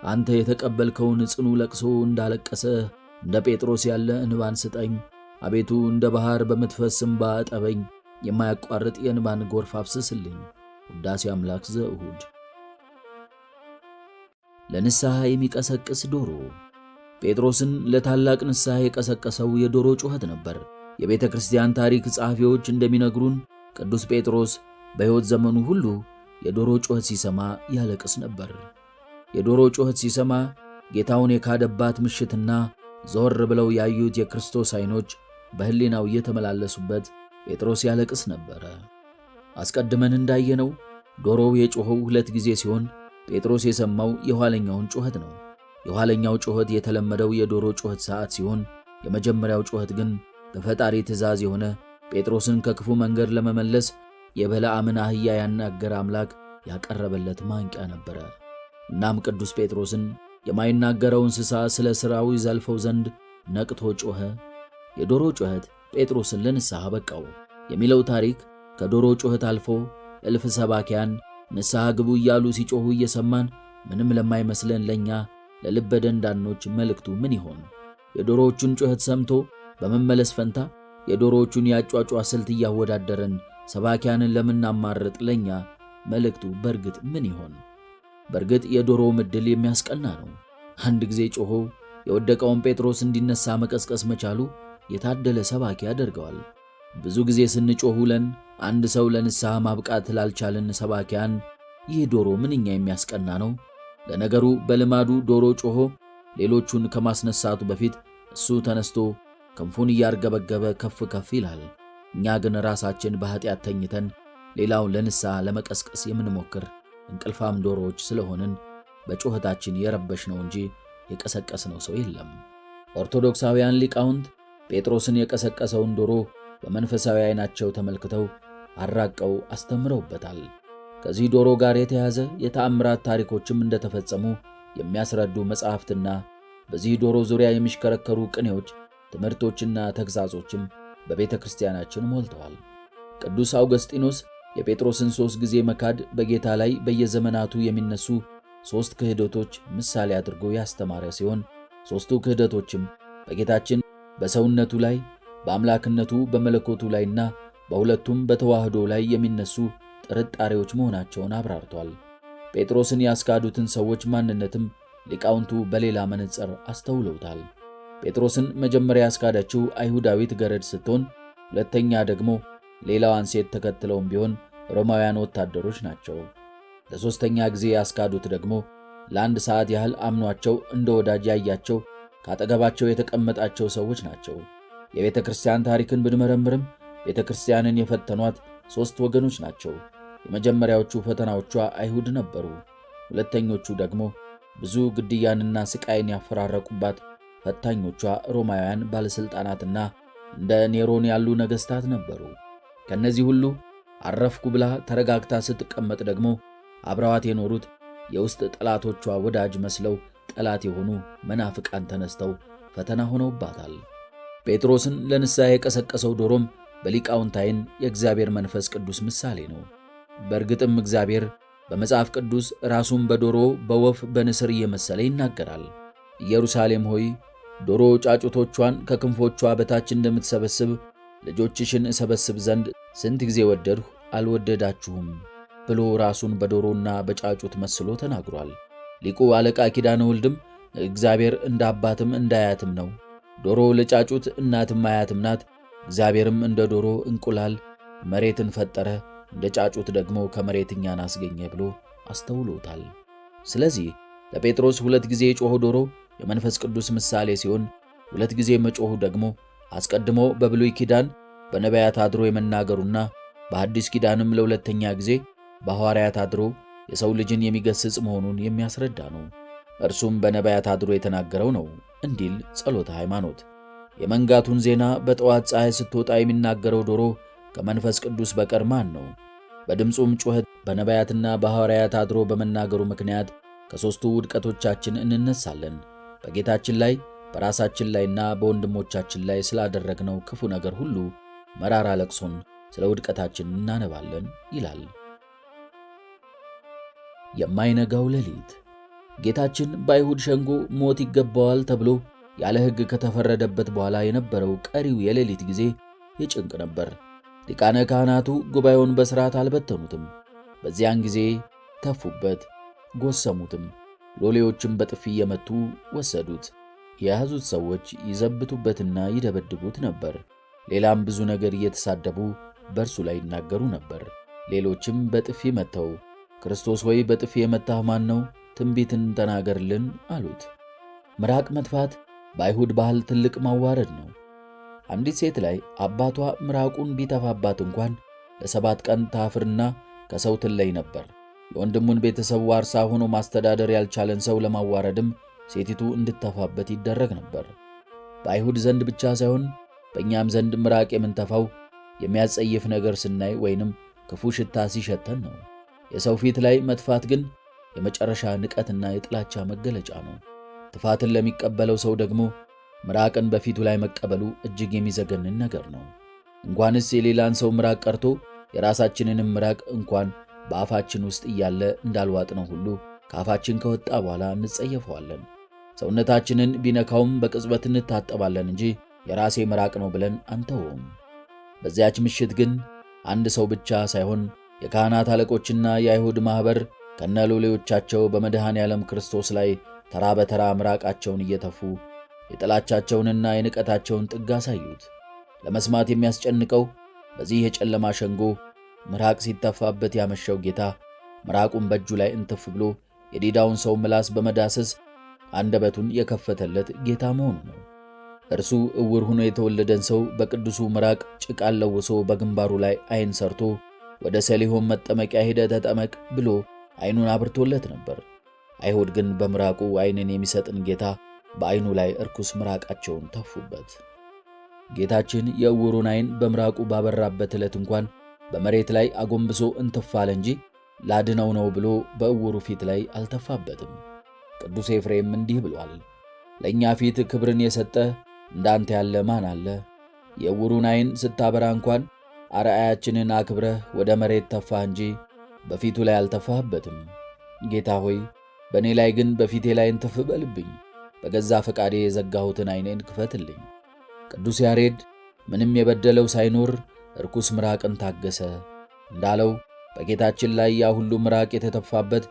አንተ የተቀበልከውን ጽኑ ለቅሶ እንዳለቀሰ እንደ ጴጥሮስ ያለ እንባን ስጠኝ። አቤቱ እንደ ባሕር በምትፈስ እንባ እጠበኝ፣ የማያቋርጥ የእንባን ጎርፍ አፍስስልኝ። ውዳሴ አምላክ ዘእሁድ። ለንስሐ የሚቀሰቅስ ዶሮ። ጴጥሮስን ለታላቅ ንስሐ የቀሰቀሰው የዶሮ ጩኸት ነበር። የቤተ ክርስቲያን ታሪክ ጸሐፊዎች እንደሚነግሩን ቅዱስ ጴጥሮስ በሕይወት ዘመኑ ሁሉ የዶሮ ጩኸት ሲሰማ ያለቅስ ነበር። የዶሮ ጩኸት ሲሰማ ጌታውን የካደባት ምሽትና ዞር ብለው ያዩት የክርስቶስ ዓይኖች በሕሊናው እየተመላለሱበት ጴጥሮስ ያለቅስ ነበረ። አስቀድመን እንዳየነው ዶሮው የጮኸው 2 ጊዜ ሲሆን ጴጥሮስ የሰማው የኋለኛውን ጩኸት ነው። የኋለኛው ጩኸት የተለመደው የዶሮ ጩኸት ሰዓት ሲሆን የመጀመሪያው ጩኸት ግን በፈጣሪ ትእዛዝ የሆነ ጴጥሮስን ከክፉ መንገድ ለመመለስ የበለዓምን አህያ ያናገረ አምላክ ያቀረበለት ማንቂያ ነበረ። እናም ቅዱስ ጴጥሮስን የማይናገረው እንስሳ ስለ ሥራው ይዘልፈው ዘንድ ነቅቶ ጮኸ። የዶሮ ጩኸት ጴጥሮስን ለንስሐ በቃው የሚለው ታሪክ ከዶሮ ጩኸት አልፎ እልፍ ሰባኪያን ንስሐ ግቡ እያሉ ሲጮኹ እየሰማን ምንም ለማይመስለን ለኛ ለልበ ደንዳኖች መልእክቱ ምን ይሆን? የዶሮዎቹን ጩኸት ሰምቶ በመመለስ ፈንታ የዶሮዎቹን ያጯጯ ስልት እያወዳደረን ሰባኪያንን ለምናማርጥ ለኛ መልእክቱ በርግጥ ምን ይሆን? በርግጥ የዶሮው ምድል የሚያስቀና ነው። አንድ ጊዜ ጮሆ የወደቀውን ጴጥሮስ እንዲነሳ መቀስቀስ መቻሉ የታደለ ሰባኪ ያደርገዋል። ብዙ ጊዜ ስንጮህ ውለን አንድ ሰው ለንስሐ ማብቃት ላልቻልን ሰባኪያን ይህ ዶሮ ምንኛ የሚያስቀና ነው። ለነገሩ በልማዱ ዶሮ ጮሆ ሌሎቹን ከማስነሳቱ በፊት እሱ ተነስቶ ክንፉን እያርገበገበ ከፍ ከፍ ይላል። እኛ ግን ራሳችን በኃጢአት ተኝተን ሌላውን ለንስሐ ለመቀስቀስ የምንሞክር እንቅልፋም ዶሮዎች ስለሆንን በጩኸታችን የረበሽነው እንጂ የቀሰቀስነው ሰው የለም። ኦርቶዶክሳውያን ሊቃውንት ጴጥሮስን የቀሰቀሰውን ዶሮ በመንፈሳዊ ዓይናቸው ተመልክተው አራቀው አስተምረውበታል። ከዚህ ዶሮ ጋር የተያዘ የተአምራት ታሪኮችም እንደተፈጸሙ የሚያስረዱ መጻሕፍትና በዚህ ዶሮ ዙሪያ የሚሽከረከሩ ቅኔዎች፣ ትምህርቶችና ተግሳጾችም በቤተ ክርስቲያናችን ሞልተዋል። ቅዱስ አውገስጢኖስ የጴጥሮስን 3 ጊዜ መካድ በጌታ ላይ በየዘመናቱ የሚነሱ 3 ክህደቶች ምሳሌ አድርጎ ያስተማረ ሲሆን 3ቱ ክህደቶችም በጌታችን በሰውነቱ ላይ፣ በአምላክነቱ በመለኮቱ ላይና በሁለቱም በተዋህዶ ላይ የሚነሱ ጥርጣሬዎች መሆናቸውን አብራርቷል። ጴጥሮስን ያስካዱትን ሰዎች ማንነትም ሊቃውንቱ በሌላ መነጽር አስተውለውታል። ጴጥሮስን መጀመሪያ ያስካዳችው አይሁዳዊት ገረድ ስትሆን፣ ሁለተኛ ደግሞ ሌላዋን ሴት ተከትለውም ቢሆን ሮማውያን ወታደሮች ናቸው። ለሦስተኛ ጊዜ ያስካዱት ደግሞ ለአንድ ሰዓት ያህል አምኗቸው እንደ ወዳጅ ያያቸው ካጠገባቸው የተቀመጣቸው ሰዎች ናቸው። የቤተ ክርስቲያን ታሪክን ብንመረምርም ቤተ ክርስቲያንን የፈተኗት 3 ወገኖች ናቸው። የመጀመሪያዎቹ ፈተናዎቿ አይሁድ ነበሩ። ሁለተኞቹ ደግሞ ብዙ ግድያንና ስቃይን ያፈራረቁባት ፈታኞቿ ሮማውያን ባለሥልጣናትና እንደ ኔሮን ያሉ ነገሥታት ነበሩ። ከነዚህ ሁሉ አረፍኩ ብላ ተረጋግታ ስትቀመጥ ደግሞ አብረዋት የኖሩት የውስጥ ጠላቶቿ ወዳጅ መስለው ጠላት የሆኑ መናፍቃን ተነስተው ፈተና ሆነውባታል። ጴጥሮስን ለንስሐ የቀሰቀሰው ዶሮም በሊቃውንት ዓይን የእግዚአብሔር መንፈስ ቅዱስ ምሳሌ ነው። በእርግጥም እግዚአብሔር በመጽሐፍ ቅዱስ ራሱን በዶሮ በወፍ በንስር እየመሰለ ይናገራል። ኢየሩሳሌም ሆይ ዶሮ ጫጩቶቿን ከክንፎቿ በታች እንደምትሰበስብ ልጆችሽን እሰበስብ ዘንድ ስንት ጊዜ ወደድሁ አልወደዳችሁም ብሎ ራሱን በዶሮና በጫጩት መስሎ ተናግሯል። ሊቁ አለቃ ኪዳነ ወልድም እግዚአብሔር እንደ አባትም እንደ አያትም ነው፣ ዶሮ ለጫጩት እናትም አያትም ናት፣ እግዚአብሔርም እንደ ዶሮ እንቁላል መሬትን ፈጠረ፣ እንደ ጫጩት ደግሞ ከመሬት እኛን አስገኘ ብሎ አስተውሎታል። ስለዚህ ለጴጥሮስ 2 ጊዜ የጮኸው ዶሮ የመንፈስ ቅዱስ ምሳሌ ሲሆን 2 ጊዜ መጮኹ ደግሞ አስቀድሞ በብሉይ ኪዳን በነቢያት አድሮ የመናገሩና በአዲስ ኪዳንም ለሁለተኛ ጊዜ በሐዋርያት አድሮ የሰው ልጅን የሚገስጽ መሆኑን የሚያስረዳ ነው። እርሱም በነቢያት አድሮ የተናገረው ነው እንዲል ጸሎተ ሃይማኖት። የመንጋቱን ዜና በጠዋት ፀሐይ ስትወጣ የሚናገረው ዶሮ ከመንፈስ ቅዱስ በቀር ማን ነው? በድምፁም ጩኸት በነቢያትና በሐዋርያት አድሮ በመናገሩ ምክንያት ከሦስቱ ውድቀቶቻችን እንነሳለን። በጌታችን ላይ በራሳችን ላይና በወንድሞቻችን ላይ ስላደረግነው ክፉ ነገር ሁሉ መራራ ለቅሶን ስለ ውድቀታችን እናነባለን ይላል። የማይነጋው ሌሊት ጌታችን በአይሁድ ሸንጎ ሞት ይገባዋል ተብሎ ያለ ሕግ ከተፈረደበት በኋላ የነበረው ቀሪው የሌሊት ጊዜ የጭንቅ ነበር። ሊቃነ ካህናቱ ጉባኤውን በሥርዓት አልበተኑትም። በዚያን ጊዜ ተፉበት፣ ጎሰሙትም። ሎሌዎችም በጥፊ እየመቱ ወሰዱት። የያዙት ሰዎች ይዘብቱበትና ይደበድቡት ነበር። ሌላም ብዙ ነገር እየተሳደቡ በእርሱ ላይ ይናገሩ ነበር። ሌሎችም በጥፊ መተው ክርስቶስ ሆይ በጥፊ የመታህ ማን ነው? ትንቢትን ተናገርልን አሉት። ምራቅ መትፋት በአይሁድ ባህል ትልቅ ማዋረድ ነው። አንዲት ሴት ላይ አባቷ ምራቁን ቢተፋባት እንኳን ለ7 ቀን ታፍርና ከሰው ትለይ ነበር። የወንድሙን ቤተሰብ ዋርሳ ሆኖ ማስተዳደር ያልቻለን ሰው ለማዋረድም ሴቲቱ እንድተፋበት ይደረግ ነበር። በአይሁድ ዘንድ ብቻ ሳይሆን በእኛም ዘንድ ምራቅ የምንተፋው የሚያጸይፍ ነገር ስናይ ወይንም ክፉ ሽታ ሲሸተን ነው። የሰው ፊት ላይ መትፋት ግን የመጨረሻ ንቀትና የጥላቻ መገለጫ ነው። ትፋትን ለሚቀበለው ሰው ደግሞ ምራቅን በፊቱ ላይ መቀበሉ እጅግ የሚዘገንን ነገር ነው። እንኳንስ የሌላን ሰው ምራቅ ቀርቶ የራሳችንንም ምራቅ እንኳን በአፋችን ውስጥ እያለ እንዳልዋጥነው ሁሉ ከአፋችን ከወጣ በኋላ እንጸየፈዋለን። ሰውነታችንን ቢነካውም በቅጽበት እንታጠባለን እንጂ የራሴ ምራቅ ነው ብለን አንተውም። በዚያች ምሽት ግን አንድ ሰው ብቻ ሳይሆን የካህናት አለቆችና የአይሁድ ማኅበር ከነሎሌዎቻቸው በመድኃኔ ዓለም ክርስቶስ ላይ ተራ በተራ ምራቃቸውን እየተፉ የጥላቻቸውንና የንቀታቸውን ጥግ አሳዩት። ለመስማት የሚያስጨንቀው በዚህ የጨለማ ሸንጎ ምራቅ ሲተፋበት ያመሸው ጌታ ምራቁን በእጁ ላይ እንትፍ ብሎ የዲዳውን ሰው ምላስ በመዳሰስ አንደበቱን የከፈተለት ጌታ መሆኑ ነው። እርሱ ዕውር ሆኖ የተወለደን ሰው በቅዱሱ ምራቅ ጭቃን ለውሶ በግንባሩ ላይ ዓይን ሰርቶ ወደ ሰሊሆም መጠመቂያ ሄደህ ተጠመቅ ብሎ ዓይኑን አብርቶለት ነበር። አይሁድ ግን በምራቁ ዓይንን የሚሰጥን ጌታ በዓይኑ ላይ እርኩስ ምራቃቸውን ተፉበት። ጌታችን የዕውሩን ዓይን በምራቁ ባበራበት ዕለት እንኳን በመሬት ላይ አጎንብሶ እንትፋለ እንጂ ላድነው ነው ብሎ በዕውሩ ፊት ላይ አልተፋበትም። ቅዱስ ኤፍሬም እንዲህ ብሏል፣ ለእኛ ፊት ክብርን የሰጠ እንዳንተ ያለ ማን አለ? የዕውሩን ዓይን ስታበራ እንኳን አርአያችንን አክብረህ ወደ መሬት ተፋህ እንጂ በፊቱ ላይ አልተፋህበትም። ጌታ ሆይ በእኔ ላይ ግን በፊቴ ላይ እንትፍ በልብኝ፣ በገዛ ፈቃዴ የዘጋሁትን ዓይኔን ክፈትልኝ። ቅዱስ ያሬድ ምንም የበደለው ሳይኖር ርኩስ ምራቅን ታገሰ እንዳለው በጌታችን ላይ ያ ሁሉ ምራቅ የተተፋበት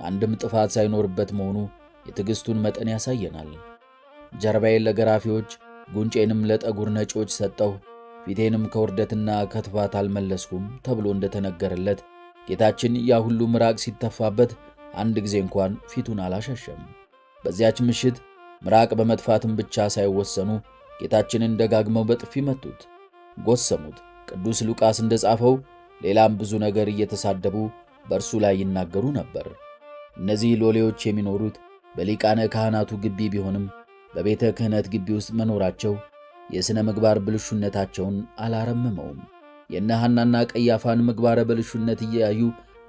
አንድም ጥፋት ሳይኖርበት መሆኑ የትዕግሥቱን መጠን ያሳየናል። ጀርባዬን ለገራፊዎች ጉንጬንም ለጠጉር ነጪዎች ሰጠሁ፣ ፊቴንም ከውርደትና ከትፋት አልመለስኩም ተብሎ እንደተነገረለት ጌታችን ያ ሁሉ ምራቅ ሲተፋበት አንድ ጊዜ እንኳን ፊቱን አላሸሸም። በዚያች ምሽት ምራቅ በመጥፋትም ብቻ ሳይወሰኑ ጌታችንን ደጋግመው በጥፊ መቱት፣ ጎሰሙት። ቅዱስ ሉቃስ እንደጻፈው ሌላም ብዙ ነገር እየተሳደቡ በእርሱ ላይ ይናገሩ ነበር። እነዚህ ሎሌዎች የሚኖሩት በሊቃነ ካህናቱ ግቢ ቢሆንም በቤተ ክህነት ግቢ ውስጥ መኖራቸው የሥነ ምግባር ብልሹነታቸውን አላረመመውም። የእነ ሐናና ቀያፋን ምግባረ ብልሹነት እያዩ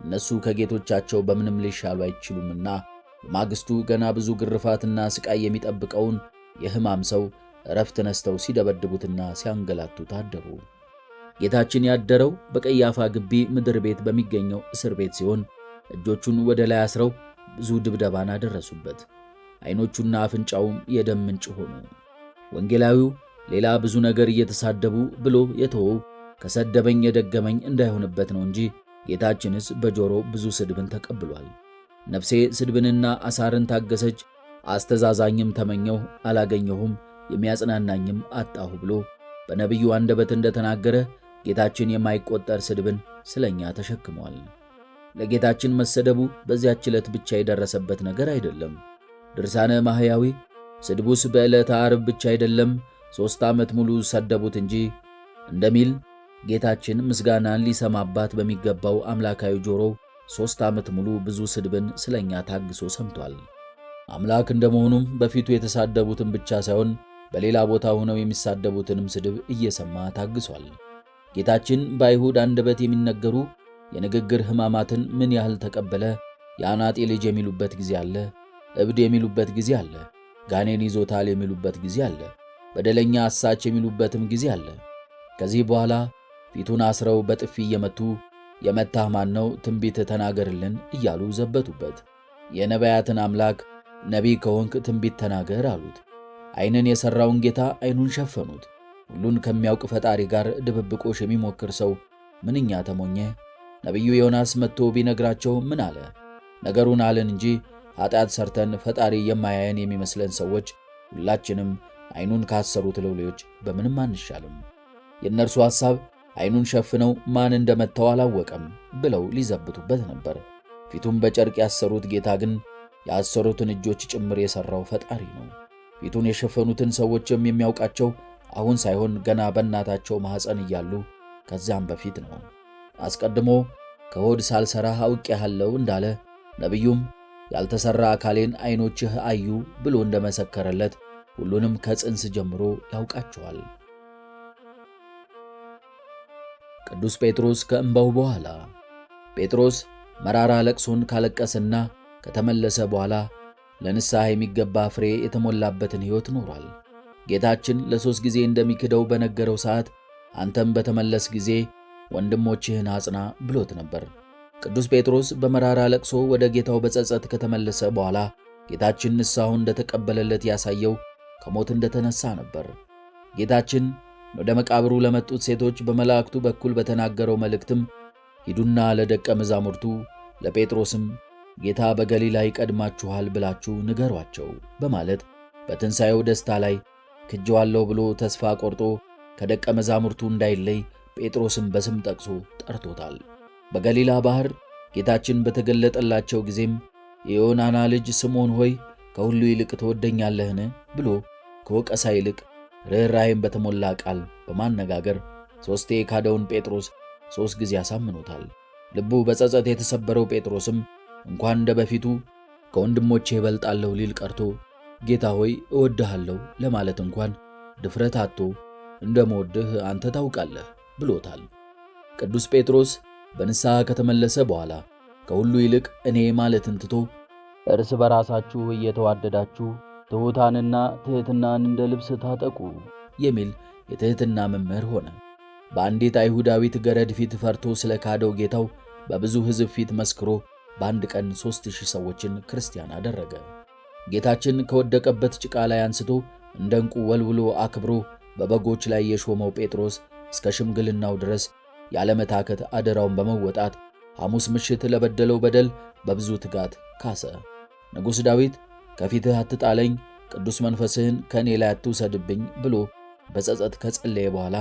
እነሱ ከጌቶቻቸው በምንም ሊሻሉ አይችሉምና በማግስቱ ገና ብዙ ግርፋትና ስቃይ የሚጠብቀውን የሕማም ሰው ዕረፍት ነስተው ሲደበድቡትና ሲያንገላቱት አደሩ። ጌታችን ያደረው በቀያፋ ግቢ ምድር ቤት በሚገኘው እስር ቤት ሲሆን እጆቹን ወደ ላይ አስረው ብዙ ድብደባን አደረሱበት። ዓይኖቹና አፍንጫውም የደም ምንጭ ሆኑ። ወንጌላዊው ሌላ ብዙ ነገር እየተሳደቡ ብሎ የተወው ከሰደበኝ የደገመኝ እንዳይሆንበት ነው እንጂ ጌታችንስ በጆሮ ብዙ ስድብን ተቀብሏል። ነፍሴ ስድብንና አሳርን ታገሰች፣ አስተዛዛኝም ተመኘሁ አላገኘሁም፣ የሚያጽናናኝም አጣሁ ብሎ በነቢዩ አንደበት እንደተናገረ ጌታችን የማይቆጠር ስድብን ስለኛ ተሸክሟል። ለጌታችን መሰደቡ በዚያች ዕለት ብቻ የደረሰበት ነገር አይደለም። ድርሳነ ማህያዊ ስድቡስ በዕለተ ዓርብ ብቻ አይደለም 3 ዓመት ሙሉ ሰደቡት እንጂ እንደሚል ጌታችን ምስጋናን ሊሰማባት በሚገባው አምላካዊ ጆሮ 3 ዓመት ሙሉ ብዙ ስድብን ስለኛ ታግሶ ሰምቷል። አምላክ እንደመሆኑም በፊቱ የተሳደቡትን ብቻ ሳይሆን በሌላ ቦታ ሆነው የሚሳደቡትንም ስድብ እየሰማ ታግሷል። ጌታችን በአይሁድ አንደበት የሚነገሩ የንግግር ሕማማትን ምን ያህል ተቀበለ? የአናጢ ልጅ የሚሉበት ጊዜ አለ፣ እብድ የሚሉበት ጊዜ አለ፣ ጋኔን ይዞታል የሚሉበት ጊዜ አለ፣ በደለኛ አሳች የሚሉበትም ጊዜ አለ። ከዚህ በኋላ ፊቱን አስረው በጥፊ እየመቱ የመታህ ማን ነው? ትንቢት ተናገርልን እያሉ ዘበቱበት። የነቢያትን አምላክ ነቢይ ከሆንክ ትንቢት ተናገር አሉት። ዓይንን የሠራውን ጌታ ዓይኑን ሸፈኑት። ሁሉን ከሚያውቅ ፈጣሪ ጋር ድብብቆሽ የሚሞክር ሰው ምንኛ ተሞኘ! ነቢዩ ዮናስ መጥቶ ቢነግራቸው ምን አለ? ነገሩን አለን እንጂ ኃጢአት ሰርተን ፈጣሪ የማያየን የሚመስለን ሰዎች ሁላችንም ዓይኑን ካሰሩት ሎሌዎች በምንም አንሻልም። የእነርሱ ሐሳብ ዓይኑን ሸፍነው ማን እንደመታው አላወቀም ብለው ሊዘብቱበት ነበር። ፊቱን በጨርቅ ያሰሩት ጌታ ግን ያሰሩትን እጆች ጭምር የሠራው ፈጣሪ ነው። ፊቱን የሸፈኑትን ሰዎችም የሚያውቃቸው አሁን ሳይሆን ገና በእናታቸው ማኅፀን እያሉ ከዚያም በፊት ነው። አስቀድሞ ከሆድ ሳልሠራህ አውቄሃለሁ እንዳለ ነቢዩም ያልተሠራ አካሌን ዓይኖችህ አዩ ብሎ እንደመሰከረለት ሁሉንም ከጽንስ ጀምሮ ያውቃቸዋል። ቅዱስ ጴጥሮስ ከእንባው በኋላ ጴጥሮስ መራራ ለቅሶን ካለቀሰና ከተመለሰ በኋላ ለንስሐ የሚገባ ፍሬ የተሞላበትን ሕይወት ኖሯል። ጌታችን ለ3 ጊዜ እንደሚክደው በነገረው ሰዓት አንተም በተመለስ ጊዜ ወንድሞችህን አጽና ብሎት ነበር። ቅዱስ ጴጥሮስ በመራራ ለቅሶ ወደ ጌታው በጸጸት ከተመለሰ በኋላ ጌታችን ንስሐውን እንደተቀበለለት ያሳየው ከሞት እንደተነሳ ነበር። ጌታችን ወደ መቃብሩ ለመጡት ሴቶች በመላእክቱ በኩል በተናገረው መልእክትም ሂዱና ለደቀ መዛሙርቱ ለጴጥሮስም ጌታ በገሊላ ይቀድማችኋል ብላችሁ ንገሯቸው በማለት በትንሣኤው ደስታ ላይ ክጄዋለሁ ብሎ ተስፋ ቆርጦ ከደቀ መዛሙርቱ እንዳይለይ ጴጥሮስም በስም ጠቅሶ ጠርቶታል። በገሊላ ባህር ጌታችን በተገለጠላቸው ጊዜም የዮናና ልጅ ስምዖን ሆይ ከሁሉ ይልቅ ትወደኛለህን ብሎ ከወቀሳ ይልቅ ርኅራኄን በተሞላ ቃል በማነጋገር 3 የካደውን ጴጥሮስ 3 ጊዜ አሳምኖታል። ልቡ በጸጸት የተሰበረው ጴጥሮስም እንኳን እንደ በፊቱ ከወንድሞቼ እበልጣለሁ ሊል ቀርቶ ጌታ ሆይ እወድሃለሁ ለማለት እንኳን ድፍረት አጥቶ እንደምወድህ አንተ ታውቃለህ ብሎታል። ቅዱስ ጴጥሮስ በንስሐ ከተመለሰ በኋላ ከሁሉ ይልቅ እኔ ማለትን ትቶ እርስ በራሳችሁ እየተዋደዳችሁ ትሑታንና ትሕትናን እንደ ልብስ ታጠቁ የሚል የትሕትና መምህር ሆነ። በአንዲት አይሁዳዊት ገረድ ፊት ፈርቶ ስለ ካደው ጌታው በብዙ ሕዝብ ፊት መስክሮ በአንድ ቀን 3000 ሰዎችን ክርስቲያን አደረገ። ጌታችን ከወደቀበት ጭቃ ላይ አንስቶ እንደ ዕንቁ ወልውሎ አክብሮ በበጎች ላይ የሾመው ጴጥሮስ እስከ ሽምግልናው ድረስ ያለመታከት አደራውን በመወጣት ሐሙስ ምሽት ለበደለው በደል በብዙ ትጋት ካሰ። ንጉሥ ዳዊት ከፊትህ አትጣለኝ፣ ቅዱስ መንፈስህን ከእኔ ላይ አትውሰድብኝ ብሎ በጸጸት ከጸለየ በኋላ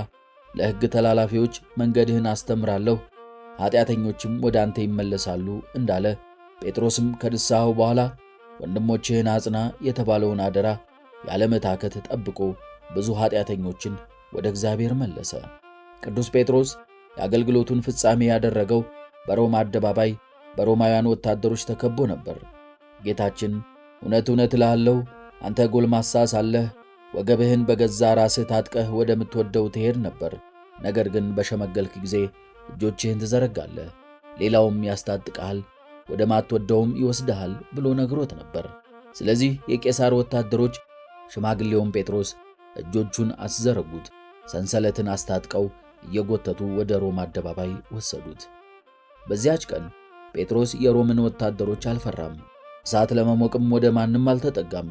ለሕግ ተላላፊዎች መንገድህን አስተምራለሁ፣ ኀጢአተኞችም ወደ አንተ ይመለሳሉ እንዳለ ጴጥሮስም ከንስሐው በኋላ ወንድሞችህን አጽና የተባለውን አደራ ያለመታከት ጠብቆ ብዙ ኀጢአተኞችን ወደ እግዚአብሔር መለሰ። ቅዱስ ጴጥሮስ የአገልግሎቱን ፍጻሜ ያደረገው በሮማ አደባባይ በሮማውያን ወታደሮች ተከቦ ነበር። ጌታችን እውነት እውነት እልሃለሁ አንተ ጎልማሳ ሳለህ ወገብህን በገዛ ራስህ ታጥቀህ ወደምትወደው ትሄድ ነበር። ነገር ግን በሸመገልክ ጊዜ እጆችህን ትዘረጋለህ፣ ሌላውም ያስታጥቅሃል፣ ወደ ማትወደውም ይወስድሃል ብሎ ነግሮት ነበር። ስለዚህ የቄሳር ወታደሮች ሽማግሌውን ጴጥሮስ እጆቹን አስዘረጉት፣ ሰንሰለትን አስታጥቀው እየጎተቱ ወደ ሮም አደባባይ ወሰዱት። በዚያች ቀን ጴጥሮስ የሮምን ወታደሮች አልፈራም፣ እሳት ለመሞቅም ወደ ማንም አልተጠጋም።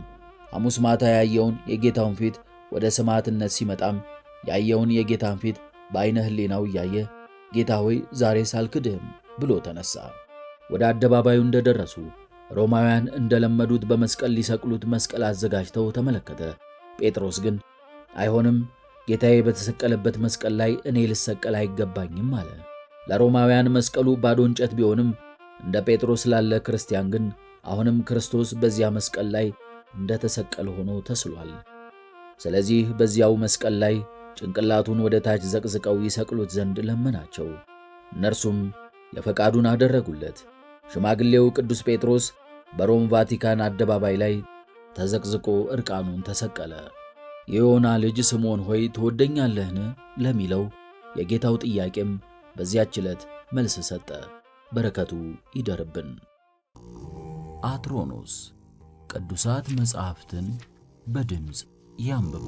ሐሙስ ማታ ያየውን የጌታውን ፊት ወደ ሰማዕትነት ሲመጣም ያየውን የጌታን ፊት በዓይነ ሕሊናው እያየ ጌታ ሆይ ዛሬስ አልክድህም ብሎ ተነሣ። ወደ አደባባዩ እንደደረሱ ሮማውያን እንደለመዱት በመስቀል ሊሰቅሉት መስቀል አዘጋጅተው ተመለከተ። ጴጥሮስ ግን አይሆንም፣ ጌታዬ በተሰቀለበት መስቀል ላይ እኔ ልሰቀል አይገባኝም አለ። ለሮማውያን መስቀሉ ባዶ እንጨት ቢሆንም እንደ ጴጥሮስ ላለ ክርስቲያን ግን አሁንም ክርስቶስ በዚያ መስቀል ላይ እንደተሰቀለ ሆኖ ተስሏል። ስለዚህ በዚያው መስቀል ላይ ጭንቅላቱን ወደ ታች ዘቅዝቀው ይሰቅሉት ዘንድ ለመናቸው። እነርሱም የፈቃዱን አደረጉለት። ሽማግሌው ቅዱስ ጴጥሮስ በሮም ቫቲካን አደባባይ ላይ ተዘቅዝቆ ዕርቃኑን ተሰቀለ። የዮና ልጅ ስምዖን ሆይ ትወደኛለህን ለሚለው የጌታው ጥያቄም በዚያች ዕለት መልስ ሰጠ። በረከቱ ይደርብን። አትሮኖስ ቅዱሳት መጻሕፍትን በድምፅ ያንብቡ።